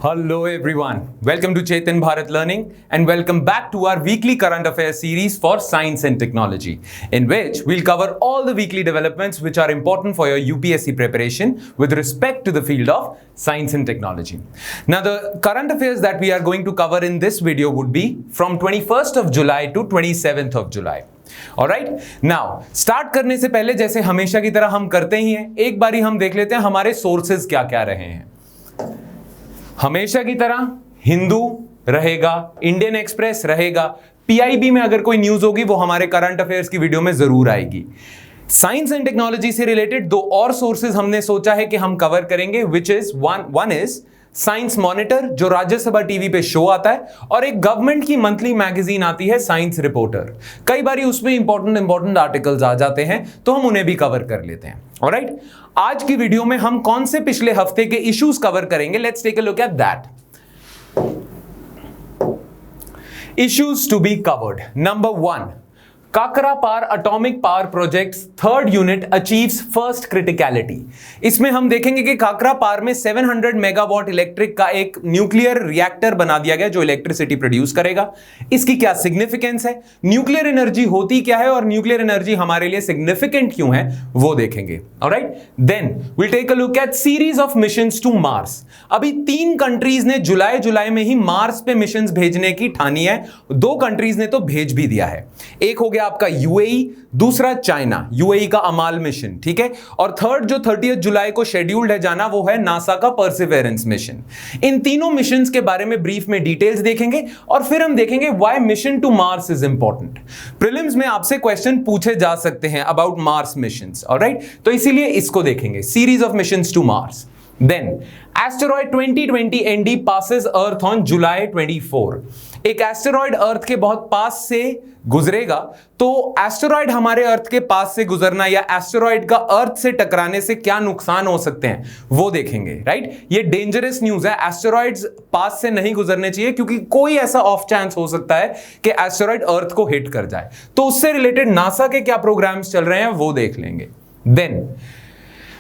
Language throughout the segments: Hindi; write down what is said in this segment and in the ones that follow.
Hello everyone, welcome to Chetan Bharat Learning and welcome back to our weekly current affairs series for science and technology, in which we'll cover all the weekly developments which are important for your UPSC preparation with respect to the field of science and technology. Now the current affairs that we are going to cover in this video would be from 21st of July to 27th of July. Alright, now start करने से पहले जैसे हमेशा की तरह हम करते ही हैं, एक बारी हम देख लेते हैं हमारे सोर्सेज क्या क्या रहे हैं। हमेशा की तरह हिंदू रहेगा, इंडियन एक्सप्रेस रहेगा, पीआईबी में अगर कोई न्यूज होगी वो हमारे करंट अफेयर्स की वीडियो में जरूर आएगी। साइंस एंड टेक्नोलॉजी से रिलेटेड दो और सोर्सेज हमने सोचा है कि हम कवर करेंगे, which is one is science monitor जो राज्यसभा टीवी पे शो आता है, और एक गवर्नमेंट की मंथली मैगजीन आती है साइंस रिपोर्टर। कई बारी उसमें इंपॉर्टेंट आर्टिकल्स आ जाते हैं तो हम उन्हें भी कवर कर लेते हैं। ऑलराइट, आज की वीडियो में हम कौन से पिछले हफ्ते के इश्यूज कवर करेंगे, let's take a look at that. Issues to be covered. Number 1, Kakrapar atomic power project third unit achieves first criticality. इसमें हम देखेंगे कि काकरापार में 700 मेगावाट इलेक्ट्रिक का एक न्यूक्लियर रिएक्टर बना दिया गया जो इलेक्ट्रिसिटी प्रोड्यूस करेगा। इसकी क्या सिग्निफिकेंस है, न्यूक्लियर एनर्जी होती क्या है और न्यूक्लियर एनर्जी हमारे लिए सिग्निफिकेंट क्यों है वो देखेंगे। Alright, then will take a look at series of missions to Mars. अभी 3 कंट्रीज ने जुलाई में ही मार्स पे मिशंस भेजने की ठानी है, 2 कंट्रीज ने तो भेज भी दिया है। एक हो गया आपका यूएई, दूसरा चाइना, यूएई का अमाल मिशन, ठीक है, और थर्ड जो 30 जुलाई को शेड्यूल्ड है जाना वो है नासा का परसिवेरेंस मिशन। इन तीनों मिशंस के बारे में ब्रीफ में डिटेल्स देखेंगे और फिर हम देखेंगे why mission to Mars is important. Prelims में आपसे क्वेश्चन पूछे जा सकते हैं अबाउट मार्स मिशंस, ऑलराइट, तो इसीलिए इसको देखेंगे, series of missions to Mars. Then, asteroid 2020 ND passes Earth on July 24. एक एस्टेरॉइड अर्थ के बहुत पास से गुजरेगा, तो एस्टेरॉइड हमारे अर्थ के पास से गुजरना या एस्टेरॉइड का अर्थ से टकराने से क्या नुकसान हो सकते हैं वो देखेंगे। राइट, ये डेंजरस न्यूज है, एस्टेरॉइड्स पास से नहीं गुजरने चाहिए क्योंकि कोई ऐसा ऑफ चांस हो सकता है कि एस्टेरॉइड अर्थ को हिट कर जाए। तो उससे रिलेटेड नासा के क्या प्रोग्राम्स चल रहे हैं वो देख लेंगे। Then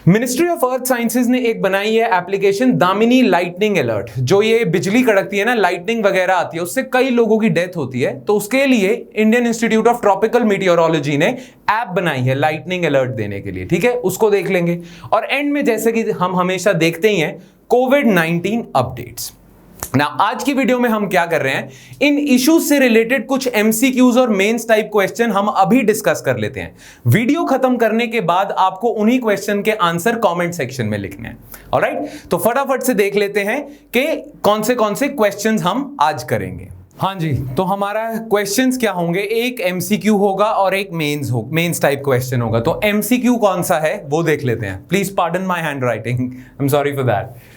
ministry of earth sciences ने एक बनाई है एप्लीकेशन दामिनी लाइटनिंग अलर्ट। जो ये बिजली कड़कती है ना, लाइटनिंग वगैरह आती है, उससे कई लोगों की डेथ होती है, तो उसके लिए Indian institute of tropical meteorology ने ऐप बनाई है लाइटनिंग अलर्ट देने के लिए, ठीक है, उसको देख लेंगे। और एंड में जैसे कि हम हमेशा देखते ही हैं, कोविड-19 अपडेट्स। ना आज की वीडियो में हम क्या कर रहे हैं, इन इश्यूज से रिलेटेड कुछ एमसीक्यूज और मेंस टाइप क्वेश्चन हम अभी डिस्कस कर लेते हैं। वीडियो खत्म करने के बाद आपको उन्हीं क्वेश्चन के आंसर कमेंट सेक्शन में लिखने हैं। ऑलराइट, तो फटाफट से देख लेते हैं कि कौन से क्वेश्चंस हम आज करेंगे। हाँ जी, तो हमारा क्वेश्चंस क्या होंगे, एक एमसीक्यू होगा और एक मेंस टाइप क्वेश्चन होगा। तो एमसीक्यू कौन सा है वो देख लेते हैं। Please pardon my handwriting, I am sorry for that.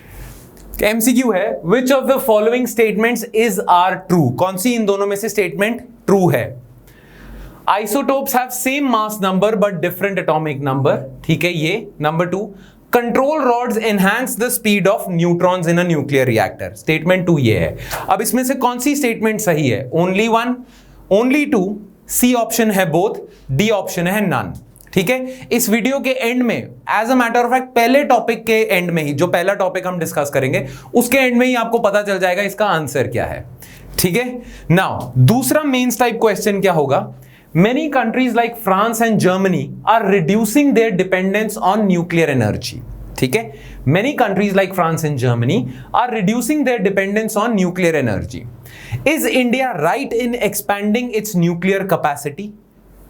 MCQ है, which of the following statements is are true. कौन सी इन दोनों में से स्टेटमेंट ट्रू है। Isotopes have same mass number but different atomic number, ठीक है ये। Number 2, control rods enhance the speed of neutrons in a nuclear reactor. Statement 2 ये है। अब इसमें से कौन सी स्टेटमेंट सही है, ओनली 1, ओनली 2, सी ऑप्शन है बोथ, डी ऑप्शन है नन, ठीक है। इस वीडियो के एंड में as a matter of fact पहले टॉपिक के एंड में ही, जो पहला टॉपिक हम डिस्कस करेंगे उसके एंड में ही आपको पता चल जाएगा इसका आंसर क्या है, ठीक है। नाउ दूसरा मेंस टाइप क्वेश्चन क्या होगा, many countries like France and Germany are reducing their dependence on nuclear energy, ठीक है। Many countries like France and Germany are reducing their dependence on nuclear energy. Is India right in expanding its nuclear capacity.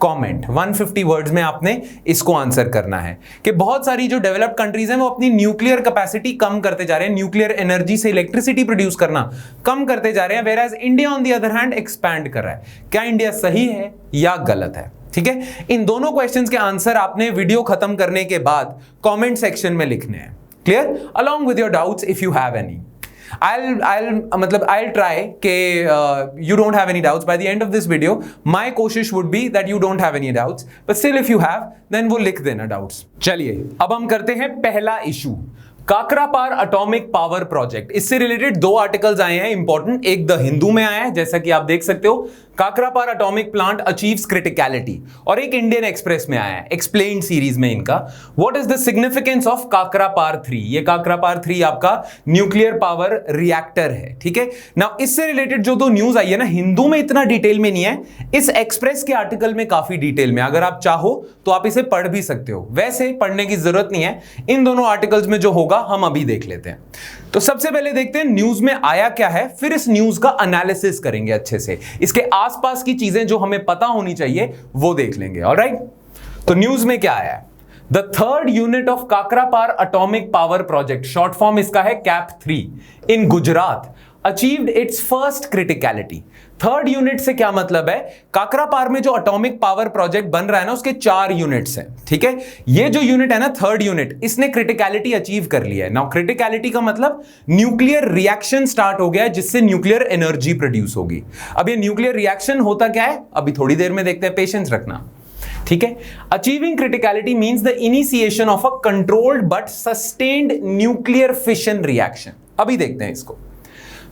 Comment 150 words में आपने इसको आंसर करना है कि बहुत सारी जो डेवलप्ड कंट्रीज हैं वो अपनी न्यूक्लियर कैपेसिटी कम करते जा रहे हैं, न्यूक्लियर एनर्जी से इलेक्ट्रिसिटी प्रोड्यूस करना कम करते जा रहे हैं, whereas India on the other hand expand कर रहा है। क्या इंडिया सही है या गलत है, ठीक है। इन दोनों क्वेश्चंस के आंसर आपने वीडियो खत्म करने के बाद कमेंट सेक्शन में लिखने हैं, clear, along with your doubts if you have any. I'll try कि you don't have any doubts by the end of this video. My कोशिश would be that you don't have any doubts, but still if you have, then वो लिख देना doubts। चलिए अब हम करते हैं पहला issue, Kakrapar atomic power project. इससे रिलेटेड 2 आर्टिकल्स आए हैं इंपॉर्टेंट, एक द हिंदू में आया है जैसा कि आप देख सकते हो, Kakrapar atomic plant achieves criticality, और एक इंडियन एक्सप्रेस में आया है एक्सप्लेन्ड सीरीज में इनका, what is the significance of Kakrapar 3। ये काकरापार 3 आपका न्यूक्लियर पावर रिएक्टर है, ठीक है ना। इससे रिलेटेड जो दो न्यूज आई है ना, हिंदू में इतना डिटेल में नहीं है, इस एक्सप्रेस के आर्टिकल में काफी डिटेल में, अगर आप चाहो तो आप इसे पढ़ भी सकते हो, वैसे पढ़ने की जरूरत नहीं है, इन दोनों आर्टिकल्स में जो होगा हम अभी देख लेते हैं। तो सबसे पहले देखते हैं न्यूज में आया क्या है, फिर इस न्यूज का एनालिसिस करेंगे अच्छे से, इसके आसपास की चीजें जो हमें पता होनी चाहिए वो देख लेंगे। ऑलराइट, तो न्यूज में क्या आया है, the third unit of Kakrapar atomic power project, short form इसका है CAP3, in Gujarat achieved it's first criticality. Third unit से क्या मतलब है, काकरापार में जो एटॉमिक पावर प्रोजेक्ट बन रहा है ना, उसके 4 यूनिट्स हैं, ठीक है। ये जो यूनिट है ना, थर्ड यूनिट, इसने क्रिटिकलिटी अचीव कर लिया है। नाउ क्रिटिकलिटी का मतलब न्यूक्लियर रिएक्शन स्टार्ट हो गया है, जिससे न्यूक्लियर एनर्जी प्रोड्यूस होगी। अब ये न्यूक्लियर रिएक्शन होता क्या है, अभी थोड़ी देर में देखते हैं, पेशेंस रखना, ठीक है। Achieving criticality means the initiation of a controlled but sustained nuclear fission reaction. अभी देखते हैं इसको।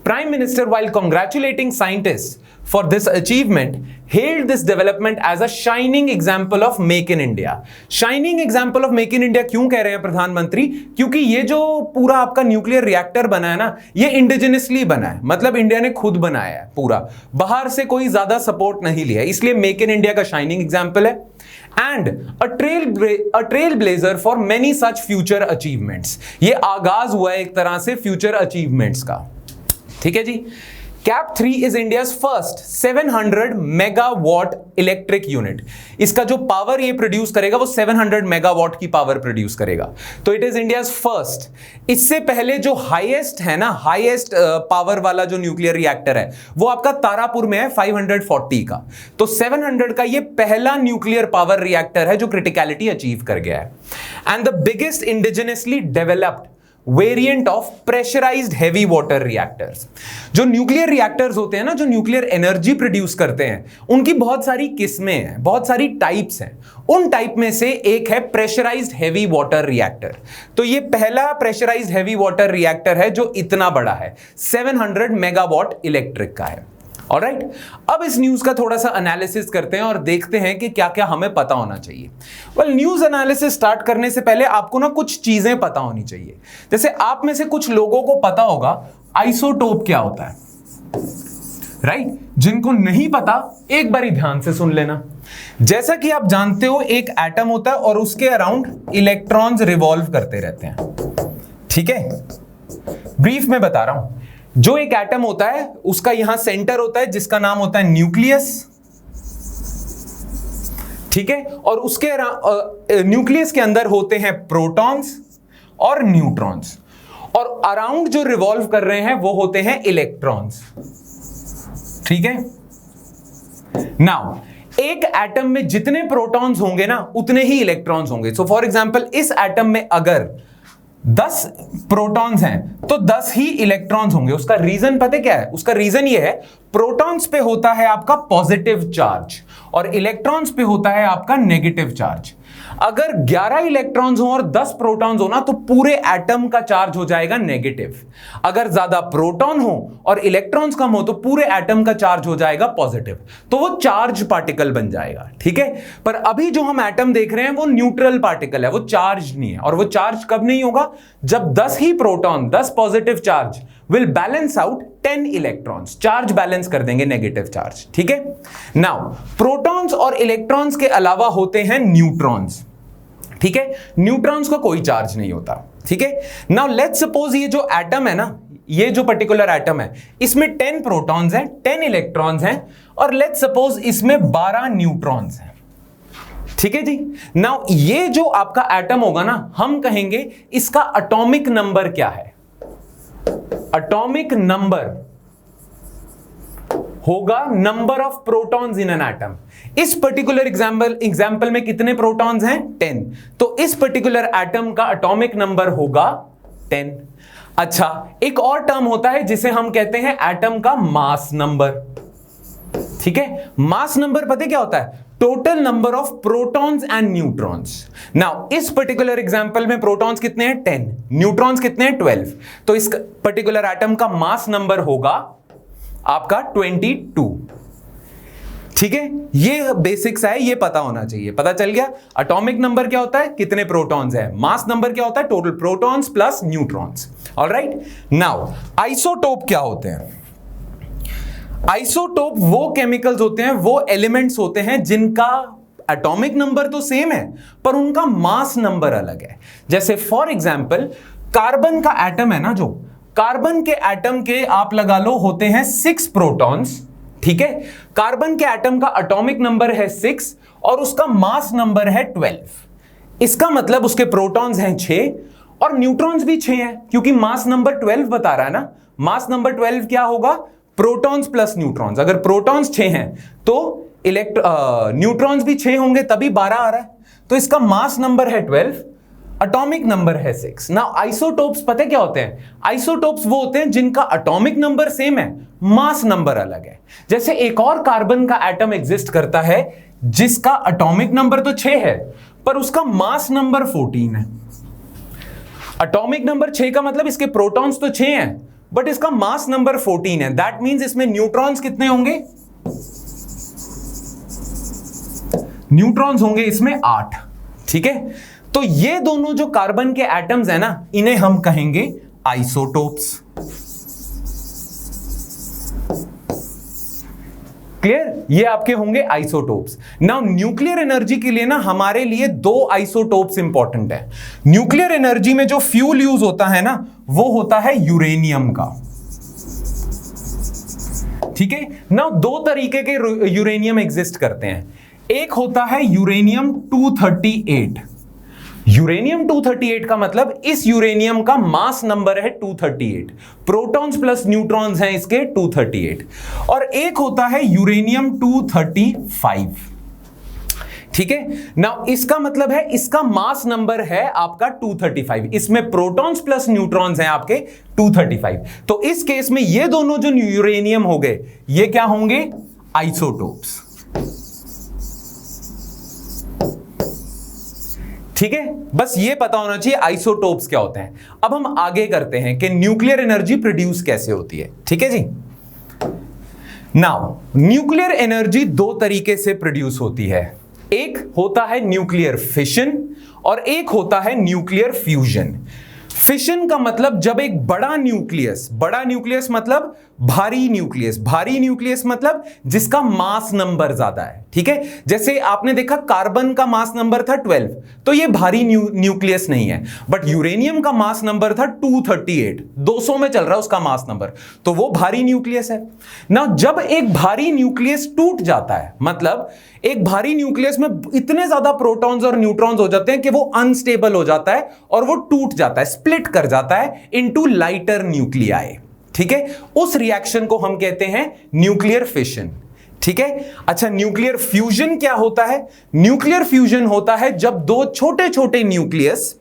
Prime Minister, while congratulating scientists for this achievement, hailed this development as a shining example of Make in India. Shining example of Make in India क्यों कह रहे हैं प्रधानमंत्री, क्योंकि ये जो पूरा आपका न्यूक्लियर रिएक्टर बना है ना, ये इंडिजिनसली बना है, मतलब इंडिया ने खुद बनाया है पूरा, बाहर से कोई ज्यादा सपोर्ट नहीं लिया, इसलिए मेक इन इंडिया का शाइनिंग एग्जाम्पल है। And a trail blazer for many such future achievements, ये आगाज हुआ है एक तरह से फ्यूचर अचीवमेंट्स का, ठीक है जी। CAP3 is India's first 700 megawatt electric unit. इसका जो पावर ये प्रोड्यूस करेगा वो 700 मेगावाट की पावर प्रोड्यूस करेगा, तो इट इज इंडियाज फर्स्ट। इससे पहले जो हाईएस्ट है ना, हाईएस्ट पावर वाला जो न्यूक्लियर रिएक्टर है वो आपका तारापुर में है 540 का, तो 700 का ये पहला न्यूक्लियर पावर रिएक्टर है जो क्रिटिकलिटी अचीव कर गया है। And the biggest indigenously developed variant of pressurised heavy water reactors. जो न्यूक्लियर रिएक्टर्स होते हैं ना, जो न्यूक्लियर एनर्जी प्रोड्यूस करते हैं, उनकी बहुत सारी किस्में हैं, बहुत सारी टाइप्स हैं। उन टाइप में से एक है प्रेशराइज्ड हेवी वाटर रिएक्टर। तो ये पहला प्रेशराइज्ड हेवी वाटर रिएक्टर है जो इतना बड़ा है, 700 मेगावाट इलेक्ट्रिक का है। ऑलराइट, अब इस न्यूज का थोड़ा सा एनालिसिस करते हैं और देखते हैं कि क्या क्या हमें पता होना चाहिए। वेल, न्यूज एनालिसिस स्टार्ट करने से पहले आपको ना कुछ चीजें पता होनी चाहिए। जैसे आप में से कुछ लोगों को पता होगा आइसोटोप क्या होता है, राइट? जिनको नहीं पता एक बारी ध्यान से सुन लेना। जैसा कि आप जानते हो, एक एटम होता है और उसके अराउंड इलेक्ट्रॉन्स रिवॉल्व करते रहते हैं, ठीक है। ब्रीफ में बता रहा हूं, जो एक एटम होता है उसका यहां सेंटर होता है जिसका नाम होता है न्यूक्लियस, ठीक है, और उसके न्यूक्लियस के अंदर होते हैं प्रोटॉन्स और न्यूट्रॉन्स, और अराउंड जो रिवॉल्व कर रहे हैं वो होते हैं इलेक्ट्रॉन्स, ठीक है। नाउ एक एटम में जितने प्रोटॉन्स होंगे ना, उतने ही इलेक्ट्रॉन्स होंगे। सो फॉर एग्जांपल, इस एटम में अगर 10 प्रोटॉन्स हैं तो 10 ही इलेक्ट्रॉन्स होंगे। उसका रीजन पता क्या है? उसका रीजन ये है, प्रोटॉन्स पे होता है आपका पॉजिटिव चार्ज और इलेक्ट्रॉन्स पे होता है आपका नेगेटिव चार्ज। अगर 11 इलेक्ट्रॉन्स हो और 10 प्रोटॉन्स हो ना, तो पूरे एटम का चार्ज हो जाएगा नेगेटिव। अगर ज्यादा प्रोटॉन हो और इलेक्ट्रॉन्स कम हो तो पूरे एटम का चार्ज हो जाएगा पॉजिटिव, तो वो चार्ज पार्टिकल बन जाएगा, ठीक है। पर अभी जो हम एटम देख रहे हैं वो न्यूट्रल पार्टिकल है, वो चार्ज नहीं है। और वो चार्ज कब नहीं होगा? जब 10 ही proton, 10 positive charge will balance out 10 electrons, charge balance कर देंगे नेगेटिव चार्ज, ठीक है। नाउ प्रोटॉन्स और इलेक्ट्रॉन्स के अलावा होते हैं न्यूट्रॉन्स, ठीक है। न्यूट्रॉन्स का कोई चार्ज नहीं होता, ठीक है। नाउ लेट्स सपोज ये जो एटम है ना, ये जो पर्टिकुलर एटम है, इसमें 10 प्रोटॉन्स हैं, 10 इलेक्ट्रॉन्स हैं, और लेट्स सपोज इसमें 12 न्यूट्रॉन्स हैं, ठीक है जी। नाउ ये जो आपका एटम होगा ना, हम कहेंगे इसका एटॉमिक नंबर क्या है? एटॉमिक नंबर होगा number of protons in an atom. इस पर्टिकुलर एग्जांपल में कितने प्रोटॉन्स हैं? 10। तो इस पर्टिकुलर एटम का एटॉमिक नंबर होगा 10। अच्छा, एक और टर्म होता है जिसे हम कहते हैं एटम का मास नंबर, ठीक है। मास नंबर पता है क्या होता है? Total number of protons and neutrons. Now इस पर्टिकुलर एग्जांपल में प्रोटॉन्स कितने हैं? 10, न्यूट्रॉन्स कितने हैं? 12। तो इस पर्टिकुलर एटम का मास नंबर होगा आपका 22। ठीक है, ये बेसिक्स है, ये पता होना चाहिए। पता चल गया एटॉमिक नंबर क्या होता है, कितने प्रोटॉन्स है, मास नंबर क्या होता है, total protons plus neutrons. Alright, now isotope क्या होते हैं? आइसोटोप वो केमिकल्स होते हैं, वो एलिमेंट्स होते हैं जिनका एटॉमिक नंबर तो सेम है पर उनका मास नंबर अलग है। जैसे फॉर एग्जांपल कार्बन का एटम है ना, जो कार्बन के एटम के आप लगा लो होते हैं 6 प्रोटॉन्स। ठीक है, कार्बन के एटम का एटॉमिक नंबर है 6 और उसका मास नंबर है 12। इसका मतलब उसके प्रोटॉन्स हैं 6 और न्यूट्रॉन्स भी 6 हैं, क्योंकि मास नंबर 12 बता रहा है ना। मास नंबर 12 क्या होगा, प्रोटॉन्स प्लस न्यूट्रॉन्स। अगर प्रोटॉन्स 6 हैं तो न्यूट्रॉन्स भी 6 होंगे, तभी 12 आ रहा है। तो इसका मास नंबर है 12, एटॉमिक नंबर है 6। नाउ आइसोटोप्स पता है क्या होते हैं? आइसोटोप्स वो होते हैं जिनका एटॉमिक नंबर सेम है, मास नंबर अलग है। जैसे एक और कार्बन का एटम एग्जिस्ट करता है जिसका एटॉमिक नंबर तो 6 है पर उसका मास नंबर 14 है। एटॉमिक नंबर 6 का मतलब इसके प्रोटॉन्स तो 6 हैं बट इसका मास नंबर 14 है। दैट मींस इसमें न्यूट्रॉन्स कितने होंगे? न्यूट्रॉन्स होंगे इसमें 8। ठीक है, तो ये दोनों जो कार्बन के एटम्स है ना, इन्हें हम कहेंगे आइसोटोप्स। क्लियर? ये आपके होंगे आइसोटोप्स। नाउ न्यूक्लियर एनर्जी के लिए ना हमारे लिए 2 आइसोटोप्स इंपॉर्टेंट है। न्यूक्लियर एनर्जी में जो फ्यूल यूज होता है ना, वो होता है यूरेनियम का। ठीक है, नाउ 2 तरीके के यूरेनियम एग्जिस्ट करते हैं। एक होता है यूरेनियम 238। यूरेनियम 238 का मतलब इस यूरेनियम का मास नंबर है 238, प्रोटॉन्स प्लस न्यूट्रॉन्स हैं इसके 238। और एक होता है यूरेनियम 235। ठीक है, नाउ इसका मतलब है इसका मास नंबर है आपका 235, इसमें प्रोटॉन्स प्लस न्यूट्रॉन्स हैं आपके 235। तो इस केस में ये दोनों जो यूरेनियम हो गए, ये क्या होंगे? आइसोटोप्स। ठीक है, बस ये पता होना चाहिए आइसोटोप्स क्या होते हैं। अब हम आगे करते हैं कि न्यूक्लियर एनर्जी प्रोड्यूस कैसे होती है। ठीक है जी, नाउ न्यूक्लियर एनर्जी 2 तरीके से प्रोड्यूस होती है। एक होता है न्यूक्लियर फिशन और एक होता है न्यूक्लियर फ्यूजन। फिशन का मतलब जब एक बड़ा न्यूक्लियस मतलब भारी न्यूक्लियस मतलब जिसका मास नंबर ज्यादा है। ठीक है, जैसे आपने देखा कार्बन का मास नंबर था 12, तो ये भारी न्यूक्लियस नहीं है। बट यूरेनियम का मास नंबर था 238, 200 में चल रहा है उसका मास नंबर, तो वो भारी न्यूक्लियस है ना। जब एक भारी न्यूक्लियस टूट जाता है, मतलब एक भारी न्यूक्लियस में इतने ज्यादा प्रोटॉन्स और न्यूट्रॉन्स हो जाते हैं कि वो अनस्टेबल हो जाता है और वो टूट जाता है, स्प्लिट कर जाता है इनटू लाइटर न्यूक्लियाई। ठीक है, उस रिएक्शन को हम कहते हैं न्यूक्लियर फिशन। ठीक है, अच्छा न्यूक्लियर फ्यूजन क्या होता है? न्यूक्लियर फ्यूजन होता है जब 2 छोटे छोटे न्यूक्लियस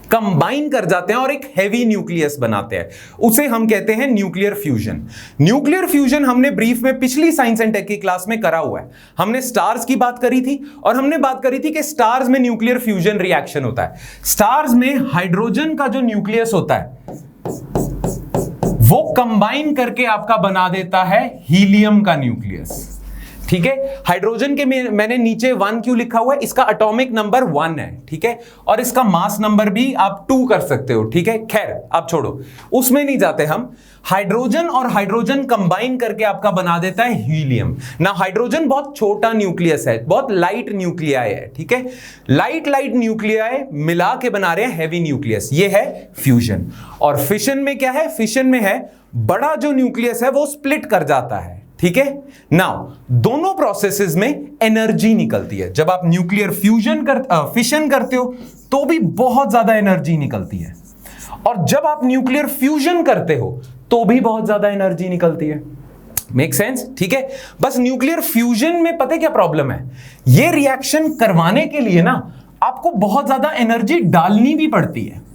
कंबाइन कर जाते हैं और एक हैवी न्यूक्लियस बनाते हैं, उसे हम कहते हैं न्यूक्लियर फ्यूजन। न्यूक्लियर फ्यूजन हमने ब्रीफ में पिछली साइंस एंड टेक की क्लास में करा हुआ है। हमने स्टार्स की बात करी थी और हमने बात करी थी कि स्टार्स में न्यूक्लियर फ्यूजन रिएक्शन होता है। स्टार्स में हाइड्रोजन का जो न्यूक्लियस होता है वो कंबाइन करके आपका बना देता है हीलियम का न्यूक्लियस। ठीक है, हाइड्रोजन के मैंने नीचे 1 क्यों लिखा हुआ है? इसका एटॉमिक नंबर 1 है। ठीक है, और इसका मास नंबर भी आप 2 कर सकते हो। ठीक है, खैर आप छोड़ो, उसमें नहीं जाते हम। हाइड्रोजन और हाइड्रोजन कंबाइन करके आपका बना देता है हीलियम। ना हाइड्रोजन बहुत छोटा न्यूक्लियस है, बहुत लाइट न्यूक्लियाई है। ठीक है, लाइट न्यूक्लियाई मिला के बना रहे हैं हैवी न्यूक्लियस, ये है फ्यूजन। और फिशन में क्या है? फिशन में है बड़ा जो न्यूक्लियस है वो स्प्लिट कर जाता है। ठीक है, नाउ दोनों प्रोसेसेस में एनर्जी निकलती है। जब आप न्यूक्लियर फिशन करते हो तो भी बहुत ज्यादा एनर्जी निकलती है, और जब आप न्यूक्लियर फ्यूजन करते हो तो भी बहुत ज्यादा एनर्जी निकलती है। Make sense? ठीक है, बस न्यूक्लियर फ्यूजन में पता है क्या प्रॉब्लम है? ये रिएक्शन करवाने के लिए ना आपको बहुत ज्यादा एनर्जी डालनी भी पड़ती है।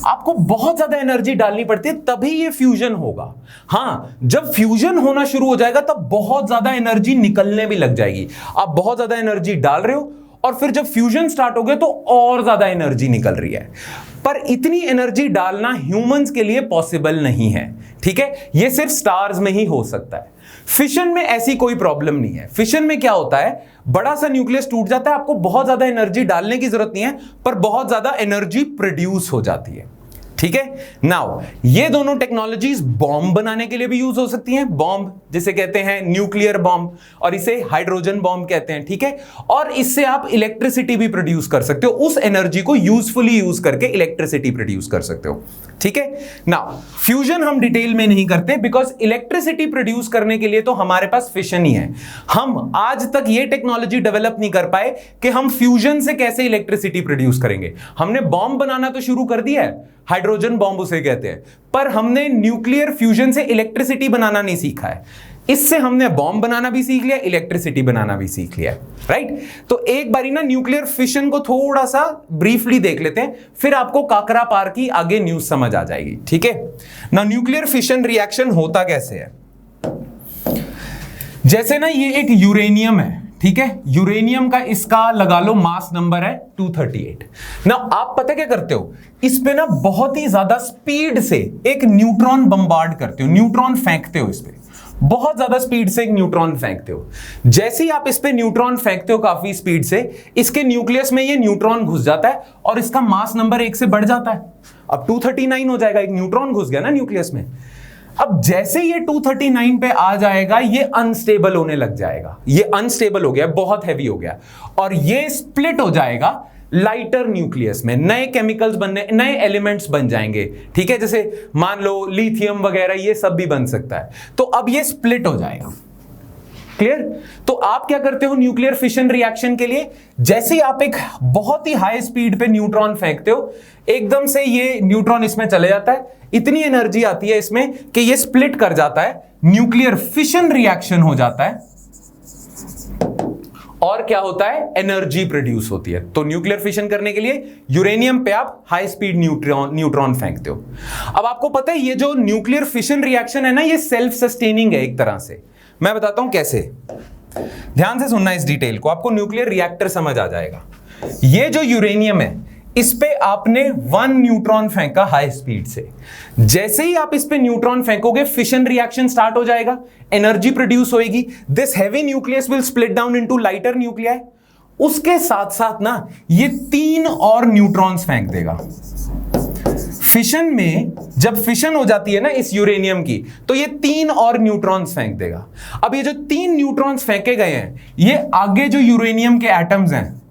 आपको बहुत ज्यादा एनर्जी डालनी पड़ती है तभी ये फ्यूजन होगा। हां, जब फ्यूजन होना शुरू हो जाएगा तब बहुत ज्यादा एनर्जी निकलने भी लग जाएगी। आप बहुत ज्यादा एनर्जी डाल रहे हो और फिर जब फ्यूजन स्टार्ट हो गया तो और ज्यादा एनर्जी निकल रही है। पर इतनी एनर्जी डालना ह्यूमंस के लिए पॉसिबल नहीं है। ठीक है, ये सिर्फ स्टार्स में ही हो सकता है। फिशन में ऐसी कोई प्रॉब्लम नहीं है। फिशन में क्या होता है, बड़ा सा न्यूक्लियस टूट जाता है, आपको बहुत ज्यादा एनर्जी डालने की जरूरत नहीं है, पर बहुत ज्यादा एनर्जी प्रोड्यूस हो जाती है। ठीक है, नाउ ये दोनों टेक्नोलॉजीज बॉम्ब बनाने के लिए भी यूज हो सकती हैं। बॉम्ब जिसे कहते हैं न्यूक्लियर बॉम्ब, और इसे हाइड्रोजन बॉम्ब कहते हैं। ठीक है, और इससे आप इलेक्ट्रिसिटी भी प्रोड्यूस कर सकते हो, उस एनर्जी को यूजफुली यूज करके इलेक्ट्रिसिटी प्रोड्यूस कर सकते हो। ठीक है, नाउ फ्यूजन हम डिटेल में नहीं करते, बिकॉज इलेक्ट्रिसिटी प्रोड्यूस करने के लिए तो हमारे पास फिशन ही है। हम आज तक ये टेक्नोलॉजी डेवलप नहीं कर पाए कि हम फ्यूजन से कैसे इलेक्ट्रिसिटी प्रोड्यूस करेंगे। हमने बॉम्ब बनाना तो शुरू कर दिया है, हाइड्रोजन बॉम्ब उसे कहते हैं, पर हमने न्यूक्लियर फ्यूजन से इलेक्ट्रिसिटी बनाना नहीं सीखा है। इससे हमने बॉम्ब बनाना भी सीख लिया, इलेक्ट्रिसिटी बनाना भी सीख लिया, राइट। तो एक बारी ना न्यूक्लियर फिशन को थोड़ा सा ब्रीफली देख लेते हैं, फिर आपको काकरा पार की आगे न्यूज समझ आ जाएगी। ठीक है ना, न्यूक्लियर फिशन रिएक्शन होता कैसे है। जैसे ना ये एक यूरेनियम है, ठीक है, यूरेनियम का इसका लगा लो मास नंबर है 238 ना। आप पता क्या करते हो, इस पे ना बहुत ही ज्यादा स्पीड से एक न्यूट्रॉन बम्बार्ड करते हो, न्यूट्रॉन फेंकते हो, इस पे बहुत ज्यादा स्पीड से एक न्यूट्रॉन फेंकते हो। जैसे ही आप इस पे न्यूट्रॉन फेंकते हो काफी स्पीड से, इसके न्यूक्लियस में ये न्यूट्रॉन घुस जाता है और इसका मास नंबर 1 से बढ़ जाता है। अब 239 हो जाएगा, एक न्यूट्रॉन घुस गया ना न्यूक्लियस में। अब जैसे ये 239 पे आ जाएगा, ये अनस्टेबल होने लग जाएगा, ये अनस्टेबल हो गया, बहुत हैवी हो गया, और ये स्प्लिट हो जाएगा लाइटर न्यूक्लियस में। नए केमिकल्स बनने, नए एलिमेंट्स बन जाएंगे। ठीक है, जैसे मान लो लिथियम वगैरह, ये सब भी बन सकता है। तो अब ये स्प्लिट हो जाएगा। क्लियर। तो आप क्या करते हो न्यूक्लियर फिशन रिएक्शन के लिए, जैसे ही आप एक बहुत ही हाई स्पीड पे न्यूट्रॉन फेंकते हो, एकदम से ये न्यूट्रॉन इसमें चले जाता है, इतनी एनर्जी आती है इसमें कि ये स्प्लिट कर जाता है, न्यूक्लियर फिशन रिएक्शन हो जाता है, और क्या होता है, एनर्जी प्रोड्यूस होती है। तो न्यूक्लियर फिशन करने के लिए यूरेनियम पे आप हाई स्पीड न्यूट्रॉन फेंकते हो। अब आपको पता है ये जो न्यूक्लियर फिशन रिएक्शन है ना, ये सेल्फ सस्टेनिंग है एक तरह से। मैं बताता हूं कैसे, ध्यान से सुनना इस डिटेल को, आपको न्यूक्लियर रिएक्टर समझ आ जाएगा। ये जो यूरेनियम है, इस पे आपने 1 न्यूट्रॉन फेंका हाई स्पीड से। जैसे ही आप इस पे न्यूट्रॉन फेंकोगे, फिशन रिएक्शन स्टार्ट हो जाएगा, एनर्जी प्रोड्यूस होएगी। This heavy nucleus will split down into lighter nuclei. उसके साथ साथ ना ये 3 और न्यूट्रॉन्स फेंक देगा। फिशन में जब फिशन हो जाती है ना इस यूरेनियम की, तो ये 3 और न्यूट्रॉन्स फेंक देगा। अब ये जो 3 न्यूट्रॉन्स फेंके गए हैं, ये आगे जो यूरेनियम के एटम्स हैं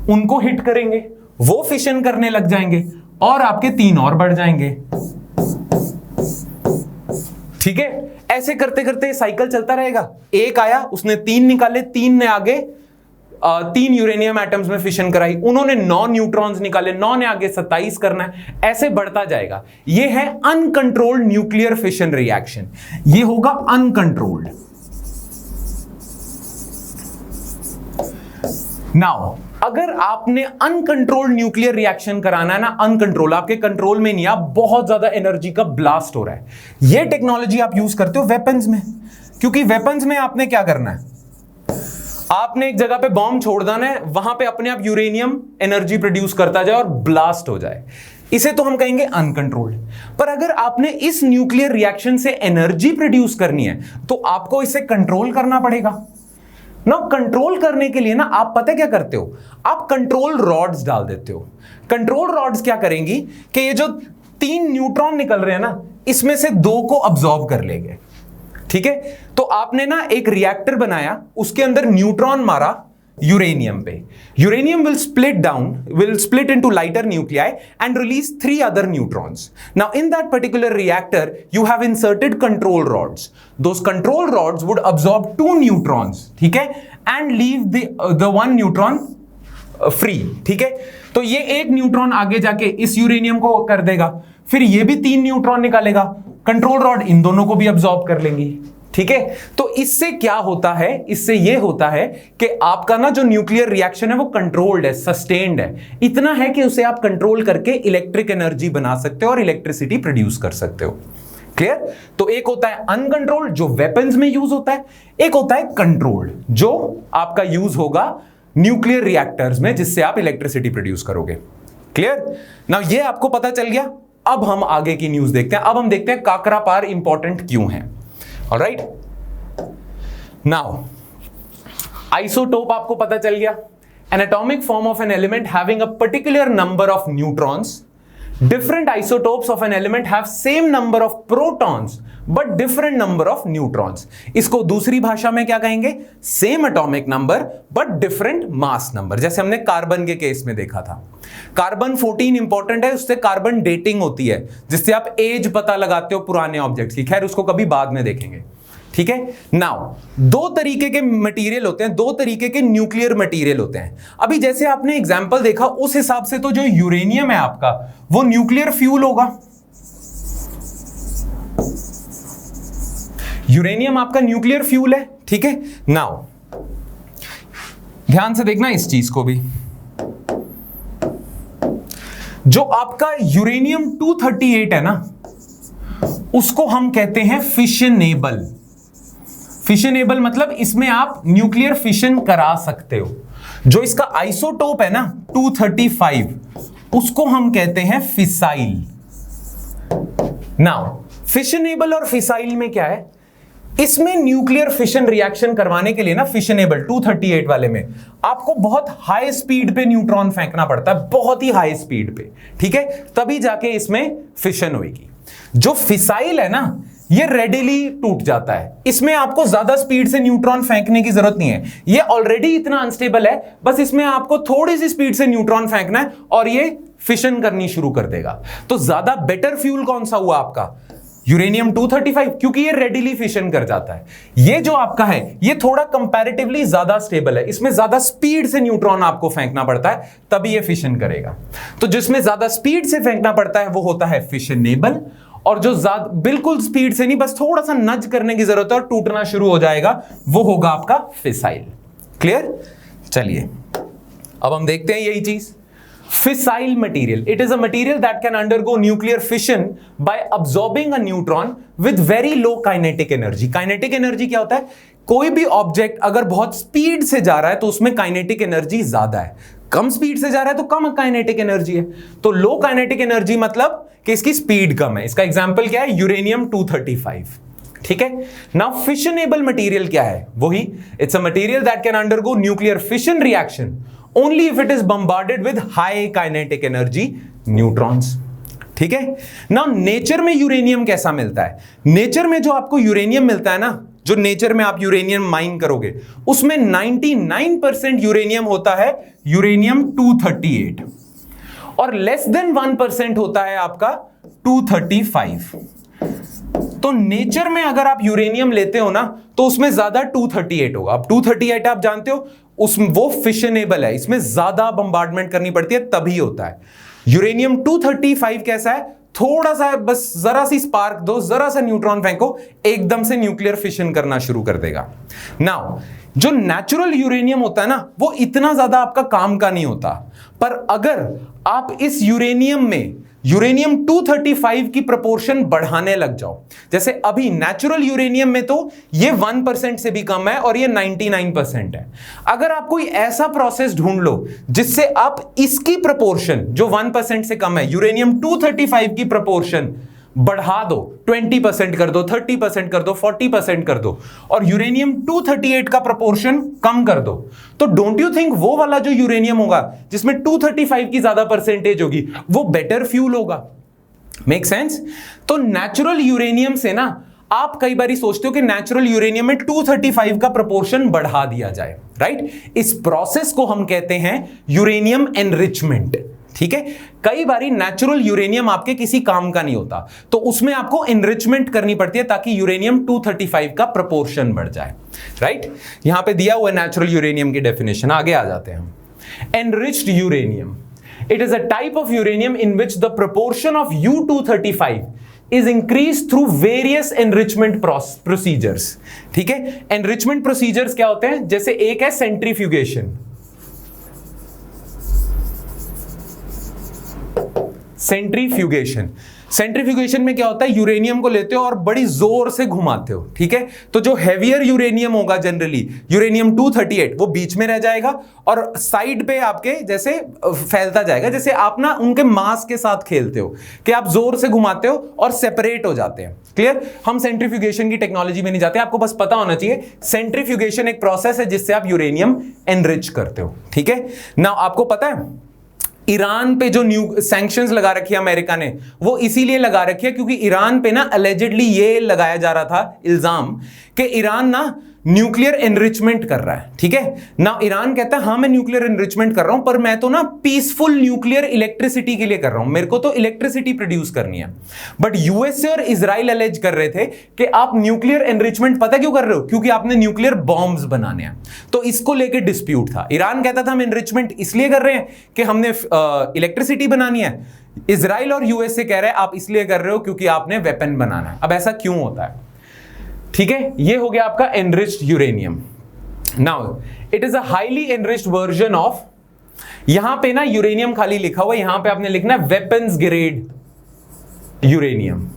उनको हिट करेंगे, वो फिशन करने लग जाएंगे, और आपके 3 और बढ़ जाएंगे। ठीक है, ऐसे करते करते साइकिल चलता रहेगा। एक आया, उसने 3 निकाले, 3 ने आगे 3 यूरेनियम एटम्स में फिशन कराई, उन्होंने 9 न्यूट्रॉन्स निकाले, 9 ने आगे 27 करना है, ऐसे बढ़ता जाएगा। ये है अनकंट्रोल्ड न्यूक्लियर फिशन रिएक्शन। ये होगा अनकंट्रोल्ड। नाउ अगर आपने अनकंट्रोल्ड न्यूक्लियर रिएक्शन कराना है ना, अनकंट्रोल, आपके कंट्रोल में नहीं, आप बहुत ज्यादा एनर्जी का ब्लास्ट हो रहा है, यह टेक्नोलॉजी आप यूज करते हो वेपन्स में। क्योंकि वेपन्स में आपने क्या करना है, आपने एक जगह पे बॉम्ब छोड़ देना है, वहां पे अपने आप यूरेनियम एनर्जी प्रोड्यूस करता जाए और ब्लास्ट हो जाए। इसे तो हम कहेंगे अनकंट्रोल्ड। पर अगर आपने इस न्यूक्लियर रिएक्शन से एनर्जी प्रोड्यूस करनी है, तो आपको इसे कंट्रोल करना पड़ेगा ना। कंट्रोल करने के लिए ना आप पता क्या करते हो, आप कंट्रोल रॉड्स डाल देते हो। कंट्रोल रॉड्स क्या करेंगी कि ये जो 3 न्यूट्रॉन निकल रहे हैं ना, इसमें से 2 को अब्सॉर्ब कर लेंगे। ठीक है, तो आपने ना एक रिएक्टर बनाया, उसके अंदर न्यूट्रॉन मारा यूरेनियम पे। Uranium will split into lighter nuclei and release 3 other neutrons. Now in that particular reactor you have inserted control rods. Those control rods would absorb 2 neutrons, ठीक है, and leave the 1 neutron free। ठीक है, तो ये एक न्यूट्रॉन आगे जाके इस यूरेनियम को कर देगा, फिर ये भी 3 न्यूट्रॉन निकालेगा, कंट्रोल रॉड इन दोनों को भी अब्सॉर्ब कर लेंगी। ठीक है, तो इससे क्या होता है, इससे यह होता है कि आपका ना जो न्यूक्लियर रिएक्शन है वो कंट्रोल्ड है, सस्टेन्ड है। इतना है कि उसे आप कंट्रोल करके इलेक्ट्रिक एनर्जी बना सकते हो और इलेक्ट्रिसिटी प्रोड्यूस कर सकते हो। क्लियर। तो एक होता है अनकंट्रोल्ड जो वेपन्स में यूज होता है, एक होता है कंट्रोल्ड जो आपका यूज होगा न्यूक्लियर रिएक्टर्स में, जिससे आप इलेक्ट्रिसिटी प्रोड्यूस करोगे। क्लियर ना, ये आपको पता चल गया। अब हम आगे की न्यूज देखते हैं। अब हम देखते हैं काकरा पार इंपॉर्टेंट क्यों है। ऑलराइट, नाउ आइसोटोप आपको पता चल गया, an atomic form of an element having a particular number of neutrons. Different isotopes of an element have same number of protons but different number of neutrons. इसको दूसरी भाषा में क्या कहेंगे? Same atomic number but different mass number. जैसे हमने कार्बन के केस में देखा था। कार्बन 14 इंपॉर्टेंट है, उससे कार्बन डेटिंग होती है जिससे आप एज पता लगाते हो पुराने ऑब्जेक्ट्स की। खैर उसको कभी बाद में देखेंगे, ठीक है। नाउ दो तरीके के मटेरियल होते हैं, दो तरीके के न्यूक्लियर मटेरियल होते हैं। अभी जैसे आपने एग्जांपल देखा उस हिसाब से तो जो यूरेनियम है आपका वो न्यूक्लियर फ्यूल होगा। यूरेनियम आपका न्यूक्लियर फ्यूल है, ठीक है। नाउ ध्यान से देखना इस चीज को भी, जो आपका यूरेनियम 238 है ना उसको हम कहते हैं फिशनेबल। फिशनेबल मतलब इसमें आप न्यूक्लियर फिशन करा सकते हो। जो इसका आइसोटोप है ना 235 उसको हम कहते हैं फिसाइल। नाउ फिशनेबल और फिसाइल में क्या है, इसमें न्यूक्लियर फिशन रिएक्शन करवाने के लिए ना फिशनेबल 238 वाले में आपको बहुत हाई स्पीड पे न्यूट्रॉन फेंकना पड़ता है, बहुत ही हाई स्पीड पे, ठीक है, तभी जाके इसमें फिशन होगी। जो फिसाइल है ना ये रेडिली टूट जाता है, इसमें आपको ज्यादा स्पीड से न्यूट्रॉन फेंकने की जरूरत नहीं है, ये ऑलरेडी इतना अनस्टेबल है, बस इसमें आपको थोड़ी सी स्पीड से न्यूट्रॉन फेंकना है और ये फिशन करनी शुरू कर देगा। तो ज्यादा बेटर फ्यूल कौन सा हुआ आपका? यूरेनियम 235, क्योंकि ये रेडिली फिशन कर जाता है। ये जो आपका है ये थोड़ा कंपैरेटिवली ज्यादा स्टेबल है, इसमें ज्यादा स्पीड से न्यूट्रॉन आपको फेंकना पड़ता है तभी ये फिशन करेगा। तो जिसमें ज्यादा स्पीड से फेंकना पड़ता है वो होता है फिशनेबल, और जो ज्यादा बिल्कुल स्पीड से नहीं बस थोड़ा सा नज करने की जरूरत है और टूटना शुरू हो जाएगा वो होगा आपका फिसाइल। क्लियर? चलिए अब हम देखते हैं यही चीज। Fissile material. It is a material that can undergo nuclear fission by absorbing a neutron with very low kinetic energy. Kinetic energy क्या होता है? कोई भी ऑब्जेक्ट अगर बहुत स्पीड से जा रहा है तो उसमें काइनेटिक एनर्जी ज्यादा है, कम स्पीड से जा रहा है तो कम काइनेटिक एनर्जी है। तो लो काइनेटिक एनर्जी मतलब कि इसकी स्पीड कम है। इसका एग्जांपल क्या है? यूरेनियम 235, ठीक है। नाउ फिशनेबल मटेरियल क्या है? वही it's a material that can undergo nuclear fission reaction only if it is bombarded with high kinetic energy neutrons, ठीक है ना। नेचर में यूरेनियम कैसा मिलता है? नेचर में जो आपको यूरेनियम मिलता है ना, जो नेचर में आप यूरेनियम माइन करोगे उसमें 99% यूरेनियम होता है यूरेनियम 238 और लेस देन 1% होता है आपका 235। तो नेचर में अगर आप यूरेनियम लेते हो ना तो उसमें ज्यादा 238 होगा। अब 238 आप जानते हो वो फिशनेबल है, इसमें ज्यादा बम्बार्डमेंट करनी पड़ती है तभी होता है। यूरेनियम 235 कैसा है? थोड़ा सा बस जरा सी स्पार्क दो, जरा सा न्यूट्रॉन फेंको, एकदम से न्यूक्लियर फिशन करना शुरू कर देगा। नाउ जो नेचुरल यूरेनियम होता है ना वो इतना ज्यादा आपका काम का नहीं होता, पर अगर आप इस यूरेनियम में यूरेनियम 235 की प्रोपोर्शन बढ़ाने लग जाओ, जैसे अभी नेचुरल यूरेनियम में तो ये 1% से भी कम है और ये 99% है। अगर आप कोई ऐसा प्रोसेस ढूंढ लो जिससे आप इसकी प्रोपोर्शन जो 1% से कम है यूरेनियम 235 की प्रोपोर्शन बढ़ा दो, 20% कर दो, 30% कर दो, 40% कर दो और यूरेनियम 238 का प्रोपोर्शन कम कर दो, तो डोंट यू थिंक वो वाला जो यूरेनियम होगा जिसमें 235 की ज्यादा परसेंटेज होगी वो बेटर फ्यूल होगा? Make sense? तो नेचुरल यूरेनियम से ना आप कई बार सोचते हो कि नेचुरल यूरेनियम में 235 का प्रोपोर्शन बढ़ा दिया जाए, राइट? इस प्रोसेस को हम कहते हैं यूरेनियम एनरिचमेंट, ठीक है। कई बारी नेचुरल यूरेनियम आपके किसी काम का नहीं होता तो उसमें आपको एनरिचमेंट करनी पड़ती है ताकि यूरेनियम 235 का प्रोपोर्शन बढ़ जाए, राइट? यहां पे दिया हुआ नेचुरल यूरेनियम की डेफिनेशन, आगे आ जाते हैं हम। Enriched uranium, it is a type of uranium in which the proportion of U235 is increased through various enrichment procedures, ठीक है। एनरिचमेंट प्रोसीजर्स क्या होते हैं? जैसे एक है सेंट्रीफ्यूगेशन। सेंट्रीफ्यूगेशन। सेंट्रीफ्यूगेशन में क्या होता है, यूरेनियम को लेते हो और बड़ी जोर से घुमाते हो, ठीक है। तो जो हैवियर यूरेनियम होगा जनरली यूरेनियम 238 वो बीच में रह जाएगा और साइड पे आपके जैसे फैलता जाएगा, जैसे आप ना उनके मास के साथ खेलते हो कि आप जोर से घुमाते हो और सेपरेट हो जाते हैं। क्लियर? हम सेंट्रीफ्यूगेशन की टेक्नोलॉजी में नहीं जाते, आपको बस पता होना चाहिए सेंट्रीफ्यूगेशन एक प्रोसेस है जिससे आप यूरेनियम एनरिच करते हो, ठीक है ना। आपको पता है ईरान पे जो न्यू सैंक्शंस लगा रखी है अमेरिका ने, वो इसीलिए लगा रखी है क्योंकि ईरान पे ना अलेजिडली ये लगाया जा रहा था इल्जाम कि ईरान ना न्यूक्लियर एनरिचमेंट कर रहा है, ठीक है ना। ईरान कहता है हाँ मैं न्यूक्लियर एनरिचमेंट कर रहा हूं, पर मैं तो ना पीसफुल न्यूक्लियर इलेक्ट्रिसिटी के लिए कर रहा हूं, मेरे को तो इलेक्ट्रिसिटी प्रोड्यूस करनी है। बट यूएसए और इजराइल अलेज कर रहे थे कि आप न्यूक्लियर एनरिचमेंट पता क्यों कर रहे हो, क्योंकि आपने न्यूक्लियर बॉम्ब्स बनाने हैं। तो इसको लेकर डिस्प्यूट था। ईरान कहता था हम एनरिचमेंट इसलिए कर रहे हैं कि हमने इलेक्ट्रिसिटी बनानी है। इजराइल और यूएसए कह रहे हैं आप इसलिए कर रहे हो क्योंकि आपने वेपन बनाना है। अब ऐसा क्यों होता है, ठीक है। ये हो गया आपका enriched uranium. Now it is a highly enriched version of, यहां पे ना यूरेनियम खाली लिखा हुआ है, यहां पे आपने लिखना है वेपन्स ग्रेड यूरेनियम।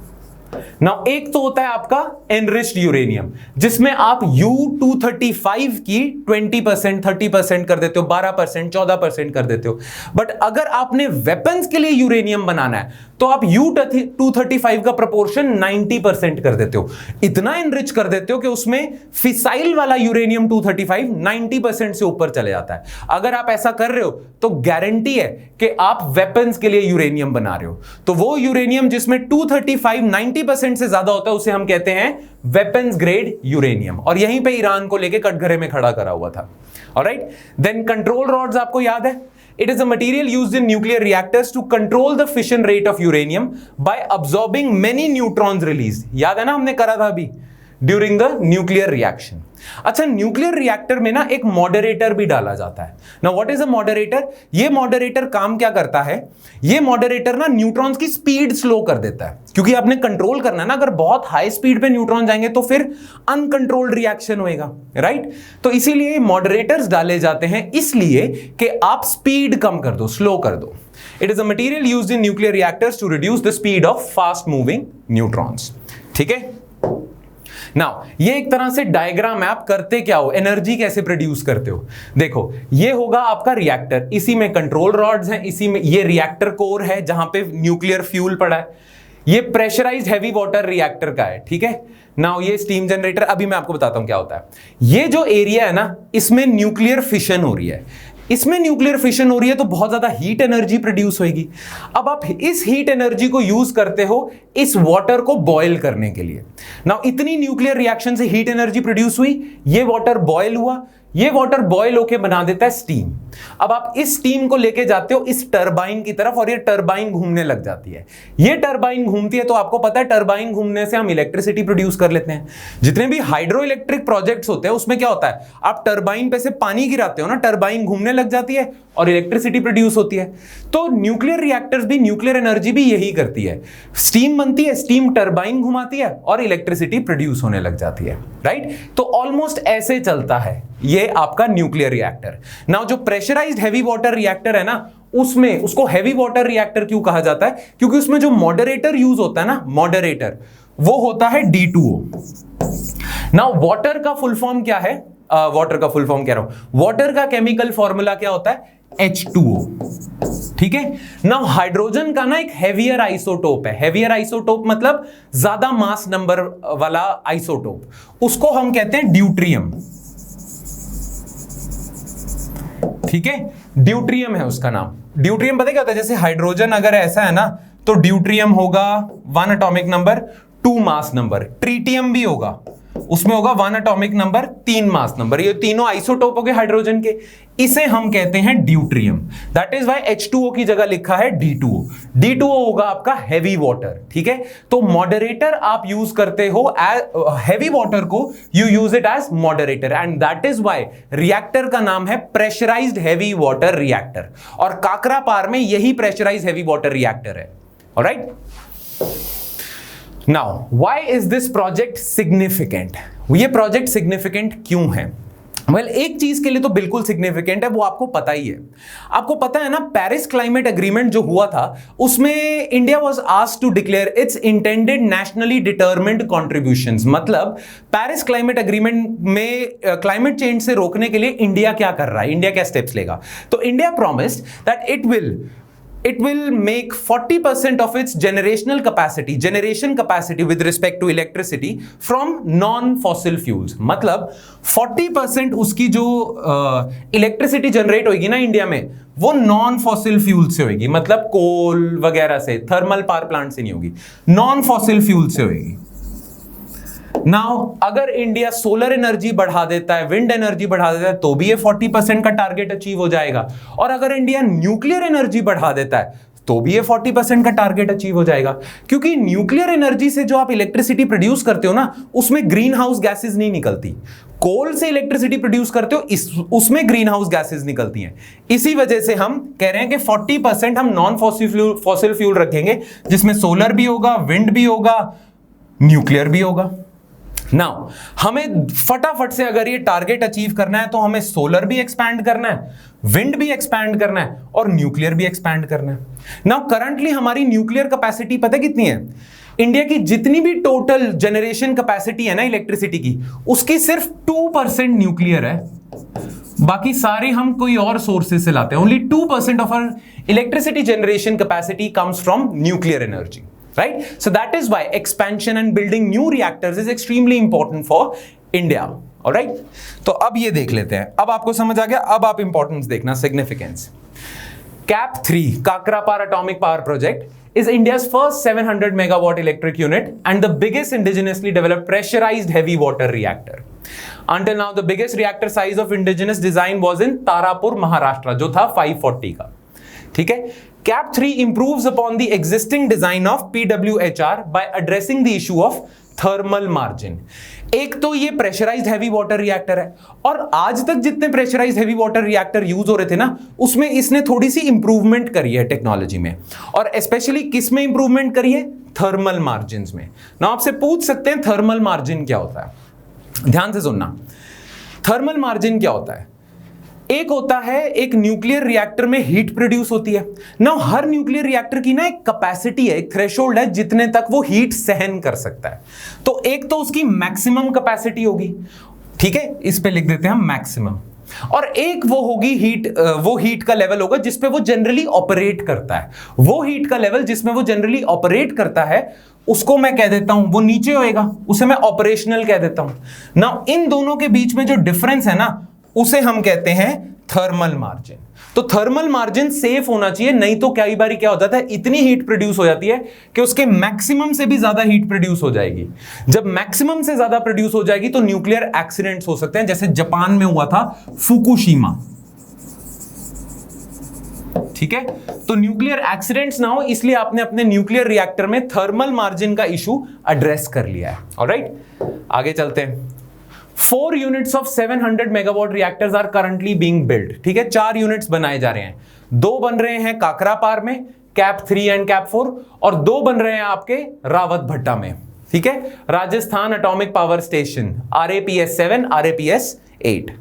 नाउ एक तो होता है आपका एनरिच्ड यूरेनियम जिसमें आप U-235 की 20%, 30% कर देते हो, 12%, 14% कर देते हो। बट अगर आपने वेपन्स के लिए यूरेनियम बनाना है तो आप U-235 का प्रोपोर्शन 90% कर देते हो। इतना एनरिच कर देते हो कि उसमें फिसाइल वाला यूरेनियम 235 90% से ऊपर चले जाता है। अगर आप ऐसा कर रहे हो तो गारंटी है कि आप वेपन्स के लिए यूरेनियम बना रहे हो। तो वो यूरेनियम जिसमें 235 90% से ज्यादा होता है उसे हम कहते हैं वेपन्स ग्रेड यूरेनियम। और यहीं पे ईरान को लेके कटघरे में खड़ा करा हुआ था। ऑलराइट, देन कंट्रोल रॉड्स आपको याद है, it is a material used in nuclear reactors to control the fission rate of uranium by absorbing many neutrons released। याद है ना, हमने करा था अभी ड्यूरिंग द न्यूक्लियर रिएक्शन। अच्छा, न्यूक्लियर रिएक्टर में ना एक मॉडरेटर भी डाला जाता है ना। What is a moderator? ये मॉडरेटर काम क्या करता है, ये मॉडरेटर ना न्यूट्रॉन्स की स्पीड स्लो कर देता है, क्योंकि आपने कंट्रोल करना है ना। अगर बहुत हाई स्पीड पे न्यूट्रॉन जाएंगे तो फिर अनकंट्रोल्ड रिएक्शन होएगा, राइट। तो इसीलिए मॉडरेटर्स डाले जाते हैं इसलिए कि आप स्पीड कम कर दो, स्लो कर दो। It is a material used in nuclear reactors to reduce the speed of fast moving neutrons, ठीक है। नाउ ये एक तरह से डायग्राम है, आप करते क्या हो, एनर्जी कैसे प्रोड्यूस करते हो। देखो ये होगा आपका रिएक्टर, इसी में कंट्रोल रॉड्स हैं, इसी में ये रिएक्टर कोर है जहां पे न्यूक्लियर फ्यूल पड़ा है। ये प्रेशराइज्ड हैवी वाटर रिएक्टर का है, ठीक है। नाउ ये स्टीम जनरेटर, अभी मैं आपको बताता हूं क्या होता है। ये जो एरिया है ना, इसमें न्यूक्लियर फिशन हो रही है, इसमें न्यूक्लियर फिशन हो रही है तो बहुत ज्यादा हीट एनर्जी प्रोड्यूस होगी। अब आप इस हीट एनर्जी को यूज करते हो इस वाटर को बॉयल करने के लिए। नाउ इतनी न्यूक्लियर रिएक्शन से हीट एनर्जी प्रोड्यूस हुई, ये वाटर बॉयल हुआ, ये वाटर बॉयल होके बना देता है स्टीम। अब आप इस स्टीम को लेके जाते हो इस टरबाइन की तरफ और ये टरबाइन घूमने लग जाती है। ये टरबाइन घूमती है तो आपको पता है टरबाइन घूमने से हम इलेक्ट्रिसिटी प्रोड्यूस कर लेते हैं। जितने भी हाइड्रो इलेक्ट्रिक प्रोजेक्ट्स होते हैं उसमें क्या होता है, आप टरबाइन पे से पानी गिराते हो ना, टरबाइन घूमने लग जाती है और इलेक्ट्रिसिटी प्रोड्यूस होती है। तो न्यूक्लियर रिएक्टर्स भी, न्यूक्लियर एनर्जी भी यही करती है, स्टीम बनती है, स्टीम टरबाइन घुमाती है और इलेक्ट्रिसिटी प्रोड्यूस होने लग जाती है, राइट। तो ऑलमोस्ट ऐसे चलता है ये आपका न्यूक्लियर रिएक्टर। नाउ जो प्रेशराइज्ड हैवी वाटर रिएक्टर है ना, उसमें उसको हैवी वाटर रिएक्टर क्यों कहा जाता है, क्योंकि उसमें जो मॉडरेटर यूज होता है ना, मॉडरेटर, वो होता है D2O। नाउ वाटर का फुल फॉर्म क्या है, वाटर का फुल फॉर्म कह रहा हूं, वाटर का केमिकल फॉर्मूला क्या होता है, H2O, ठीक है। नाउ हाइड्रोजन का ना एक हेवियर आइसोटोप है, हेवियर आइसोटोप मतलब ज्यादा मास नंबर वाला आइसोटोप, उसको हम कहते हैं ड्यूट्रियम, ठीक है। ड्यूट्रियम है उसका नाम। ड्यूट्रियम पता क्या होता है, जैसे हाइड्रोजन अगर ऐसा है ना तो ड्यूट्रियम होगा 1 atomic number 2 mass number, tritium भी होगा, उसमें होगा 1 एटॉमिक नंबर 3 मास नंबर। ये तीनों आइसोटोप हो गए हाइड्रोजन के, इसे हम कहते हैं deuterium. That is why H2O की जगह लिखा है D2O। D2O होगा आपका हैवी वाटर, ठीक है। तो मॉडरेटर आप यूज करते हो, हैवी वाटर को you use it as moderator, and that is why reactor का नाम है प्रेशराइज्ड हैवी वाटर रिएक्टर। और काकरा पार में यही प्रेशराइज्ड हैवी वाटर रिएक्टर है, alright. Now why is this project significant, ये प्रोजेक्ट सिग्निफिकेंट क्यों है? एक चीज के लिए तो बिल्कुल सिग्निफिकेंट है, वो आपको पता ही है। आपको पता है ना, पेरिस क्लाइमेट एग्रीमेंट जो हुआ था उसमें India was asked to declare its intended nationally determined contributions. मतलब पेरिस क्लाइमेट एग्रीमेंट में क्लाइमेट चेंज से रोकने के लिए इंडिया क्या कर रहा है, इंडिया क्या स्टेप्स लेगा। तो India promised that it will make 40% of its generation capacity with respect to electricity from non-fossil fuels। मतलब 40% उसकी जो इलेक्ट्रिसिटी जनरेट होगी ना इंडिया में, वो नॉन फॉसिल फ्यूल से होगी। मतलब कोल वगैरह से, थर्मल पावर प्लांट से नहीं होगी, नॉन फॉसिल फ्यूल से होगी। नाउ अगर इंडिया सोलर एनर्जी बढ़ा देता है, विंड एनर्जी बढ़ा देता है, तो भी ये 40% का टारगेट अचीव हो जाएगा। और अगर इंडिया न्यूक्लियर एनर्जी बढ़ा देता है तो भी ये 40% का टारगेट अचीव हो जाएगा। क्योंकि न्यूक्लियर एनर्जी से जो आप इलेक्ट्रिसिटी प्रोड्यूस करते हो ना, उसमें ग्रीन हाउस गैसेज नहीं निकलती। कोल से इलेक्ट्रिसिटी प्रोड्यूस करते हो, उसमें ग्रीन हाउस गैसेज निकलती हैं। इसी वजह से हम कह रहे हैं कि 40% हम नॉन फॉसिल फ्यूल रखेंगे, जिसमें सोलर भी होगा, विंड भी होगा, न्यूक्लियर भी होगा। नाउ हमें फटाफट से अगर ये टारगेट अचीव करना है तो हमें सोलर भी एक्सपैंड करना है, विंड भी एक्सपैंड करना है और न्यूक्लियर भी एक्सपैंड करना है। नाउ करंटली हमारी न्यूक्लियर कैपेसिटी पता कितनी है? इंडिया की जितनी भी टोटल जनरेशन कैपेसिटी है ना इलेक्ट्रिसिटी की, उसकी सिर्फ 2% न्यूक्लियर है, बाकी सारे हम कोई और सोर्सेज से लाते हैं। Only 2% of our electricity generation capacity comes from nuclear energy, right? So that is why expansion and building new reactors is extremely important for India. All right? तो अब ये देख लेते हैं, अब आपको समझ आ गया। अब आप इंपॉर्टेंस देखना, significance. Cap 3 Kakrapar atomic power project is India's first 700 megawatt electric unit and the biggest indigenously developed pressurized heavy water reactor. Until now the biggest reactor size of indigenous design was in Tarapur, Maharashtra, जो था 540 का। ठीक है। Cap 3 improves upon the existing design of PWHR by addressing the issue of thermal margin। एक तो ये प्रेशराइज्ड हैवी वाटर रिएक्टर है, और आज तक जितने pressurised heavy water reactor use हो रहे थे ना, उसमें इसने थोड़ी सी इंप्रूवमेंट करी है टेक्नोलॉजी में, और स्पेशली किस में इंप्रूवमेंट करी है? थर्मल मार्जिन में। ना आपसे पूछ सकते हैं थर्मल मार्जिन क्या होता है? ध्यान से सुनना, थर्मल मार्जिन क्या होता है? एक होता है, एक न्यूक्लियर रिएक्टर में हीट प्रोड्यूस होती है ना। हर न्यूक्लियर रिएक्टर की ना एक कैपेसिटी है, एक थ्रेशोल्ड है जितने तक वो हीट सहन कर सकता है। तो एक तो उसकी मैक्सिमम कैपेसिटी होगी, ठीक है, इस पे लिख देते हैं हम मैक्सिमम। और एक वो होगी वो हीट का लेवल होगा जिसपे वो जनरली ऑपरेट करता है। वो हीट का लेवल जिसमें वो जनरली ऑपरेट करता है, उसको मैं कह देता हूं, वो नीचे होएगा, उसे मैं ऑपरेशनल कह देता हूं ना। इन दोनों के बीच में जो डिफरेंस है ना, उसे हम कहते हैं थर्मल मार्जिन। तो थर्मल मार्जिन सेफ होना चाहिए, नहीं तो कई बार क्या हो जाता है, इतनी हीट प्रोड्यूस हो जाती है कि उसके मैक्सिमम से भी ज्यादा हीट प्रोड्यूस हो जाएगी। जब मैक्सिमम से ज्यादा प्रोड्यूस हो जाएगी तो न्यूक्लियर एक्सीडेंट्स हो सकते हैं, जैसे जापान में हुआ था फुकुशिमा। ठीक है, तो न्यूक्लियर एक्सीडेंट्स ना हो इसलिए आपने अपने न्यूक्लियर रिएक्टर में थर्मल मार्जिन का इशू एड्रेस कर लिया है। ऑलराइट, आगे चलते हैं। 4 units of 700 megawatt reactors are currently being built। ठीक है, 4 यूनिट्स बनाए जा रहे हैं। 2 बन रहे हैं काकरापार में, कैप 3 एंड कैप 4, और 2 बन रहे हैं आपके रावत भट्टा में। ठीक है, Rajasthan atomic power station, RAPS 7, RAPS 8।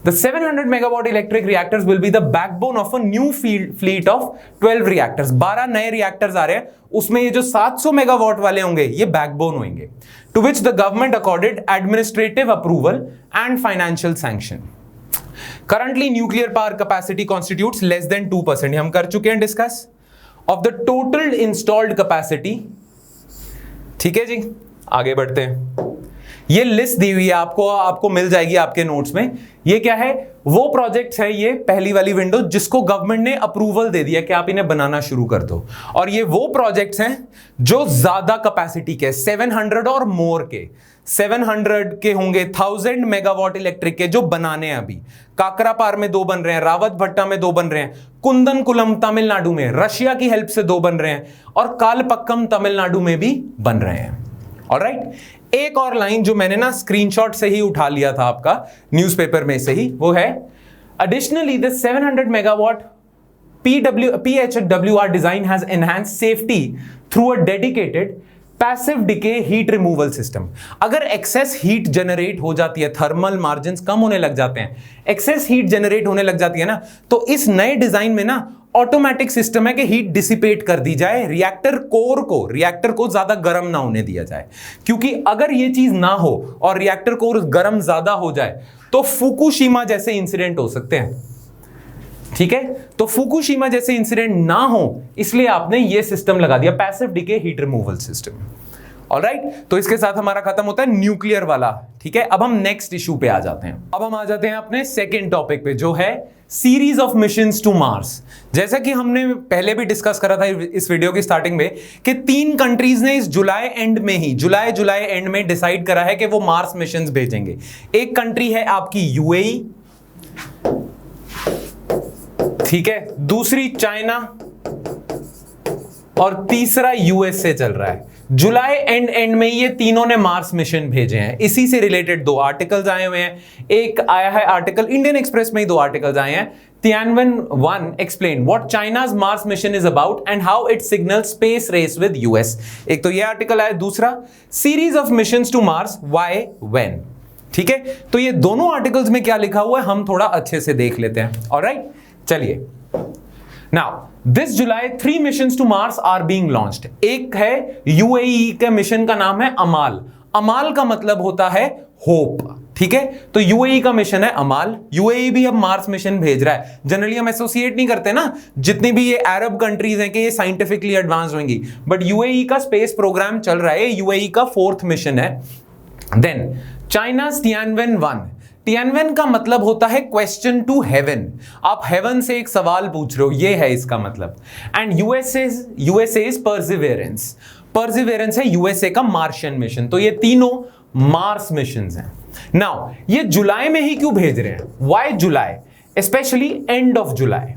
The 700 megawatt electric reactors will be the backbone of a new fleet of 12 reactors। 12 नए रिएक्टर्स आ रहे हैं, उसमें ये जो 700 मेगावाट वाले होंगे ये बैकबोन होंगे, to which the government accorded administrative approval and financial sanction। Currently nuclear power capacity constitutes less than 2%, ये हम कर चुके हैं discuss, of the total installed capacity। ठीक है जी, आगे बढ़ते हैं। ये लिस्ट दी हुई है आपको मिल जाएगी आपके नोट्स में। ये क्या है? वो प्रोजेक्ट्स है, ये पहली वाली विंडो जिसको गवर्नमेंट ने अप्रूवल दे दिया कि आप इन्हें बनाना शुरू कर दो। और ये वो प्रोजेक्ट्स हैं जो ज्यादा कैपेसिटी के, 700 और मोर के, 700 के होंगे, 1000 मेगावाट इलेक्ट्रिक के जो बनाने हैं अभी। काकरापार में 2 बन रहे हैं, रावत भट्टा में 2 बन रहे हैं, कुंदनकुलम तमिलनाडु में रशिया की हेल्प से 2 बन रहे हैं, और कालपक्कम तमिलनाडु में भी बन रहे हैं। ऑलराइट, एक और लाइन जो मैंने ना स्क्रीनशॉट से ही उठा लिया था आपका न्यूज़पेपर में से ही, वो है additionally the 700 megawatt PHWR design has enhanced safety through a dedicated passive decay heat removal system. अगर एक्सेस हीट जनरेट हो जाती है, थर्मल मार्जिन्स कम होने लग जाते हैं, एक्सेस हीट जनरेट होने लग जाती है ना, तो इस नए डिजाइन में ना ऑटोमेटिक सिस्टम है कि हीट डिसिपेट कर दी जाए, रिएक्टर को ज्यादा गर्म ना होने दिया जाए। क्योंकि अगर ये चीज ना हो और रिएक्टर कोर गर्म ज्यादा हो जाए तो फुकुशिमा जैसे इंसिडेंट हो सकते हैं। ठीक है, तो फुकुशिमा जैसे इंसिडेंट ना हो इसलिए आपने ये सिस्टम लगा दिया, passive decay heat removal system. Alright, तो इसके साथ हमारा खत्म होता है न्यूक्लियर वाला। ठीक है, अब हम नेक्स्ट इशू पे आ जाते हैं। अब हम आ जाते हैं अपने सेकंड टॉपिक पे, जो है series of missions to Mars. जैसा कि हमने पहले भी डिस्कस करा था इस वीडियो की स्टार्टिंग में कि 3 कंट्रीज ने इस जुलाई एंड में डिसाइड करा है कि वो मार्स मिशंस भेजेंगे। एक कंट्री है आपकी यूएई, ठीक है, दूसरी चाइना और तीसरा यूएसए चल रहा है। जुलाई एंड में ये तीनों ने मार्स मिशन भेजे हैं। इसी से रिलेटेड 2 आर्टिकल्स आए हुए हैं। एक आया है आर्टिकल, इंडियन एक्सप्रेस में ही 2 आर्टिकल्स आए हैं। Tianwen-1 explain what China's Mars mission is about and how it signals space race with US। एक तो ये आर्टिकल आया, दूसरा series of missions to Mars, why, when. ठीक है, तो ये दोनों आर्टिकल्स में क्या लिखा हुआ है हम थोड़ा अच्छे से देख लेते हैं। ऑलराइट, चलिए। Now this July 3 missions to Mars are being launched. एक है यूएई के मिशन का नाम है अमाल। अमाल का मतलब होता है होप। ठीक है, तो यूएई का मिशन है अमाल। यूएई भी अब मार्स मिशन भेज रहा है। जनरली हम एसोसिएट नहीं करते ना जितनी भी ये अरब कंट्रीज हैं कि ये साइंटिफिकली एडवांस होंगी, बट यूएई का स्पेस प्रोग्राम चल रहा है, यूएई का 4th मिशन है। Then चाइना's Tianwen-1। Tianwen का मतलब होता है क्वेश्चन टू हेवन। आप हेवन से एक सवाल पूछ रहे हो, ये है इसका मतलब। And USA's Perseverance. परसिवियरेंस है यूएसए का मार्शियन मिशन। तो ये तीनों मार्स मिशंस हैं। नाउ ये जुलाई में ही क्यों भेज रहे हैं? Why July, specially end of July?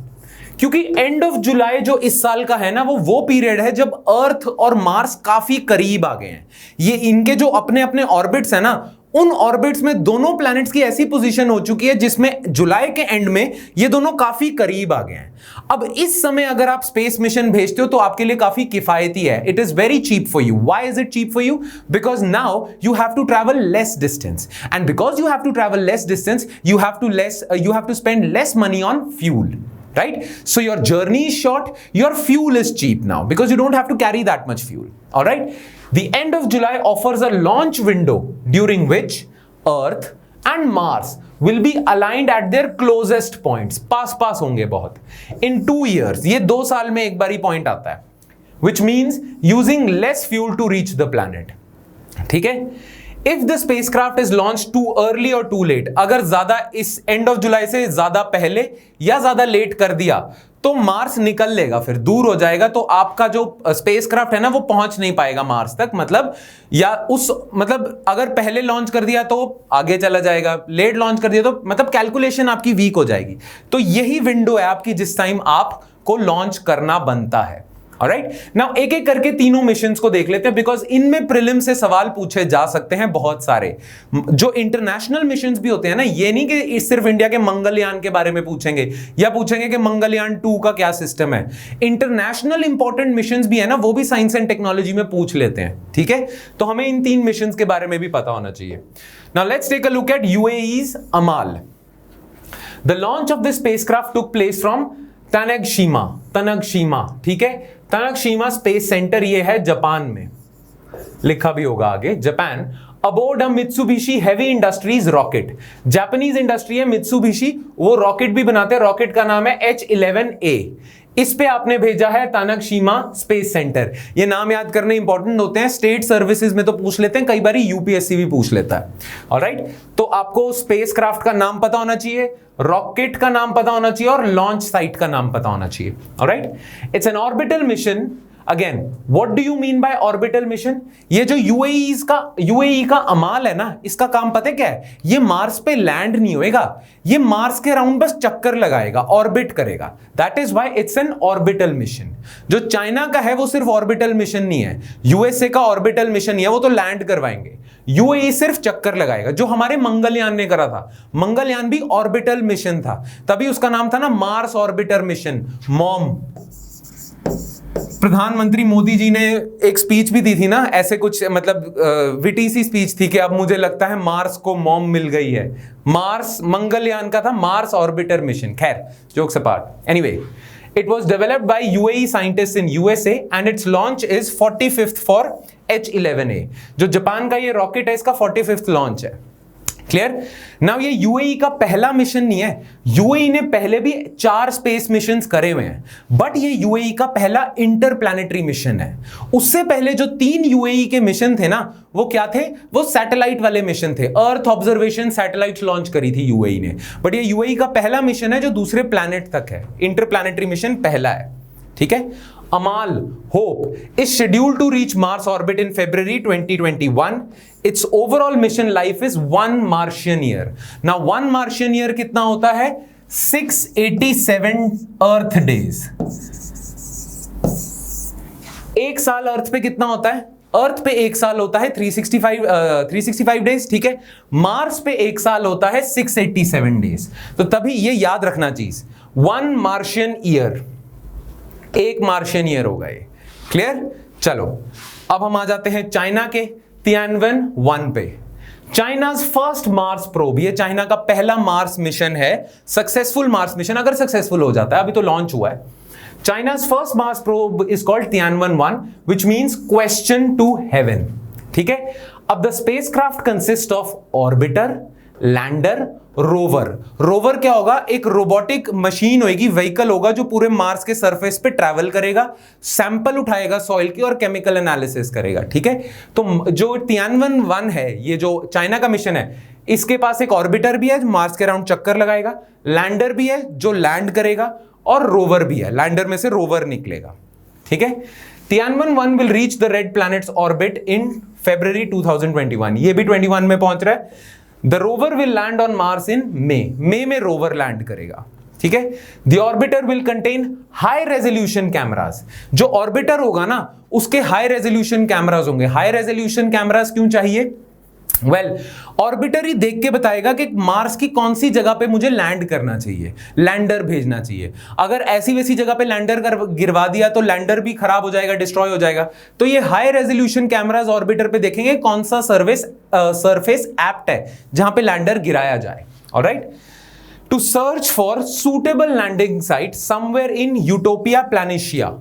क्योंकि एंड ऑफ जुलाई जो इस साल का है ना, वो पीरियड है जब अर्थ और मार्स काफी करीब आ गए हैं। ये इनके जो अपने अपने ऑर्बिट्स है ना, उन ऑर्बिट्स में दोनों प्लैनेट्स की ऐसी पोजीशन हो चुकी है जिसमें जुलाई के एंड में ये दोनों काफी करीब आ गए हैं। अब इस समय अगर आप स्पेस मिशन भेजते हो तो आपके लिए काफी किफायती है। It is very cheap for you. Why is it cheap for you? Because now you have to travel less distance, and because you have to travel less distance you have to spend less money on fuel. Right? So your journey is short, your fuel is cheap now because you don't have to carry that much fuel. All right? The end of July offers a launch window during which Earth and Mars will be aligned at their closest points. पास होंगे बहुत. In 2 years, ये 2 साल में एक बारी पॉइंट आता है, which means using less fuel to reach the planet. ठीक है? If the spacecraft is launched too early or too late, अगर ज्यादा इस एंड ऑफ जुलाई से ज्यादा पहले या ज्यादा लेट कर दिया तो मार्स निकल लेगा, फिर दूर हो जाएगा, तो आपका जो स्पेसक्राफ्ट है ना वो पहुंच नहीं पाएगा मार्स तक। मतलब अगर पहले लॉन्च कर दिया तो आगे चला जाएगा, लेट लॉन्च कर दिया तो मतलब कैलकुलेशन आपकी वीक हो जाएगी। तो यही विंडो है आपकी जिस टाइम आपको लॉन्च करना बनता है। ऑलराइट, नाउ एक एक करके तीनों मिशंस को देख लेते हैं बिकॉज इनमें प्रीलिम से सवाल पूछे जा सकते हैं बहुत सारे। जो इंटरनेशनल मिशंस भी होते हैं ना, ये नहीं कि सिर्फ इंडिया के मंगलयान के बारे में पूछेंगे या पूछेंगे कि मंगलयान 2 का क्या सिस्टम है। इंटरनेशनल इंपॉर्टेंट मिशंस भी है ना, वो भी साइंस एंड टेक्नोलॉजी में पूछ लेते हैं। ठीक है, तो हमें इन 3 मिशंस के बारे में भी पता होना चाहिए। Now let's take a look at UAE's Amal. The launch of this spacecraft took place from Tanegashima. ठीक है, तनगशीमा स्पेस सेंटर ये है जापान में, लिखा भी होगा आगे, Japan. Aboard a Mitsubishi heavy industries rocket. Japanese industry है मित्सुबिशी, वो रॉकेट भी बनाते हैं। रॉकेट का नाम है H-11A। इस पे आपने भेजा है तनगशीमा स्पेस सेंटर। ये नाम याद करने इंपॉर्टेंट होते हैं, स्टेट सर्विसेज में तो पूछ लेते हैं, कई बार यूपीएससी भी पूछ लेता है। ऑलराइट, तो आपको स्पेसक्राफ्ट का नाम पता होना चाहिए, रॉकेट का नाम पता होना चाहिए और लॉन्च साइट का नाम पता होना चाहिए। Alright, it's an orbital mission. Again, what do you mean by orbital mission? ये जो यूएई का अमाल है ना, इसका काम पता है क्या है? ये मार्स पे लैंड नहीं होएगा, ये मार्स के अराउंड बस चक्कर लगाएगा, ऑर्बिट करेगा। That is why it's an orbital mission. जो चाइना का है वो सिर्फ ऑर्बिटल मिशन नहीं है, यूएसए का ऑर्बिटल मिशन नहीं है, वो तो लैंड करवाएंगे। यूएई सिर्फ चक्कर लगाएगा, जो हमारे मंगलयान ने करा था। मंगलयान भी ऑर्बिटल मिशन था, तभी उसका नाम था ना मार्स ऑर्बिटर मिशन, मॉम। प्रधानमंत्री मोदी जी ने एक स्पीच भी दी थी ना, ऐसे कुछ मतलब विटी सी स्पीच थी कि अब मुझे लगता है मार्स को मॉम मिल गई है। मार्स मंगलयान का था, मार्स ऑर्बिटर मिशन। खैर, jokes apart, anyway, it was developed by UAE scientists in USA and its launch is 45th for H11A। जो जापान का ये रॉकेट है, इसका 45th लॉन्च है। क्लियर? नाउ ये यूएई का पहला मिशन नहीं है, यूएई ने पहले भी 4 स्पेस मिशंस करे हुए हैं, बट ये यूएई का पहला इंटरप्लैनेटरी मिशन है। उससे पहले जो 3 यूएई के मिशन थे ना, वो क्या थे? वो सैटेलाइट वाले मिशन थे। अर्थ ऑब्जर्वेशन सैटेलाइट लॉन्च करी थी यूएई ने, बट ये यूएई का पहला मिशन है जो दूसरे प्लैनेट तक है। इंटरप्लैनेटरी मिशन पहला है। ठीक है? Amal Hope is scheduled to reach Mars orbit in February 2021. Its overall mission life is 1 Martian year. Now 1 Martian year कितना होता है? 687 Earth days. एक साल अर्थ पे कितना होता है? अर्थ पे एक साल होता है 365 डेज। ठीक है? मार्स पे एक साल होता है 687 डेज। तो तभी ये याद रखना चीज, 1 मार्शियन ईयर, एक मार्शियन ईयर होगा ये। क्लियर? चलो अब हम आ जाते हैं चाइना के तियानवन-1 पे। चाइनाज फर्स्ट मार्स प्रोब, ये चाइना का पहला मार्स मिशन है, सक्सेसफुल मार्स मिशन, अगर सक्सेसफुल हो जाता है, अभी तो लॉन्च हुआ है। China's first Mars probe is called Tianwen one which means question to heaven. ठीक है? अब the spacecraft consist of orbiter, lander, rover. Rover क्या होगा? एक रोबोटिक मशीन होगी, व्हीकल होगा जो पूरे मार्स के सरफेस पे ट्रैवल करेगा, सैंपल उठाएगा सॉइल की और केमिकल एनालिसिस करेगा। ठीक है? तो जो तियानवन-1 है, ये जो चाइना का मिशन है, इसके पास एक ऑर्बिटर भी है जो मार्स के अराउंड चक्कर लगाएगा, लैंडर भी है जो लैंड करेगा, और रोवर भी है, लैंडर में से रोवर निकलेगा। ठीक है? Tianwen one will reach the red planet's orbit in February 2021। ये भी 21 में पहुंच रहा है। The rover will land on Mars in May में रोवर लैंड करेगा। ठीक है? The orbiter will contain high resolution cameras. जो ऑर्बिटर होगा ना, उसके हाई रेजोल्यूशन कैमरास होंगे। हाई रेजोल्यूशन कैमरास क्यों चाहिए? ऑर्बिटर ही देख के बताएगा कि मार्स की कौन सी जगह पे मुझे लैंड करना चाहिए, लैंडर भेजना चाहिए। अगर ऐसी वैसी जगह पे लैंडर गिरवा दिया तो लैंडर भी खराब हो जाएगा, डिस्ट्रॉय हो जाएगा। तो ये हाई रेजोल्यूशन कैमरास ऑर्बिटर पे देखेंगे कौन सा सरफेस एप्ट है जहां पे लैंडर गिराया जाए। Alright? To search for suitable landing site somewhere in Utopia Planitia.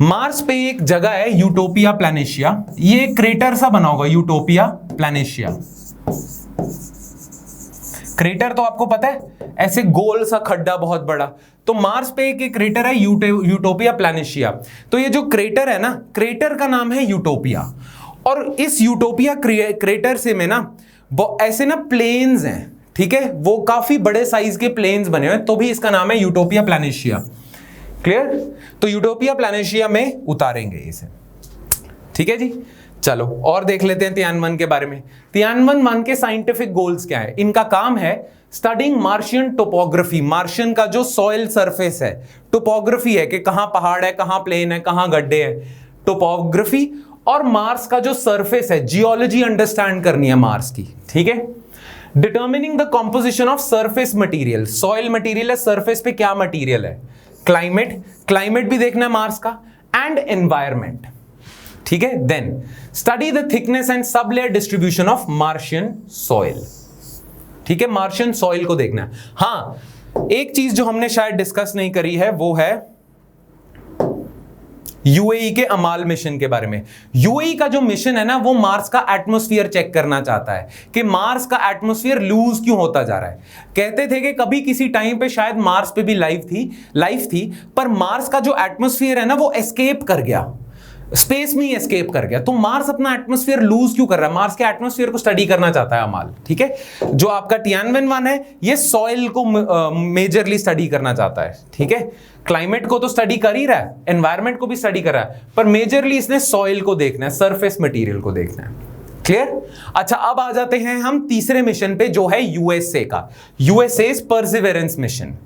Mars पे एक जगह है यूटोपिया प्लैनेशिया, ये क्रेटर सा बना होगा, यूटोपिया प्लैनेशिया। क्रेटर तो आपको पता है, ऐसे गोल सा खड्डा बहुत बड़ा। तो मार्स पे एक क्रेटर है यूटोपिया प्लैनेशिया। तो ये जो क्रेटर है ना, क्रेटर का नाम है यूटोपिया। और इस यूटोपिया क्रेटर से में ना ऐसे ना प्लेन्स हैं। ठीक है? वो काफी बड़े साइज के प्लेन्स बने हुए, तो भी इसका नाम है यूटोपिया प्लैनेशिया। क्लियर? तो यूटोपिया प्लैनेशिया में उतारेंगे इसे। ठीक है जी? चलो और देख लेते हैं तियानवन के बारे में। तियानवन-1 के साइंटिफिक गोल्स क्या है? इनका काम है स्टडिंग मार्शियन टोपोग्राफी। मार्शियन का जो सॉइल सरफेस है, टोपोग्राफी है कि कहां पहाड़ है, कहां प्लेन है, कहां गड्ढे हैं, टोपोग्राफी। और मार्स का जो सरफेस है, जियोलॉजी अंडरस्टैंड करनी है मार्स की। ठीक है? Determining the composition of surface material. Soil material है, सरफेस पे क्या मटीरियल है। क्लाइमेट भी देखना है मार्स का, एंड एनवायरमेंट। ठीक है? Then study the thickness and sublayer distribution of Martian soil. ठीक है? मार्शियन सॉइल को देखना है। हां, एक चीज जो हमने शायद डिस्कस नहीं करी है वो है यूएई के अमाल मिशन के बारे में। यूएई का जो मिशन है ना, वो मार्स का एटमॉस्फेयर चेक करना चाहता है कि मार्स का एटमॉस्फेयर लूज क्यों होता जा रहा है। कहते थे कि कभी किसी टाइम पे शायद मार्स पे भी लाइफ थी, पर मार्स का जो एटमॉस्फेयर है ना, वो एस्केप कर गया, स्पेस में ही एस्केप कर गया। तो मार्स अपना एटमॉस्फेयर लूज क्यों कर रहा है? मार्स के एटमॉस्फेयर को स्टडी करना चाहता है अमाल। ठीक है? जो आपका तियानवन-1 है, ये सॉइल को मेजरली स्टडी करना चाहता है। ठीक है? क्लाइमेट को तो स्टडी कर ही रहा है, एनवायरमेंट को भी स्टडी कर रहा है, पर मेजरली इसने सॉइल को देखना है, सरफेस मटेरियल को देखना है। क्लियर? अच्छा, अब आ जाते हैं हम तीसरे मिशन पे जो है यूएसए का, USA perseverance mission.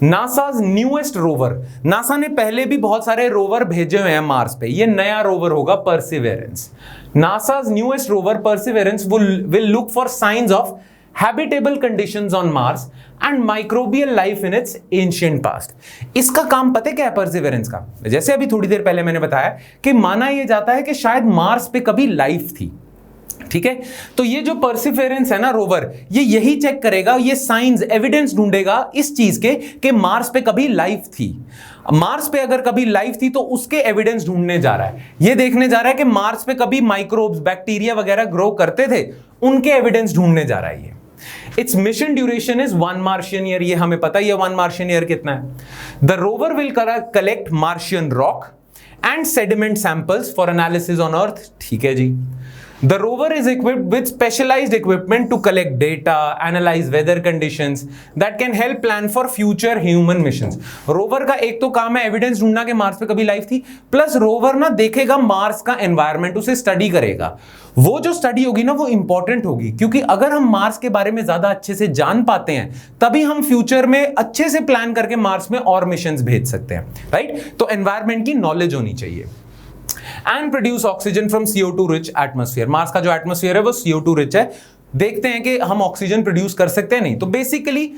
NASA's newest rover. NASA ने पहले भी बहुत सारे रोवर भेजे हुए हैं मार्स पे, ये नया रोवर होगा perseverance. NASA's newest rover perseverance will look for science of habitable conditions on Mars and microbial life in its ancient past. इसका काम पता है क्या है परसिवरेंस का? जैसे अभी थोड़ी देर पहले मैंने बताया कि माना यह जाता है कि शायद मार्स पे कभी लाइफ थी, ठीक है? तो ये जो परसिवरेंस है ना रोवर, ये यही चेक करेगा, ये साइंस एविडेंस ढूंढेगा इस चीज के कि मार्स पे कभी लाइफ थी। मार्स पे अगर कभी लाइफ थी तो उसके एविडेंस ढूंढने जा रहा है, ये देखने जा रहा है कि मार्स पे कभी माइक्रोब्स बैक्टीरिया वगैरह ग्रो करते थे, उनके एविडेंस ढूंढने जा रहा है ये। It's mission duration is 1 Martian year, ये हमें पता ही है 1 मार्शियन ईयर कितना है। The rover will collect Martian rock and sediment samples for analysis on earth, ठीक है जी। The rover is equipped with specialized equipment to collect data, analyze weather conditions that can help plan for future human missions. Rover का एक तो काम है एविडेंस ढूंढना कि मार्स पे कभी लाइफ थी, प्लस रोवर ना देखेगा मार्स का एनवायरनमेंट, उसे स्टडी करेगा। वो जो स्टडी होगी ना वो इंपॉर्टेंट होगी, क्योंकि अगर हम मार्स के बारे में ज्यादा अच्छे से जान पाते हैं तभी हम फ्यूचर में अच्छे से प्लान करके मार्स में और मिशंस भेज सकते हैं, राइट? तो एनवायरनमेंट की नॉलेज होनी चाहिए। And produce oxygen from CO2 rich atmosphere. Mars का जो एटमॉस्फेयर है वो CO2 रिच है। देखते हैं कि हम ऑक्सीजन प्रोड्यूस कर सकते हैं नहीं। तो बेसिकली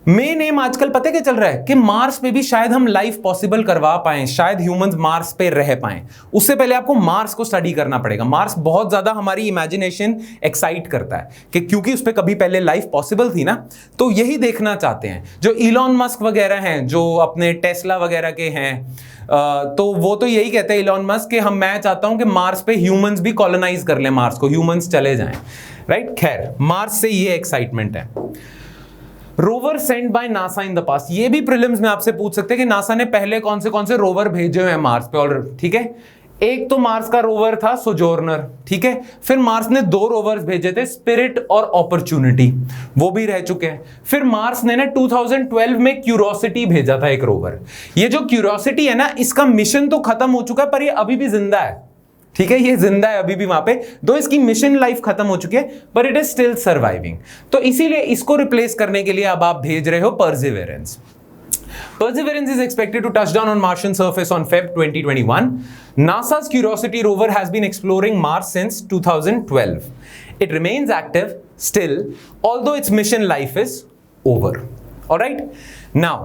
मेन एम आजकल पता है क्या चल रहा है कि मार्स पे भी शायद हम लाइफ पॉसिबल करवा पाएं, शायद ह्यूमंस मार्स पे रह पाएं। उससे पहले आपको मार्स को स्टडी करना पड़ेगा। मार्स बहुत ज्यादा हमारी इमेजिनेशन एक्साइट करता है कि क्योंकि उस पे कभी पहले लाइफ पॉसिबल थी ना, तो यही देखना चाहते हैं। जो इलॉन मस्क वगैरह हैं, जो अपने टेस्ला वगैरह के हैं, तो वो तो यही कहते हैं इलॉन मस्क कि मैं चाहता हूं कि मार्स पे ह्यूमंस भी कॉलोनाइज कर लें, मार्स को, ह्यूमंस चले जाएं, राइट? खैर, मार्स से ये एक्साइटमेंट है। Rover sent by NASA in the past, ये भी प्रीलिम्स में आपसे पूछ सकते हैं कि नासा ने पहले कौन से रोवर भेजे हुए हैं मार्स पे ऑलरेडी, ठीक है? एक तो मार्स का रोवर था सोजोर्नर, ठीक है? फिर मार्स ने 2 रोवर्स भेजे थे, स्पिरिट और अपॉर्चुनिटी, वो भी रह चुके हैं। फिर मार्स ने ना 2012 में क्यूरोसिटी भेजा था एक रोवर। ये जो क्यूरोसिटी है ना, इसका मिशन तो खत्म हो चुका है पर ये अभी भी जिंदा है, ठीक है? ये जिंदा है अभी भी वहां पे, तो इसकी मिशन लाइफ खत्म हो चुकी है पर इट इज स्टिल सर्वाइविंग। तो इसीलिए इसको रिप्लेस करने के लिए अब आप भेज रहे हो perseverance. Perseverance is expected to touch down on Martian surface on Feb 2021. NASA's Curiosity rover has been exploring Mars since 2012. It remains active still, although its mission life is over. All right? Now,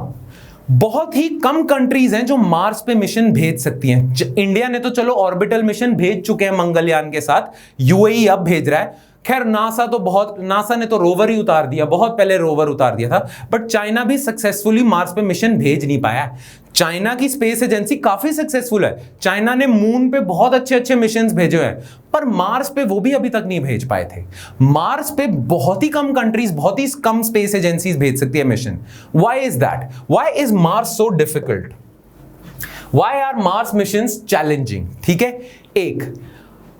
बहुत ही कम कंट्रीज हैं जो मार्स पे मिशन भेज सकती हैं। इंडिया ने तो चलो ऑर्बिटल मिशन भेज चुके हैं मंगलयान के साथ, यूएई अब भेज रहा है। खैर नासा ने तो रोवर ही उतार दिया, बहुत पहले रोवर उतार दिया था, बट चाइना भी सक्सेसफुली मार्स पे मिशन भेज नहीं पाया। चाइना की स्पेस एजेंसी काफी सक्सेसफुल है, चाइना ने मून पे बहुत अच्छे मिशंस भेजे हैं, पर मार्स पे वो भी अभी तक नहीं भेज पाए थे। मार्स पे बहुत ही कम कंट्रीज, बहुत ही कम स्पेस एजेंसीज भेज सकती है mission. Why is that? Why is Mars so difficult? Why are Mars missions challenging? ठीक है, एक,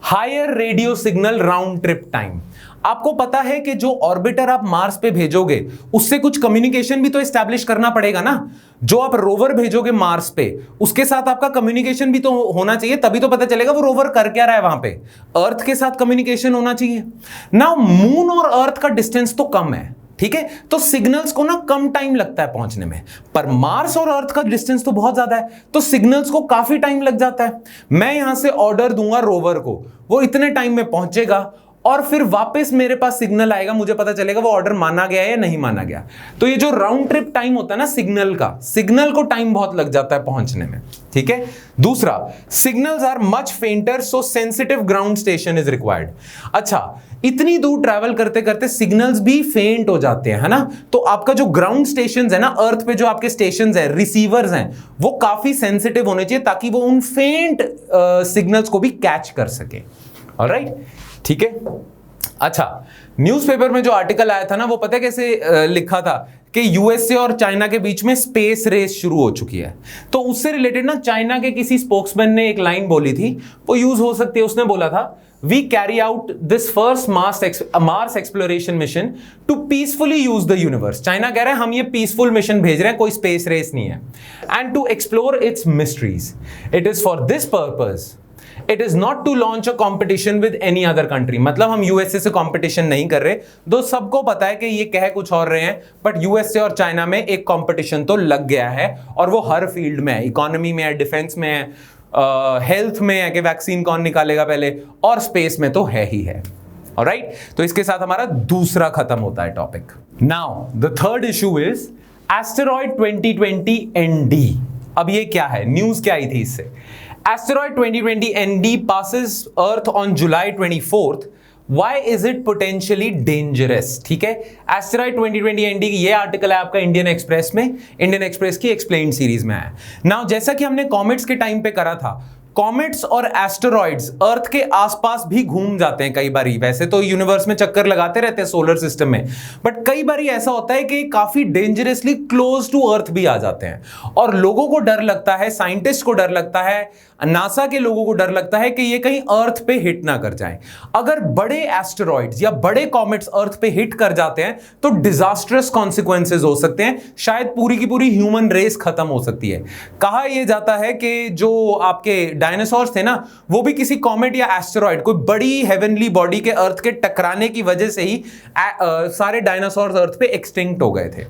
higher radio signal round trip time. आपको पता है कि जो ऑर्बिटर आप मार्स पे भेजोगे उससे कुछ कम्युनिकेशन भी तो एस्टैब्लिश करना पड़ेगा ना। जो आप रोवर भेजोगे मार्स पे, उसके साथ आपका कम्युनिकेशन भी तो होना चाहिए, तभी तो पता चलेगा वो रोवर कर क्या रहा है वहां पे। अर्थ के साथ कम्युनिकेशन होना चाहिए ना। मून और अर्थ का डिस्टेंस तो कम है, ठीक है, तो सिग्नल्स को ना कम टाइम लगता है पहुंचने में, पर मार्स और अर्थ का डिस्टेंस तो बहुत ज्यादा है, तो सिग्नल्स को काफी टाइम लग जाता है। मैं यहां से ऑर्डर दूंगा रोवर को, वो इतने टाइम में पहुंचेगा और फिर वापस मेरे पास सिग्नल आएगा, मुझे पता चलेगा वो ऑर्डर माना गया या नहीं माना गया। तो ये जो राउंड ट्रिप टाइम होता है ना सिग्नल का, सिग्नल को टाइम बहुत लग जाता है पहुंचने में, ठीक है। दूसरा, signals are much fainter, so sensitive ground station is required. अच्छा, इतनी दूर ट्रैवल करते करते सिग्नल्स भी फेंट हो जाते हैं, है ना। तो आपका जो ग्राउंड स्टेशन है ना, अर्थ पे जो आपके स्टेशन है, रिसीवर्स हैं, वो काफी सेंसिटिव होने चाहिए ताकि वो उन फेंट सिग्नल्स को भी कैच कर सके। ऑलराइट, ठीक है। अच्छा, न्यूज़पेपर में जो आर्टिकल आया था ना, वो पता है कैसे लिखा था कि यूएसए और चाइना के बीच में स्पेस रेस शुरू हो चुकी है। तो उससे रिलेटेड ना चाइना के किसी स्पोक्समैन ने एक लाइन बोली थी, वो यूज हो सकती है। उसने बोला था, we carry out this first Mars exploration mission to peacefully use the universe. China कह रहा है हम ये पीसफुल मिशन भेज रहे हैं, कोई स्पेस रेस नहीं है। And to explore its mysteries, it is for this purpose, it is not to launch a competition with any other country. मतलब हम यूएसए से कॉम्पिटिशन नहीं कर रहे, दो सबको पता है कि ये कह कुछ और रहे हैं, बट यूएसए और चाइना में एक कॉम्पिटिशन तो लग गया है, और वो हर फील्ड में है, इकोनॉमी में है, डिफेंस में है, हेल्थ में है कि वैक्सीन कौन निकालेगा पहले, और स्पेस में तो है ही है। ऑलराइट, तो इसके साथ हमारा दूसरा खत्म होता है topic. Now the third issue is asteroid 2020 ND। अब ये क्या है, न्यूज क्या आई थी इससे? Asteroid 2020 ND passes earth on July 24th। Why is it potentially dangerous? ठीक है, एस्टेरॉयड 2020 ND की ये आर्टिकल है आपका इंडियन एक्सप्रेस में, इंडियन एक्सप्रेस की एक्सप्लेन्ड सीरीज में है। नाउ जैसा कि हमने कॉमेट्स के टाइम पे करा था, कॉमेट्स और एस्टेरॉइड्स अर्थ के आसपास भी घूम जाते हैं कई बारी। वैसे तो यूनिवर्स में चक्कर लगाते रहते हैं सोलर सिस्टम में, बट कई बारी ऐसा होता है कि काफी डेंजरसली क्लोज टू अर्थ भी आ जाते हैं और लोगों को डर लगता है, साइंटिस्ट को डर लगता है, नासा के लोगों को डर लगता है कि ये कहीं अर्थ पे हिट ना कर जाएं। अगर बड़े एस्टेरॉइड्स या बड़े कॉमेट्स अर्थ पे हिट कर जाते हैं तो डिजास्ट्रस कॉन्सिक्वेंसेज हो सकते हैं, शायद पूरी की पूरी ह्यूमन रेस खत्म हो सकती है। कहा यह जाता है कि जो आपके डायनासोर्स थे ना, वो भी किसी कॉमेट या एस्टेरॉइड, कोई बड़ी हेवनली बॉडी के अर्थ के टकराने की वजह से ही सारे डायनासोर्स अर्थ पे एक्सटिंक्ट हो गए थे,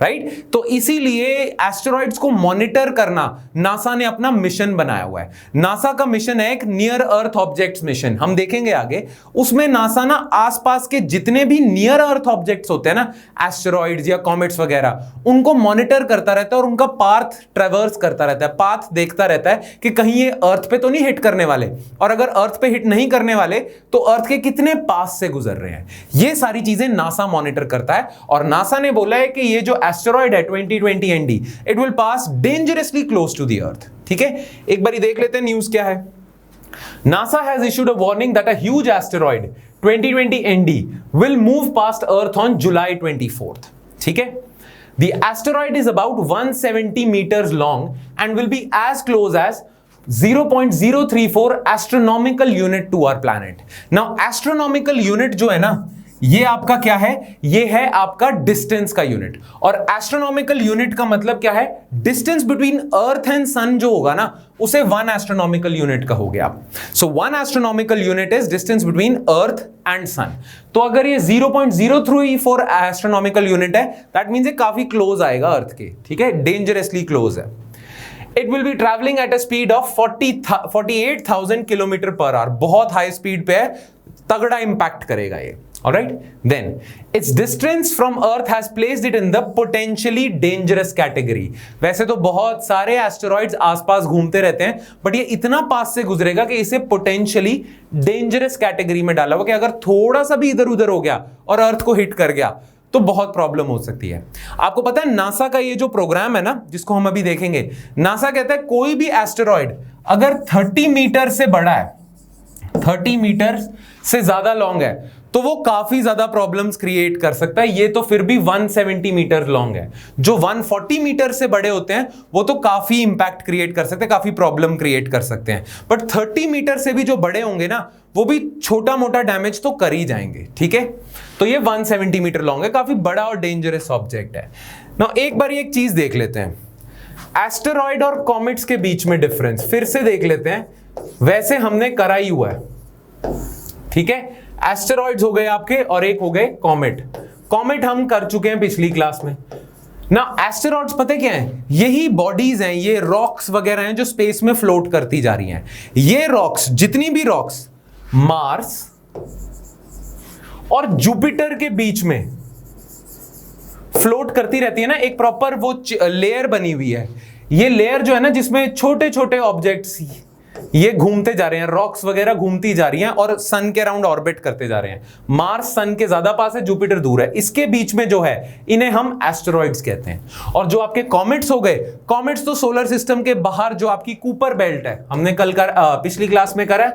राइट? तो इसीलिए एस्टेरॉइड्स को मॉनिटर करना नासा ने अपना मिशन बनाया हुआ है। नासा का मिशन है एक नियर अर्थ ऑब्जेक्ट्स मिशन, हम देखेंगे आगे। उसमें नासा ना आसपास के जितने भी नियर अर्थ ऑब्जेक्ट्स होते हैं ना, एस्टेरॉइड्स या कॉमेट्स वगैरह, उनको मॉनिटर करता रहता है और उनका पाथ ट्रेवर्स करता रहता है, पाथ देखता रहता है कि कहीं ये अर्थ पे तो नहीं हिट करने वाले, और अगर अर्थ पे हिट नहीं करने वाले तो अर्थ के कितने पास से गुजर रहे हैं। ये सारी चीजें नासा मॉनिटर करता है और नासा ने बोला है कि ये जो एस्टेरॉइड है 2020 ND, it will pass dangerously close to the earth. ठीक है, एक बारी देख लेते हैं न्यूज क्या है। NASA has issued a warning that a huge asteroid 2020 ND will move past Earth on July 24th. ठीक है, the asteroid is about 170 meters long and will be as close as 0.034 astronomical unit to our planet. Now astronomical unit जो है ना, ये आपका क्या है? ये है आपका डिस्टेंस का यूनिट। और एस्ट्रोनॉमिकल यूनिट का मतलब क्या है? डिस्टेंस बिटवीन अर्थ एंड सन जो होगा ना, उसे 1 एस्ट्रोनॉमिकल यूनिट का हो गया। So 1 astronomical unit is distance between earth and sun. तो अगर ये 0.034 एस्ट्रोनॉमिकल यूनिट है, दैट मींस ये काफी क्लोज आएगा अर्थ के। ठीक है, डेंजरसली क्लोज है। It will be traveling at a speed of 48,000 kilometre per hour. बहुत हाई स्पीड पे है, तगड़ा इंपैक्ट करेगा ये। Alright, then its distance from Earth has placed it in the potentially dangerous category. वैसे तो बहुत सारे एस्टेरॉइड्स आसपास घूमते रहते हैं, बट ये इतना पास से गुजरेगा कि इसे पोटेंशियली डेंजरस कैटेगरी में डाला हुआ कि अगर थोड़ा सा भी इधर उधर हो गया और अर्थ को हिट कर गया तो बहुत प्रॉब्लम हो सकती है। आपको पता है नासा का ये जो प्रोग्राम है ना, जिसको हम अभी देखेंगे, नासा कहता है कोई भी एस्टेरॉइड अगर 30 मीटर से बड़ा है, 30 मीटर से ज्यादा लॉन्ग है, तो वो काफी ज्यादा प्रॉब्लम्स क्रिएट कर सकता है। ये तो फिर भी 170 मीटर लॉन्ग है। जो 140 मीटर से बड़े होते हैं वो तो काफी इंपैक्ट क्रिएट कर सकते हैं, काफी प्रॉब्लम क्रिएट कर सकते हैं। बट 30 मीटर से भी जो बड़े होंगे ना, वो भी छोटा मोटा डैमेज तो कर ही जाएंगे। ठीक है, तो ये 170 मीटर लॉन्ग है, काफी बड़ा और डेंजरस ऑब्जेक्ट है। नाउ एक बार एक चीज देख लेते हैं, एस्टेरॉइड और कॉमेट्स के बीच में डिफरेंस फिर से देख लेते हैं। वैसे हमने करा ही हुआ है, ठीक है, एस्टेरॉइड्स हो गए आपके और एक हो गए कॉमेट। कॉमेट हम कर चुके हैं पिछली क्लास में ना। एस्टेरॉइड्स पता क्या है? यही बॉडीज हैं, ये रॉक्स वगैरह हैं जो स्पेस में फ्लोट करती जा रही हैं। ये रॉक्स, जितनी भी रॉक्स मार्स और जुपिटर के बीच में फ्लोट करती रहती है ना, एक प्रॉपर वो लेयर बनी हुई है। ये लेयर जो है ना, जिसमें छोटे छोटे ऑब्जेक्ट्स ये घूमते जा रहे हैं, रॉक्स वगैरह घूमती जा रही हैं और सन के अराउंड ऑर्बिट करते जा रहे हैं। मार्स सन के ज्यादा पास है, जुपिटर दूर है। इसके बीच में जो है, इन्हें हम एस्टेरॉइड्स कहते हैं। और जो आपके कॉमेट्स हो गए, कॉमेट्स तो सोलर सिस्टम के बाहर जो आपकी कूपर बेल्ट है, हमने कल पिछली क्लास में करा,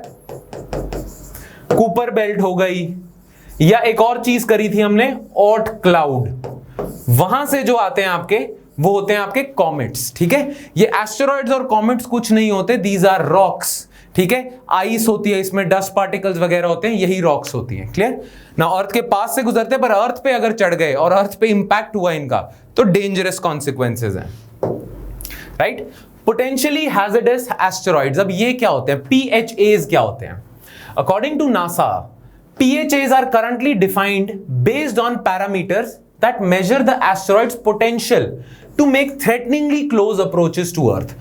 कूपर बेल्ट हो गई, या एक और चीज करी थी हमने, ऑट क्लाउड, वहां से जो आते हैं आपके, वो होते हैं आपके कॉमेट्स। ठीक है, ये एस्टेरॉइड्स और कॉमेट्स कुछ नहीं होते, दीज आर रॉक्स। ठीक है, आइस होती है इसमें, डस्ट पार्टिकल्स वगैरह होते हैं, यही रॉक्स होती हैं। क्लियर ना? अर्थ के पास से गुजरते हैं, पर अर्थ पे अगर चढ़ गए और अर्थ पे इंपैक्ट हुआ इनका, तो डेंजरस कॉन्सिक्वेंसेज हैं, राइट? पोटेंशियली हैजर्डस एस्टेरॉइड्स, अब ये क्या होते हैं? PHAs क्या होते हैं? According to NASA, PHAs are currently defined based on parameters that measure the asteroid's potential to make threateningly close approaches to Earth.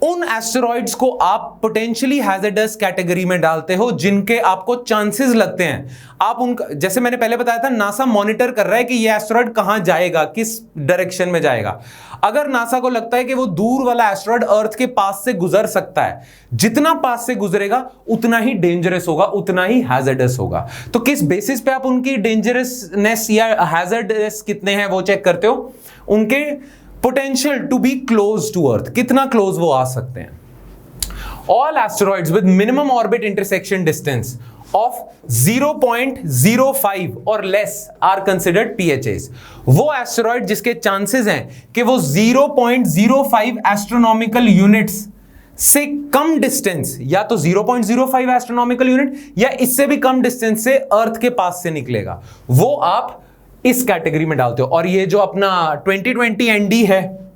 उन एस्टेरॉइड्स को आप पोटेंशियली हैजर्डस कैटेगरी में डालते हो जिनके आपको चांसेस लगते हैं आप उनका, जैसे मैंने पहले बताया था, नासा मॉनिटर कर रहा है कि ये एस्टेरॉइड कहां जाएगा, किस डायरेक्शन में जाएगा। अगर नासा को लगता है कि वो दूर वाला एस्टेरॉइड अर्थ के पास से गुजर सकता है, जितना पास से गुजरेगा उतना ही डेंजरस होगा, उतना ही हैजर्डस होगा। तो किस बेसिस पे आप उनकी डेंजरसनेस या हैजर्डस कितने हैं वो चेक करते हो? उनके potential to be close to earth, कितना क्लोज वो आ सकते हैं। All asteroids with minimum orbit intersection distance of 0.05 और लेस आर कंसिडर्ड PHAs। वो एस्टेरॉइड जिसके चांसेस हैं कि वो 0.05 एस्ट्रोनॉमिकल यूनिट्स से कम डिस्टेंस, या तो 0.05 एस्ट्रोनॉमिकल यूनिट या इससे भी कम डिस्टेंस से अर्थ के पास से निकलेगा, वो आप इस कैटेगरी में डालते हो। और ये जो अपना 2020 ND है,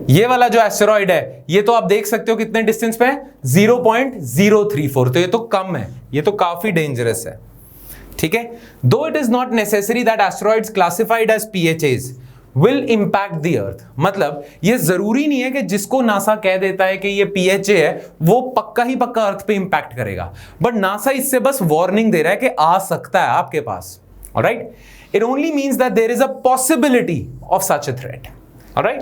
ये वाला जो एस्टेरॉइड है, ये तो आप देख सकते हो कितने डिस्टेंस पे है, 0.034, तो ये तो कम है, ये तो काफी डेंजरस है। ठीक है, दो it is not necessary that asteroids classified as PHAs will impact the earth. मतलब ये जरूरी नहीं है कि जिसको नासा कह देता है कि ये PHA है वो पक्का ही पक्का अर्थ पे इंपैक्ट करेगा, बट नासा इससे बस वार्निंग दे रहा है कि आ सकता है आपके पास। Alright, it only means that there is a possibility of such a threat. Alright,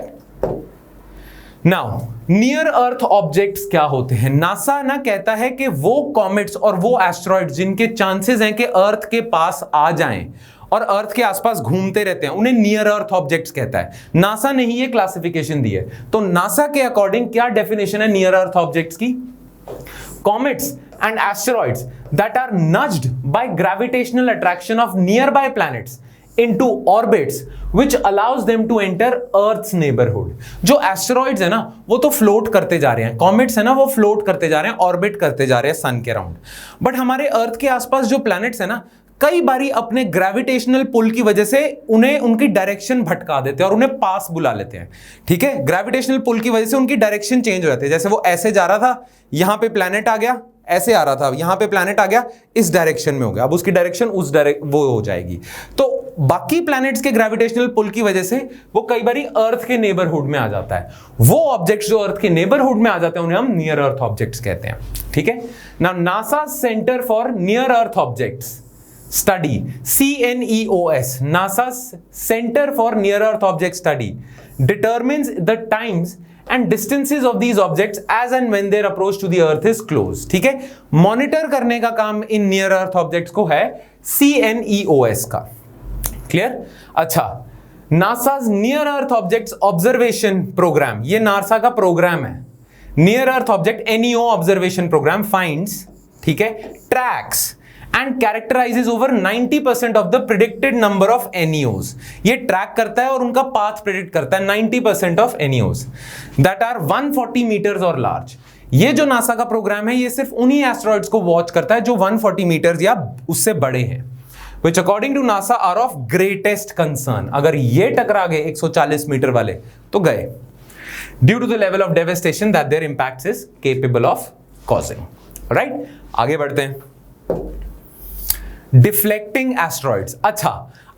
now near earth objects क्या होते हैं? नासा ना कहता है कि वो कॉमेट्स और वो एस्टेरॉइड जिनके चांसेस हैं कि अर्थ के पास आ जाएं और अर्थ के आसपास घूमते रहते हैं, उन्हें नियर अर्थ ऑब्जेक्ट्स कहता है। नासा ने ही ये क्लासिफिकेशन दी है। तो नासा के अकॉर्डिंग क्या डेफिनेशन है नियर अर्थ ऑब्जेक्ट्स की? Comets and asteroids that are nudged by gravitational attraction of nearby planets into orbits which allows them to enter Earth's neighborhood। जो एस्टेरॉइड्स है ना वो तो फ्लोट करते जा रहे हैं, कॉमेट्स है ना वो फ्लोट करते जा रहे हैं, ऑर्बिट करते जा रहे हैं सन के अराउंड, बट हमारे अर्थ के आसपास जो प्लैनेट्स है ना कई बारी अपने ग्रेविटेशनल पुल की वजह से उन्हें उनकी डायरेक्शन भटका देते हैं और उन्हें पास बुला लेते हैं। ठीक है, ग्रेविटेशनल पुल की वजह से उनकी डायरेक्शन चेंज हो जाती है। जैसे वो ऐसे जा रहा था, यहां पे प्लैनेट आ गया, ऐसे आ रहा था, यहां पे प्लैनेट आ गया, इस डायरेक्शन में हो गया, अब उसकी डायरेक्शन वो हो जाएगी। तो बाकी प्लैनेट्स के ग्रेविटेशनल पुल की वजह से वो कई बारी अर्थ के नेबरहुड में आ जाता है। वो ऑब्जेक्ट्स जो अर्थ के नेबरहुड में आ जाते हैं उन्हें हम नियर अर्थ ऑब्जेक्ट्स कहते हैं। ठीक है, now NASA centre for near earth objects study, CNEOS, NASA centre for near earth object study determines the times and distances of these objects as and when their approach to the earth is close। ठीक है, मॉनिटर करने का काम इन नियर अर्थ ऑब्जेक्ट्स को है CNEOS का। क्लियर? अच्छा, NASA's near earth objects observation program, ये नासा का प्रोग्राम है। Near earth object NEO observation program finds, ठीक है, tracks and characterizes over 90% of the predicted number of NEOs। ये ट्रैक करता है और उनका पाथ प्रेडिक्ट करता है 90% of NEOs that are 140 meters और लार्ज। ये जो नासा का प्रोग्राम है ये सिर्फ उन्हीं एस्टेरॉइड्स को वॉच करता है जो 140 मीटर्स या उससे बड़े हैं, which according to NASA are of greatest concern। अगर ये टकरा गए 140 मीटर वाले तो गए, due to the level of devastation that their impacts is capable of causing। right, आगे बढ़ते हैं। Deflecting asteroids. अच्छा,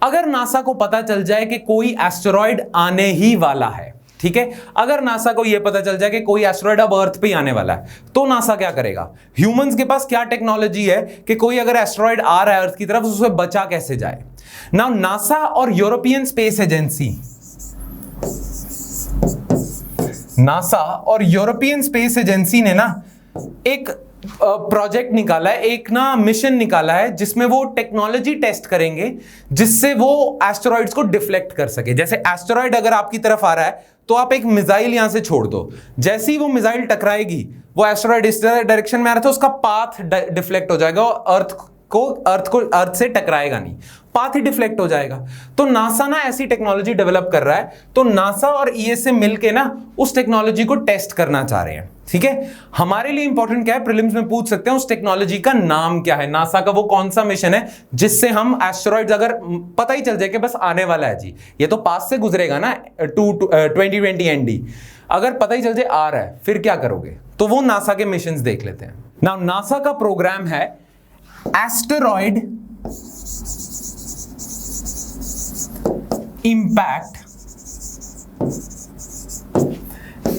अगर नासा को पता चल जाए कि कोई एस्टेरॉइड आने ही वाला है, ठीक है, अगर नासा को यह पता चल जाए कि कोई एस्टेरॉइड अब अर्थ पे ही आने वाला है, तो नासा क्या करेगा? ह्यूमंस के पास क्या टेक्नोलॉजी है कि कोई अगर एस्टेरॉइड आ रहा है अर्थ की तरफ तो उसे बचा कैसे जाए? नाउ नासा और यूरोपियन स्पेस एजेंसी, नासा और यूरोपियन स्पेस एजेंसी ने ना एक प्रोजेक्ट निकाला है, एक ना मिशन निकाला है जिसमें वो टेक्नोलॉजी टेस्ट करेंगे जिससे वो एस्टेरॉइड्स को डिफ्लेक्ट कर सके। जैसे एस्टेरॉइड अगर आपकी तरफ आ रहा है तो आप एक मिसाइल यहां से छोड़ दो, जैसे ही वो मिसाइल टकराएगी, वो एस्टेरॉइड इस डायरेक्शन में आ रहा था, उसका पाथ डिफ्लेक्ट हो जाएगा और अर्थ से टकराएगा नहीं, पाथ ही डिफ्लेक्ट हो जाएगा। तो नासा ना ऐसी टेक्नोलॉजी डेवलप कर रहा है, तो नासा और ESA मिलके ना उस टेक्नोलॉजी को टेस्ट करना चाह रहे हैं। ठीक है, हमारे लिए इंपॉर्टेंट क्या है, प्रीलिम्स में पूछ सकते हैं उस टेक्नोलॉजी का नाम क्या है, नासा का वो कौन सा मिशन है जिससे हम एस्टेरॉइड्स अगर पता ही चल जाए कि बस आने वाला है जी, ये तो पास से गुजरेगा ना 2020 ND, अगर पता ही चल जाए आ रहा है, फिर क्या करोगे? तो वो नासा के मिशंस देख लेते हैं। नाउ नासा का प्रोग्राम है asteroid impact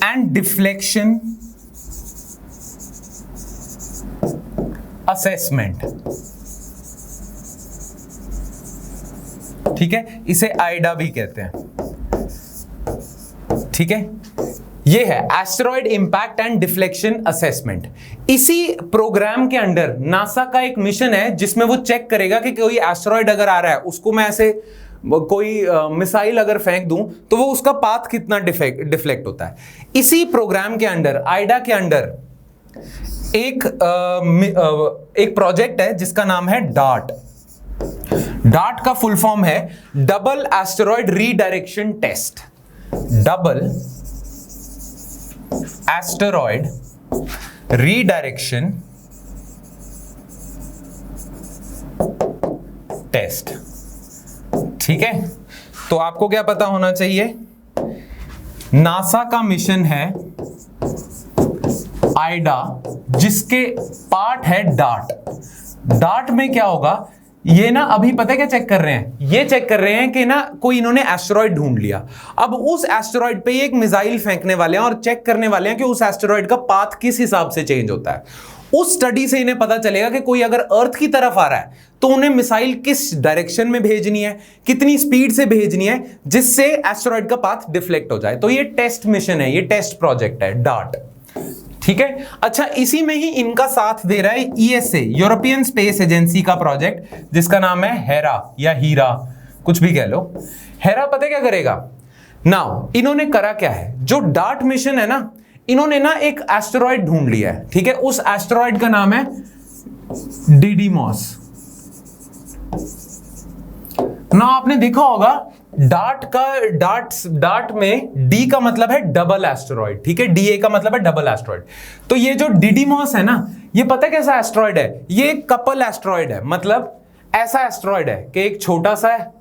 and deflection assessment, ठीक है, इसे आइडा भी कहते हैं, ठीक है। ये है asteroid impact and deflection assessment. इसी प्रोग्राम के अंडर नासा का एक मिशन है जिसमें वो चेक करेगा कि कोई एस्टेरॉयड अगर आ रहा है उसको मैं ऐसे कोई मिसाइल अगर फेंक दूं तो वो उसका पाथ कितना डिफ्लेक्ट होता है। इसी प्रोग्राम के अंडर, आइडा के अंडर एक प्रोजेक्ट है जिसका नाम है डार्ट। डार्ट का फुल फॉर्म है double asteroid redirection test. Double asteroid redirection test, ठीक है। तो आपको क्या पता होना चाहिए, नासा का मिशन है आइडा जिसके पार्ट है डार्ट। डार्ट में क्या होगा, ये ना अभी पता है क्या चेक कर रहे हैं, ये चेक कर रहे हैं कि ना कोई इन्होंने एस्टेरॉयड ढूंढ लिया। अब उस एस्टेरॉयड पे एक मिसाइल फेंकने वाले हैं और चेक करने वाले हैं कि उस एस्टेरॉयड का पाथ किस हिसाब से चेंज होता है। उस स्टडी से इन्हें पता चलेगा कि कोई अगर अर्थ की तरफ आ रहा है तो उन्हें मिसाइल किस डायरेक्शन में भेजनी है, कितनी स्पीड से भेजनी है जिससे एस्टेरॉयड का पाथ डिफ्लेक्ट हो जाए। तो ये टेस्ट मिशन है, ये टेस्ट प्रोजेक्ट है डार्ट, ठीक है। अच्छा, इसी में ही इनका साथ दे रहा है ईएसए, यूरोपियन स्पेस एजेंसी का प्रोजेक्ट जिसका नाम है हेरा या हीरा, कुछ भी कह लो। हेरा पता क्या करेगा, नाउ इन्होंने करा क्या है, जो डार्ट मिशन है ना, इन्होंने ना एक एस्टेरॉयड ढूंढ लिया है, ठीक है। उस एस्टेरॉयड का नाम है डिडीमॉस। ना आपने देखा होगा डार्ट में डी का मतलब है डबल एस्टेरॉयड, ठीक है, डीए का मतलब है डबल एस्टेरॉयड। तो ये जो डिडीमॉस है ना, ये पता है कैसा एस्टेरॉयड है, ये एक कपल एस्टेरॉयड है। मतलब ऐसा एस्टेरॉयड है कि एक छोटा सा है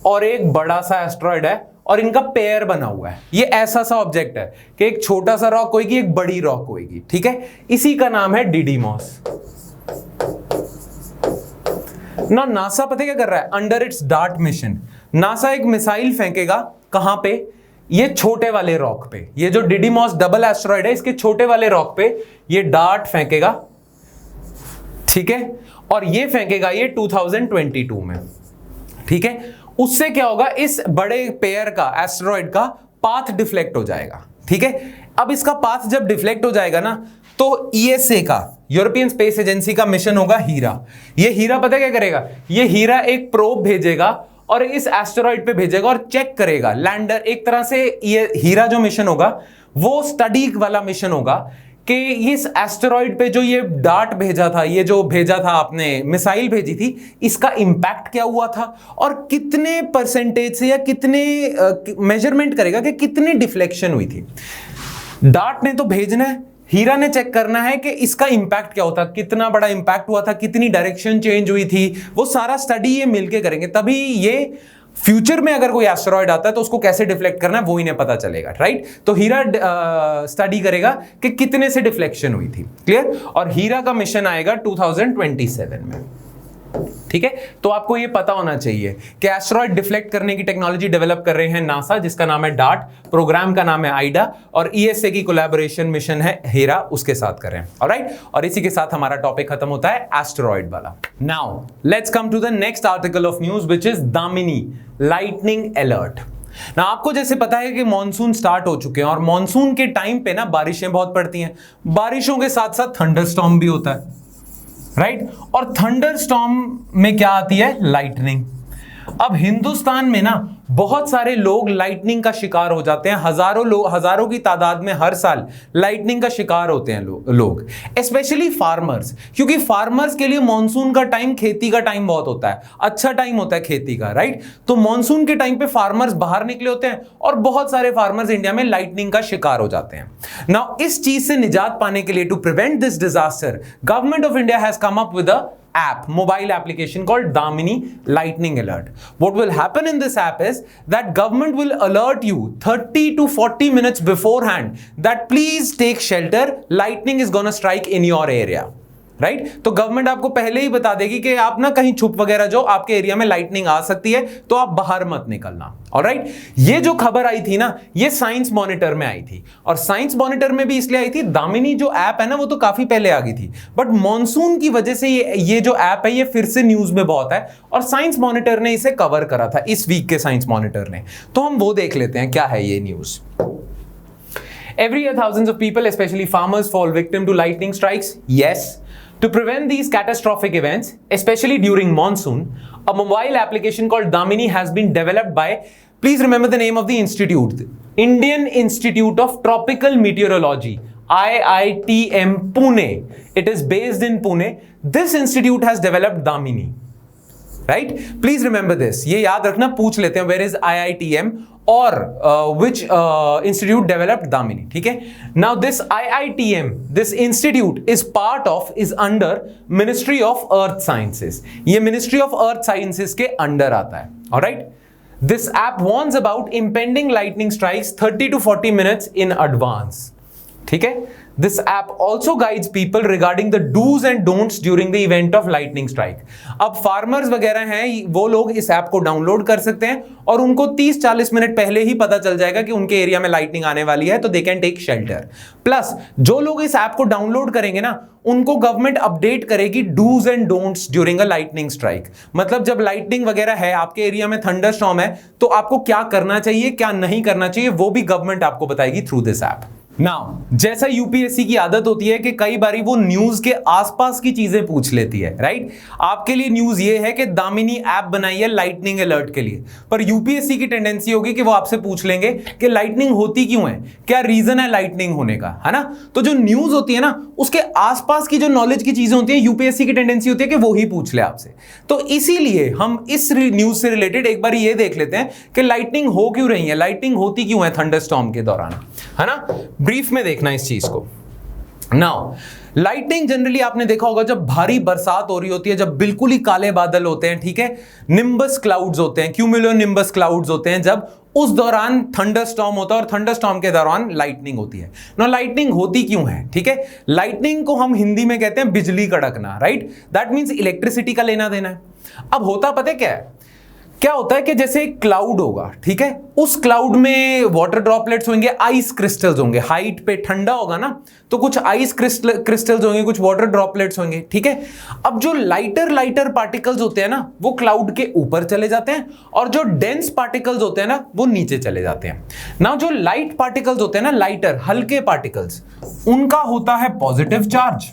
और एक बड़ा सा एस्टेरॉयड है और इनका पेयर बना हुआ है। ये ऐसा सा ऑब्जेक्ट है कि एक छोटा सा रॉक होगी, एक बड़ी रॉक होगी, ठीक है। इसी का नाम है डिडीमॉस। ना नासा पता क्या कर रहा है, under its dart mission NASA एक मिसाइल फेंकेगा, कहां पे, ये छोटे वाले रॉक पे। ये जो डिडीमॉस डबल एस्टेरॉयड है इसके छोटे वाले रॉक पे ये डार्ट फेंकेगा, ठीक है। और ये फेंकेगा ये 2022 में, ठीक है। उससे क्या होगा, इस बड़े पेयर का एस्टेरॉयड का पाथ डिफ्लेक्ट हो जाएगा, ठीक है। अब इसका पाथ जब डिफ्लेक्ट हो जाएगा ना, तो ईएसए का, यूरोपियन स्पेस एजेंसी का मिशन होगा हीरा। ये हीरा पता क्या करेगा, ये हीरा एक प्रोब भेजेगा और इस एस्टेरॉयड पे भेजेगा और चेक करेगा। लैंडर, एक तरह से ये हीरा जो मिशन होगा वो स्टडी वाला मिशन होगा कि इस एस्टेरॉयड पे जो ये डार्ट भेजा था, ये जो भेजा था आपने मिसाइल भेजी थी, इसका इंपैक्ट क्या हुआ था और कितने परसेंटेज से या कितने मेजरमेंट करेगा कि कितनी डिफ्लेक्शन हुई थी। डार्ट ने तो भेजना है, हीरा ने चेक करना है कि इसका इंपैक्ट क्या होता, कितना बड़ा इंपैक्ट हुआ था, कितनी डायरेक्शन चेंज हुई थी। वो सारा स्टडी ये मिलके करेंगे, तभी ये फ्यूचर में अगर कोई एस्टेरॉयड आता है तो उसको कैसे डिफ्लेक्ट करना है वो इन्हें पता चलेगा, राइट। तो हीरा स्टडी करेगा कि कितने से डिफ्लेक्शन हुई थी, क्लियर। और हीरा का मिशन आएगा 2027 में, ठीक है। तो आपको ये पता होना चाहिए कि एस्टेरॉयड डिफ्लेक्ट करने की टेक्नोलॉजी डेवलप कर रहे हैं नासा, जिसका नाम है डार्ट, प्रोग्राम का नाम है आइडा, और ईएसए की कोलैबोरेशन मिशन है हेरा, उसके साथ कर रहे हैं, ऑलराइट। और इसी के साथ हमारा टॉपिक खत्म होता है एस्टेरॉयड वाला। Now let's come to the next article of news which is Damini lightning alert. ना आपको जैसे पता है कि मॉनसून स्टार्ट हो चुके हैं और मॉनसून के टाइम पे ना बारिशें बहुत पड़ती हैं, बारिशों के साथ साथ थंडरस्टॉर्म भी होता है, राइट। और थंडरस्टॉर्म में क्या आती है, लाइटनिंग। अब हिंदुस्तान में ना बहुत सारे लोग लाइटनिंग का शिकार हो जाते हैं, हजारों की तादाद में हर साल लाइटनिंग का शिकार होते हैं लोग, स्पेशली फार्मर्स, क्योंकि फार्मर्स के लिए मॉनसून का टाइम खेती का टाइम बहुत होता है, अच्छा टाइम होता है खेती का, राइट। तो मॉनसून के टाइम पे फार्मर्स बाहर निकले होते हैं और बहुत सारे फार्मर्स इंडिया में लाइटनिंग का शिकार हो जाते हैं। नाउ इस चीज से निजात पाने के लिए, to prevent this disaster, government of India has come up with a mobile application called Damini Lightning Alert. What will happen in this app is that government will alert you 30 to 40 minutes beforehand that please take shelter, lightning is gonna strike in your area. Right तो गवर्नमेंट आपको पहले ही बता देगी कि आप ना कहीं छुप वगैरह जो आपके एरिया में लाइटनिंग आ सकती है, तो आप बाहर मत निकलना। ऑलराइट, ये जो खबर आई थी ना, ये साइंस मॉनिटर में आई थी, और साइंस मॉनिटर में भी इसलिए आई थी, दामिनी जो ऐप है ना वो तो काफी पहले आ गई थी, बट मॉनसून की वजह से ये जो ऐप है ये फिर से न्यूज में बहुत है, और साइंस मॉनिटर ने इसे कवर करा था इस वीक के साइंस मॉनिटर ने। तो हम वो देख लेते हैं क्या है ये news. Every year, thousands of people, especially farmers, fall victim to lightning strikes. Yes. To prevent these catastrophic events, especially during monsoon, a mobile application called Damini has been developed by, please remember the name of the institute, Indian Institute of Tropical Meteorology, IITM Pune. It is based in Pune. This institute has developed Damini. Right? Please remember this. ये याद रखना, पूछ लेते हैं where is IITM or which institute developed Damini. ठीक है? Now this IITM, this institute is under Ministry of Earth Sciences. ये Ministry of Earth Sciences के अंडर आता है. Alright? This app warns about impending lightning strikes 30 to 40 minutes in advance. ठीक है? This app also guides people regarding the do's and don'ts during the event of lightning strike. अब फार्मर्स वगैरह हैं, वो लोग इस ऐप को डाउनलोड कर सकते हैं और उनको 30-40 मिनट पहले ही पता चल जाएगा कि उनके एरिया में लाइटनिंग आने वाली है, तो they can take shelter. Plus जो लोग इस ऐप को डाउनलोड करेंगे ना, उनको गवर्नमेंट अपडेट करेगी do's and don'ts during a lightning strike. मतलब जब लाइटनिंग वगैरह है, आपके एरिया में थंडर स्टॉर्म है, तो आपको क्या करना चाहिए क्या नहीं करना चाहिए, वो भी गवर्नमेंट आपको बताएगी थ्रू दिस ऐप। नाउ जैसा यूपीएससी की आदत होती है कि कई बारी वो न्यूज के आसपास की चीजें पूछ लेती है, राइट? आपके लिए न्यूज ये है कि दामिनी ऐप बनाई है लाइटनिंग अलर्ट के लिए, पर यूपीएससी की टेंडेंसी होगी कि वो आपसे पूछ लेंगे कि लाइटनिंग होती क्यों है, क्या रीजन है लाइटनिंग होने का, है ना? तो जो न्यूज होती है ना, उसके आसपास की जो नॉलेज की चीजें होती है, यूपीएससी की टेंडेंसी होती है कि वो ही पूछ ले आपसे। तो इसीलिए हम इस न्यूज से रिलेटेड एक बार ये देख लेते हैं कि लाइटनिंग हो क्यों रही है, लाइटनिंग होती क्यों है थंडरस्टॉर्म के दौरान, है ना? ब्रीफ में देखना इस चीज को। नाउ लाइटनिंग जनरली आपने देखा होगा जब भारी बरसात हो रही होती है, जब बिल्कुल ही काले बादल होते हैं, ठीक है, निम्बस क्लाउड्स होते हैं, क्यूमुलो निम्बस क्लाउड्स होते हैं, जब उस दौरान थंडरस्टॉर्म होता है और थंडरस्टॉर्म के दौरान लाइटनिंग होती है। ना लाइटनिंग होती क्यों है, ठीक है? लाइटनिंग को हम हिंदी में कहते हैं बिजली कड़कना, राइट? दैट मींस इलेक्ट्रिसिटी का लेना देना है। अब होता पता क्या है, क्या होता है कि जैसे एक क्लाउड होगा, ठीक है, उस क्लाउड में वाटर ड्रॉपलेट्स होंगे, आइस क्रिस्टल्स होंगे, हाइट पे ठंडा होगा ना, तो कुछ आइस क्रिस्टल्स होंगे, कुछ वाटर ड्रॉपलेट्स होंगे, ठीक है। अब जो लाइटर पार्टिकल्स होते हैं ना, वो क्लाउड के ऊपर चले जाते हैं, और जो डेंस पार्टिकल्स होते हैं ना, वो नीचे चले जाते हैं ना। जो लाइट पार्टिकल्स होते हैं ना, लाइटर हल्के पार्टिकल्स, उनका होता है पॉजिटिव चार्ज,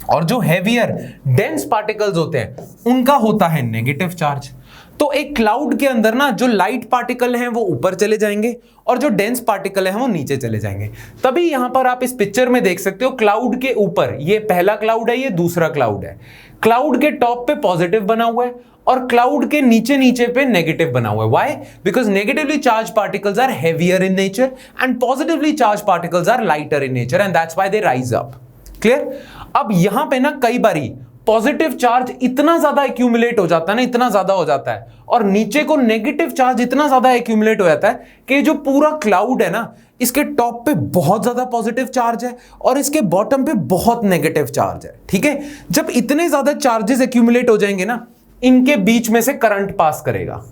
और जो हैवियर डेंस पार्टिकल्स होते हैं उनका होता है नेगेटिव चार्ज। तो एक क्लाउड के अंदर ना जो लाइट पार्टिकल हैं वो ऊपर चले जाएंगे और जो डेंस पार्टिकल हैं वो नीचे चले जाएंगे। तभी यहां पर आप इस पिक्चर में देख सकते हो, क्लाउड के ऊपर ये पहला क्लाउड है, ये दूसरा क्लाउड है। क्लाउड के टॉप पे पॉजिटिव बना हुआ है और क्लाउड के नीचे पे नेगेटिव बना हुआ है। Why? Because negatively charge particles are heavier in nature and positively charge particles are lighter in nature, and that's why they rise up. Clear? अब यहां पे ना कई बारी पॉजिटिव चार्ज इतना ज्यादा एक्यूमुलेट हो जाता है ना, इतना ज्यादा हो जाता है, और नीचे को नेगेटिव चार्ज इतना ज्यादा एक्यूमुलेट हो जाता है कि जो पूरा क्लाउड है ना, इसके टॉप पे बहुत ज्यादा पॉजिटिव चार्ज है और इसके बॉटम पे बहुत नेगेटिव चार्ज है, ठीक है। जब इतने ज्यादा चार्जेस एक्यूमुलेट हो जाएंगे ना, इनके बीच में से करंट पास करेगा,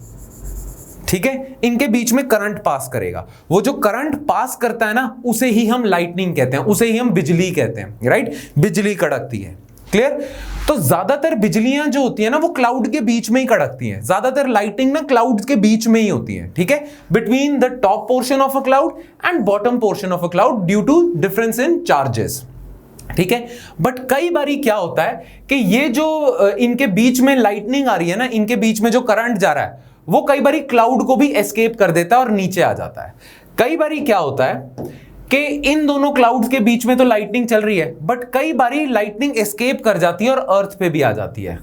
ठीक है, इनके बीच में करंट पास करेगा। वो जो करंट पास करता है ना, उसे ही हम लाइटनिंग कहते हैं, उसे ही हम बिजली कहते हैं, राइट? बिजली कड़कती है। क्लियर? तो ज्यादातर बिजलियां जो होती है ना, वो क्लाउड के बीच में ही कड़कती हैं। ज्यादातर लाइटिंग ना क्लाउड के बीच में ही होती है, ठीक है, between the top portion of a cloud and bottom portion of a cloud due to difference in charges, ठीक है। बट कई बारी क्या होता है कि ये जो इनके बीच में लाइटनिंग आ रही है ना, इनके बीच में जो करंट जा रहा है, वो कई बारी क्लाउड को भी एस्केप कर देता है और नीचे आ जाता है। कई बारी क्या होता है कि इन दोनों क्लाउड्स के बीच में तो लाइटनिंग चल रही है, बट कई बारी लाइटनिंग एस्केप कर जाती है और अर्थ पे भी आ जाती है,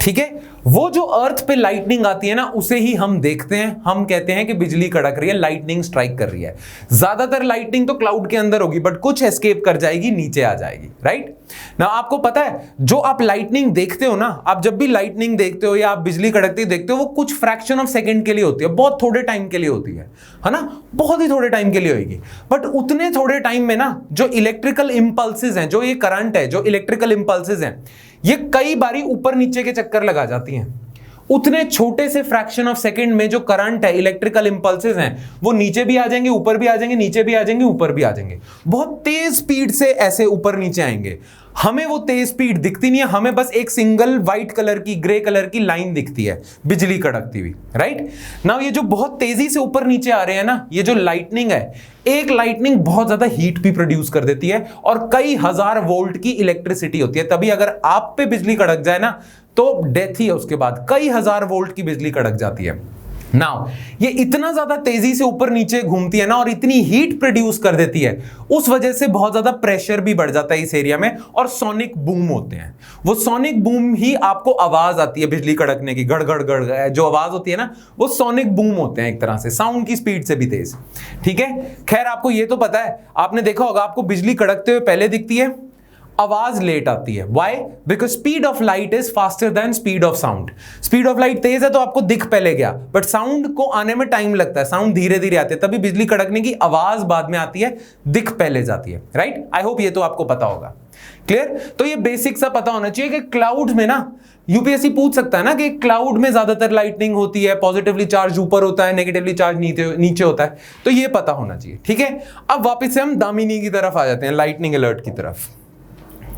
ठीक है। वो जो अर्थ पे लाइटनिंग आती है ना, उसे ही हम देखते हैं, हम कहते हैं कि बिजली कड़क रही है, लाइटनिंग स्ट्राइक कर रही है। ज्यादातर लाइटनिंग तो क्लाउड के अंदर होगी, बट कुछ एस्केप कर जाएगी, नीचे आ जाएगी, राइट ना। आपको पता है जो आप लाइटनिंग देखते हो ना, आप जब भी लाइटनिंग देखते हो या आप बिजली कड़कती देखते हो, वो कुछ फ्रैक्शन ऑफ सेकंड के लिए होती है, बहुत थोड़े टाइम के लिए होती है ना, बहुत ही थोड़े टाइम के लिए होगी। बट उतने थोड़े टाइम में ना जो इलेक्ट्रिकल इंपल्सेस हैं, जो ये करंट है, जो इलेक्ट्रिकल इंपल्सेस हैं, ये कई बारी ऊपर नीचे के चक्कर लगा जाती हैं। उतने छोटे से फ्रैक्शन ऑफ सेकंड में जो करंट है, इलेक्ट्रिकल इंपल्सेस हैं, वो नीचे भी आ जाएंगे, ऊपर भी आ जाएंगे, नीचे भी आ जाएंगे, ऊपर भी आ जाएंगे, बहुत तेज स्पीड से ऐसे ऊपर नीचे आएंगे। हमें वो तेज स्पीड दिखती नहीं है, हमें बस एक सिंगल व्हाइट कलर की, ग्रे कलर की लाइन दिखती है बिजली कड़कती हुई, राइट नाउ। ये जो बहुत तेजी से ऊपर नीचे आ रहे हैं ना, ये जो लाइटनिंग है, एक लाइटनिंग बहुत ज्यादा हीट भी प्रोड्यूस कर देती है और कई हजार वोल्ट की इलेक्ट्रिसिटी होती है। तभी अगर आप पे बिजली कड़क जाए ना, तो डेथ ही है उसके बाद, कई हजार वोल्ट की बिजली कड़क जाती है। नाउ ये इतना ज्यादा तेजी से ऊपर नीचे घूमती है ना, और इतनी हीट प्रोड्यूस कर देती है, उस वजह से बहुत ज्यादा प्रेशर भी बढ़ जाता है इस एरिया में, और सोनिक बूम होते हैं। वो सोनिक बूम ही आपको आवाज आती है बिजली कड़कने की, गड़ गड़ गड़, जो आवाज होती है ना, वो सोनिक बूम होते हैं, एक तरह से साउंड की स्पीड से भी तेज, ठीक है। खैर आपको ये तो पता है, आपने देखा होगा, आपको बिजली कड़कते हुए पहले दिखती है, आवाज लेट आती है। Why? Because speed of light is faster than speed of sound. Speed of light तेज है तो आपको दिख पहले गया, बट साउंड को आने में टाइम लगता है, साउंड धीरे धीरे आती है, तभी बिजली कड़कने की आवाज बाद में आती है, दिख पहले जाती है, राइट। आई होप ये तो आपको पता होगा, क्लियर। तो ये बेसिक सा पता होना चाहिए कि क्लाउड में ना, यूपीएससी पूछ सकता है ना कि क्लाउड में ज्यादातर लाइटनिंग होती है, पॉजिटिवली चार्ज ऊपर होता है, नेगेटिवली चार्ज नीचे होता है, तो ये पता होना चाहिए, ठीक है। अब वापस से हम दामिनी की तरफ आ जाते हैं, लाइटनिंग अलर्ट की तरफ।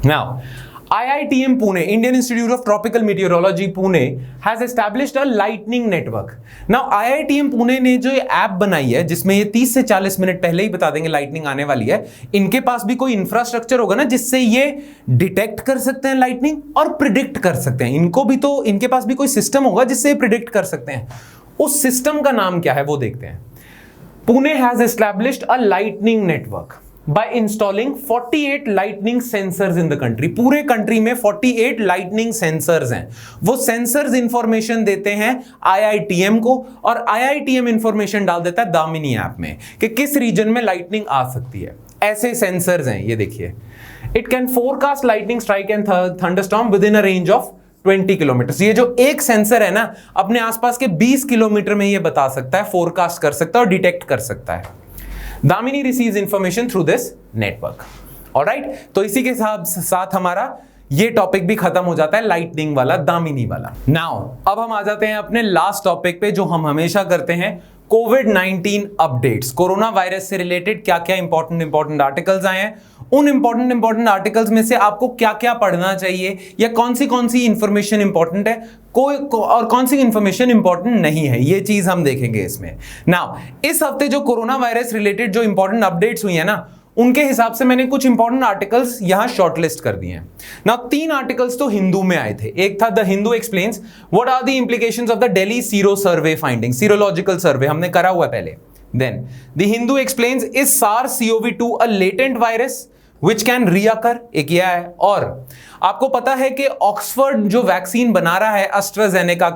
Now, IITM Pune, Indian Institute of Tropical Meteorology Pune, has established a lightning network. Now, IITM Pune ने जो ये ऐप बनाई है, जिसमें ये 30 से 40 मिनट पहले ही बता देंगे लाइटनिंग आने वाली है, इनके पास भी कोई इंफ्रास्ट्रक्चर होगा ना, जिससे ये डिटेक्ट कर सकते हैं लाइटनिंग और प्रिडिक्ट कर सकते हैं। इनको भी तो, इनके पास भी कोई सिस्टम होगा जिससे प्रिडिक्ट कर सकते हैं। उस सिस्टम का नाम क्या है वो देखते हैं। Pune has established a lightning network by installing 48 lightning sensors in the country. पूरे कंट्री में 48 lightning sensors हैं। वो sensors इंफॉर्मेशन देते हैं IITM को, और IITM इंफॉर्मेशन डाल देता है दामिनी ऐप में कि किस रीजन में लाइटनिंग आ सकती है। ऐसे सेंसर्स हैं, ये देखिए। It can forecast lightning strike and thunderstorm with in a range of 20 kilometre. ये जो एक सेंसर है ना, अपने आसपास के 20 किलोमीटर में ये बता सकता है, फोरकास्ट कर सकता है और डिटेक्ट कर सकता है। Damini receives information through this network. Alright, तो इसी के साथ हमारा ये टॉपिक भी खत्म हो जाता है, लाइटनिंग वाला, दामिनी वाला। नाउ अब हम आ जाते हैं अपने लास्ट टॉपिक पे, जो हम हमेशा करते हैं, कोविड-19 अपडेट्स। कोरोना वायरस से रिलेटेड क्या क्या इंपॉर्टेंट आर्टिकल्स आए हैं, उन इंपॉर्टेंट आर्टिकल्स में से आपको क्या क्या पढ़ना चाहिए, या कौन सी इंफॉर्मेशन इंपॉर्टेंट है, और कौन सी इंफॉर्मेशन इंपॉर्टेंट नहीं है, ये चीज हम देखेंगे इसमें। नाउ इस हफ्ते जो कोरोना वायरस रिलेटेड जो इंपॉर्टेंट अपडेट्स हुई है ना, उनके हिसाब से मैंने कुछ इंपॉर्टेंट आर्टिकल्स यहां शॉर्टलिस्ट कर दिए हैं। नाउ 3 आर्टिकल्स तो हिंदू में आए थे। एक था the Hindu explains what are the implications of the Delhi sero survey finding, serological survey हमने करा हुआ है पहले। Then the Hindu explains is SARS-CoV-2 a latent virus which can recur, एक यह है। और आपको पता है कि ऑक्सफोर्ड जो वैक्सीन बना रहा है एस्ट्राजेनेका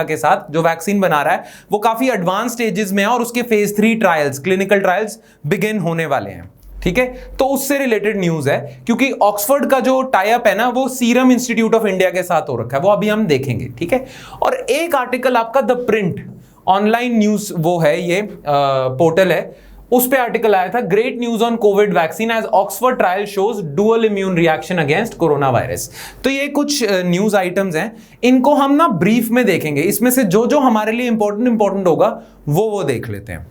के साथ जो वैक्सीन बना रहा है, वो काफी एडवांस स्टेजेस में है, और उसके phase 3 trials, clinical trials begin होने वाले हैं, ठीक है। तो उससे रिलेटेड न्यूज है, क्योंकि ऑक्सफोर्ड का जो टाई अप है ना, वो सीरम इंस्टीट्यूट ऑफ इंडिया के साथ हो रखा है, वो अभी हम देखेंगे, ठीक है। और एक आर्टिकल आपका द प्रिंट ऑनलाइन न्यूज, वो है ये पोर्टल है, उस पे आर्टिकल आया था, great news on COVID vaccine as Oxford trial shows dual immune reaction against corona virus. तो ये कुछ न्यूज आइटम्स हैं, इनको हम ना ब्रीफ में देखेंगे, इसमें से जो जो हमारे लिए इंपॉर्टेंट होगा वो देख लेते हैं।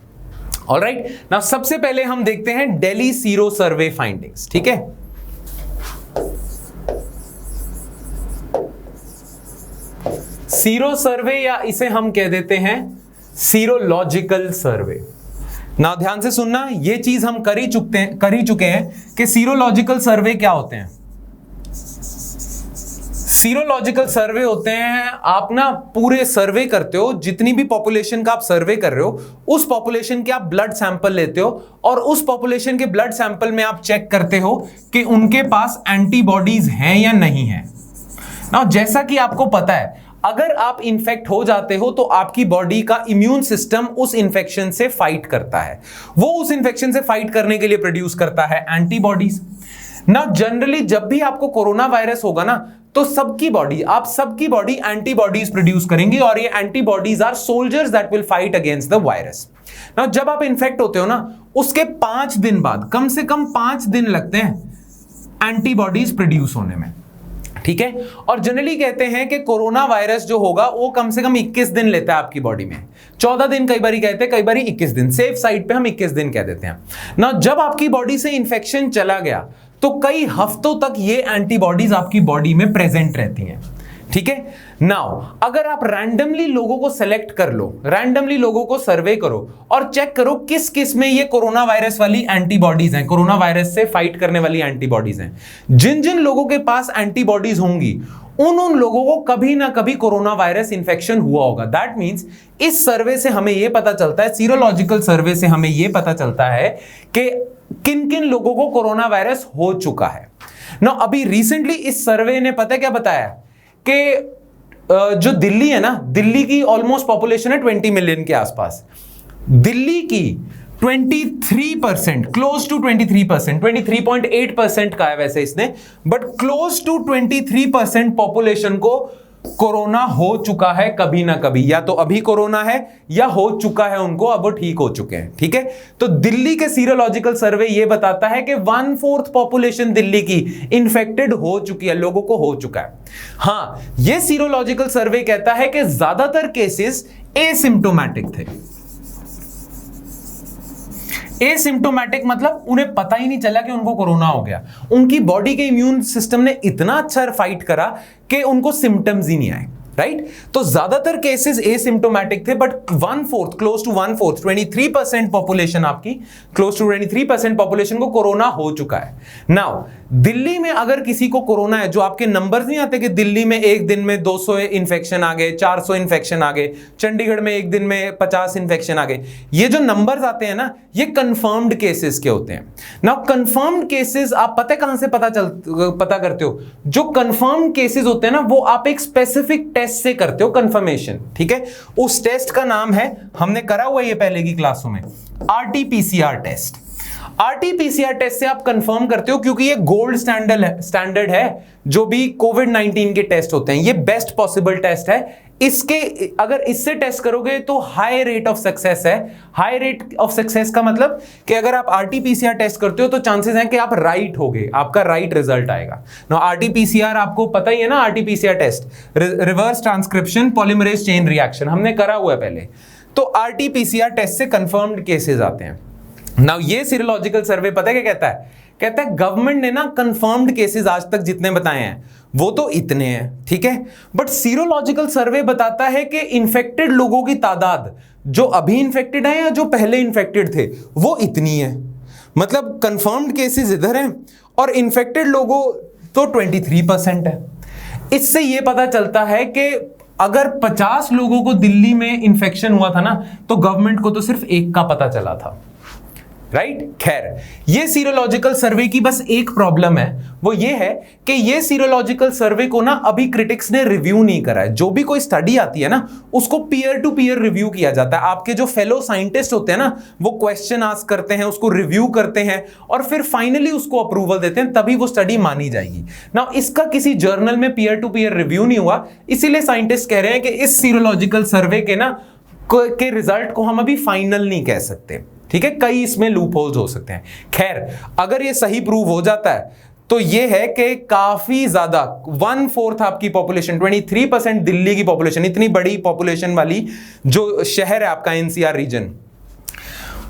ऑलराइट, नाउ सबसे पहले हम देखते हैं दिल्ली सीरो सर्वे फाइंडिंग्स, ठीक है। सीरो सर्वे, या इसे हम कह देते हैं सीरोलॉजिकल सर्वे। ना ध्यान से सुनना, ये चीज हम कर ही चुके हैं कि सीरोलॉजिकल सर्वे क्या होते हैं। सीरोलॉजिकल सर्वे होते हैं, आप ना पूरे सर्वे करते हो, जितनी भी पॉपुलेशन का आप सर्वे कर रहे हो, उस पॉपुलेशन के आप ब्लड सैंपल लेते हो, और उस पॉपुलेशन के ब्लड सैंपल में आप चेक करते हो कि उनके पास एंटीबॉडीज हैं या नहीं है। ना जैसा कि आपको पता है, अगर आप इन्फेक्ट हो जाते हो तो आपकी बॉडी का इम्यून सिस्टम उस इन्फेक्शन से फाइट करता है, वो उस इन्फेक्शन से फाइट करने के लिए प्रोड्यूस करता है एंटीबॉडीज। ना जनरली जब भी आपको कोरोना वायरस होगा ना तो आप सबकी बॉडी एंटीबॉडीज प्रोड्यूस करेंगी और ये antibodies are soldiers that will fight against the virus. ना जब आप इन्फेक्ट होते हो ना उसके 5 दिन बाद, कम से कम 5 दिन लगते हैं एंटीबॉडीज प्रोड्यूस होने में, ठीक है। और जनरली कहते हैं कि कोरोना वायरस जो होगा वो कम से कम 21 दिन लेता है आपकी बॉडी में, 14 दिन कई बारी कहते हैं, कई बारी 21 दिन, सेफ साइड पे हम 21 दिन कह देते हैं ना। जब आपकी बॉडी से इंफेक्शन चला गया तो कई हफ्तों तक ये एंटीबॉडीज आपकी बॉडी में प्रेजेंट रहती हैं, ठीक है। नाउ अगर आप रैंडमली लोगों को सेलेक्ट कर लो, रैंडमली लोगों को सर्वे करो और चेक करो किस किस में ये कोरोना वायरस वाली एंटीबॉडीज हैं, कोरोना वायरस से फाइट करने वाली एंटीबॉडीज हैं, जिन जिन लोगों के पास एंटीबॉडीज होंगी उन लोगों को कभी ना कभी कोरोना वायरस इंफेक्शन हुआ होगा। दैट मींस इस सर्वे से हमें यह पता चलता है, सीरोलॉजिकल सर्वे से हमें यह पता चलता है कि किन किन लोगों को कोरोना वायरस हो चुका है ना। अभी रिसेंटली इस सर्वे ने पता क्या बताया कि जो दिल्ली है ना, दिल्ली की ऑलमोस्ट पॉपुलेशन है 20 मिलियन के आसपास, दिल्ली की 23%, क्लोज टू 23%, 23.8% का है वैसे इसने, बट क्लोज टू 23% पॉपुलेशन को कोरोना हो चुका है कभी ना कभी, या तो अभी कोरोना है या हो चुका है उनको, अब वो ठीक हो चुके हैं, ठीक है। तो दिल्ली के सीरोलॉजिकल सर्वे ये बताता है कि 1/4 पॉपुलेशन दिल्ली की इंफेक्टेड हो चुकी है, लोगों को हो चुका है। हां, ये सीरोलॉजिकल सर्वे कहता है कि ज्यादातर केसेस एसिम्प्टोमेटिक थे। एसिम्प्टोमेटिक मतलब उन्हें पता ही नहीं चला कि उनको कोरोना हो गया, उनकी बॉडी के इम्यून सिस्टम ने इतना अच्छा फाइट करा कि उनको सिम्टम्स ही नहीं आए, राइट। तो ज्यादातर केसेस एसिम्प्टोमेटिक थे, बट 1/4, क्लोज टू 1/4, 23% पॉपुलेशन आपकी, क्लोज टू 23% पॉपुलेशन को कोरोना हो चुका है। नाउ दिल्ली में अगर किसी को कोरोना है, जो आपके नंबर्स नहीं आते कि दिल्ली में एक दिन में 200 इन्फेक्शन आ गए, 400 इन्फेक्शन आ गए, चंडीगढ़ में एक दिन में 50 इन्फेक्शन आ गए, ये जो नंबर्स आते हैं ना ये कंफर्म्ड केसेस के होते हैं। नाउ कंफर्म्ड केसेस आप पता कहां से पता करते हो? जो कंफर्म्ड केसेस होते हैं ना वो आप एक स्पेसिफिक टेस्ट से करते हो कंफर्मेशन, ठीक है। उस टेस्ट का नाम है, हमने करा हुआ ये पहले की क्लासों में, आरटी-पीसीआर टेस्ट। आरटी-पीसीआर टेस्ट से आप कंफर्म करते हो, क्योंकि ये गोल्ड स्टैंडर्ड है जो भी कोविड-19 के टेस्ट होते हैं, ये बेस्ट पॉसिबल टेस्ट है। इसके अगर इससे टेस्ट करोगे तो हाई रेट ऑफ सक्सेस है। हाई रेट ऑफ सक्सेस का मतलब कि अगर आप आरटी-पीसीआर टेस्ट करते हो तो चांसेस हैं कि आप राइट होगे, आपका राइट रिजल्ट आएगा ना। आरटी-पीसीआर आपको पता ही है ना, RT PCR test reverse transcription polymerase chain reaction हमने करा हुआ है पहले। तो आरटी-पीसीआर टेस्ट से कंफर्म्ड केसेस आते हैं। नाउ ये सीरोलॉजिकल सर्वे पता है क्या कहता है? कहता है गवर्नमेंट ने ना कंफर्म्ड केसेस आज तक जितने बताए हैं वो तो इतने हैं, ठीक है, बट सीरोलॉजिकल सर्वे बताता है कि इन्फेक्टेड लोगों की तादाद जो अभी इन्फेक्टेड है या जो पहले इन्फेक्टेड थे वो इतनी है। मतलब कंफर्म्ड केसेस इधर हैं और इन्फेक्टेड लोगों तो 23% है। इससे यह पता चलता है कि अगर 50 लोगों को दिल्ली में इंफेक्शन हुआ था ना तो गवर्नमेंट को तो सिर्फ एक का पता चला था, राइट। खैर, ये सीरोलॉजिकल सर्वे की बस एक प्रॉब्लम है, वो ये है कि ये सीरोलॉजिकल सर्वे को ना अभी क्रिटिक्स ने रिव्यू नहीं करा है। जो भी कोई स्टडी आती है ना उसको पीयर टू पीयर रिव्यू किया जाता है। आपके जो फेलो साइंटिस्ट होते हैं ना वो क्वेश्चन आस्क करते हैं, उसको रिव्यू करते हैं और फिर फाइनली उसको अप्रूवल देते हैं, तभी वो स्टडी मानी जाएगी ना। इसका किसी जर्नल में पीयर टू पीयर रिव्यू नहीं हुआ, इसीलिए साइंटिस्ट कह रहे हैं कि इस सीरोलॉजिकल सर्वे के ना के रिजल्ट को हम अभी फाइनल नहीं कह सकते, ठीक है। कई इसमें लूप होल्स हो सकते हैं। खैर, अगर ये सही प्रूव हो जाता है तो ये है कि काफी ज्यादा 1/4 आपकी पॉपुलेशन, 23% दिल्ली की पॉपुलेशन, इतनी बड़ी पॉपुलेशन वाली जो शहर है आपका एनसीआर रीजन,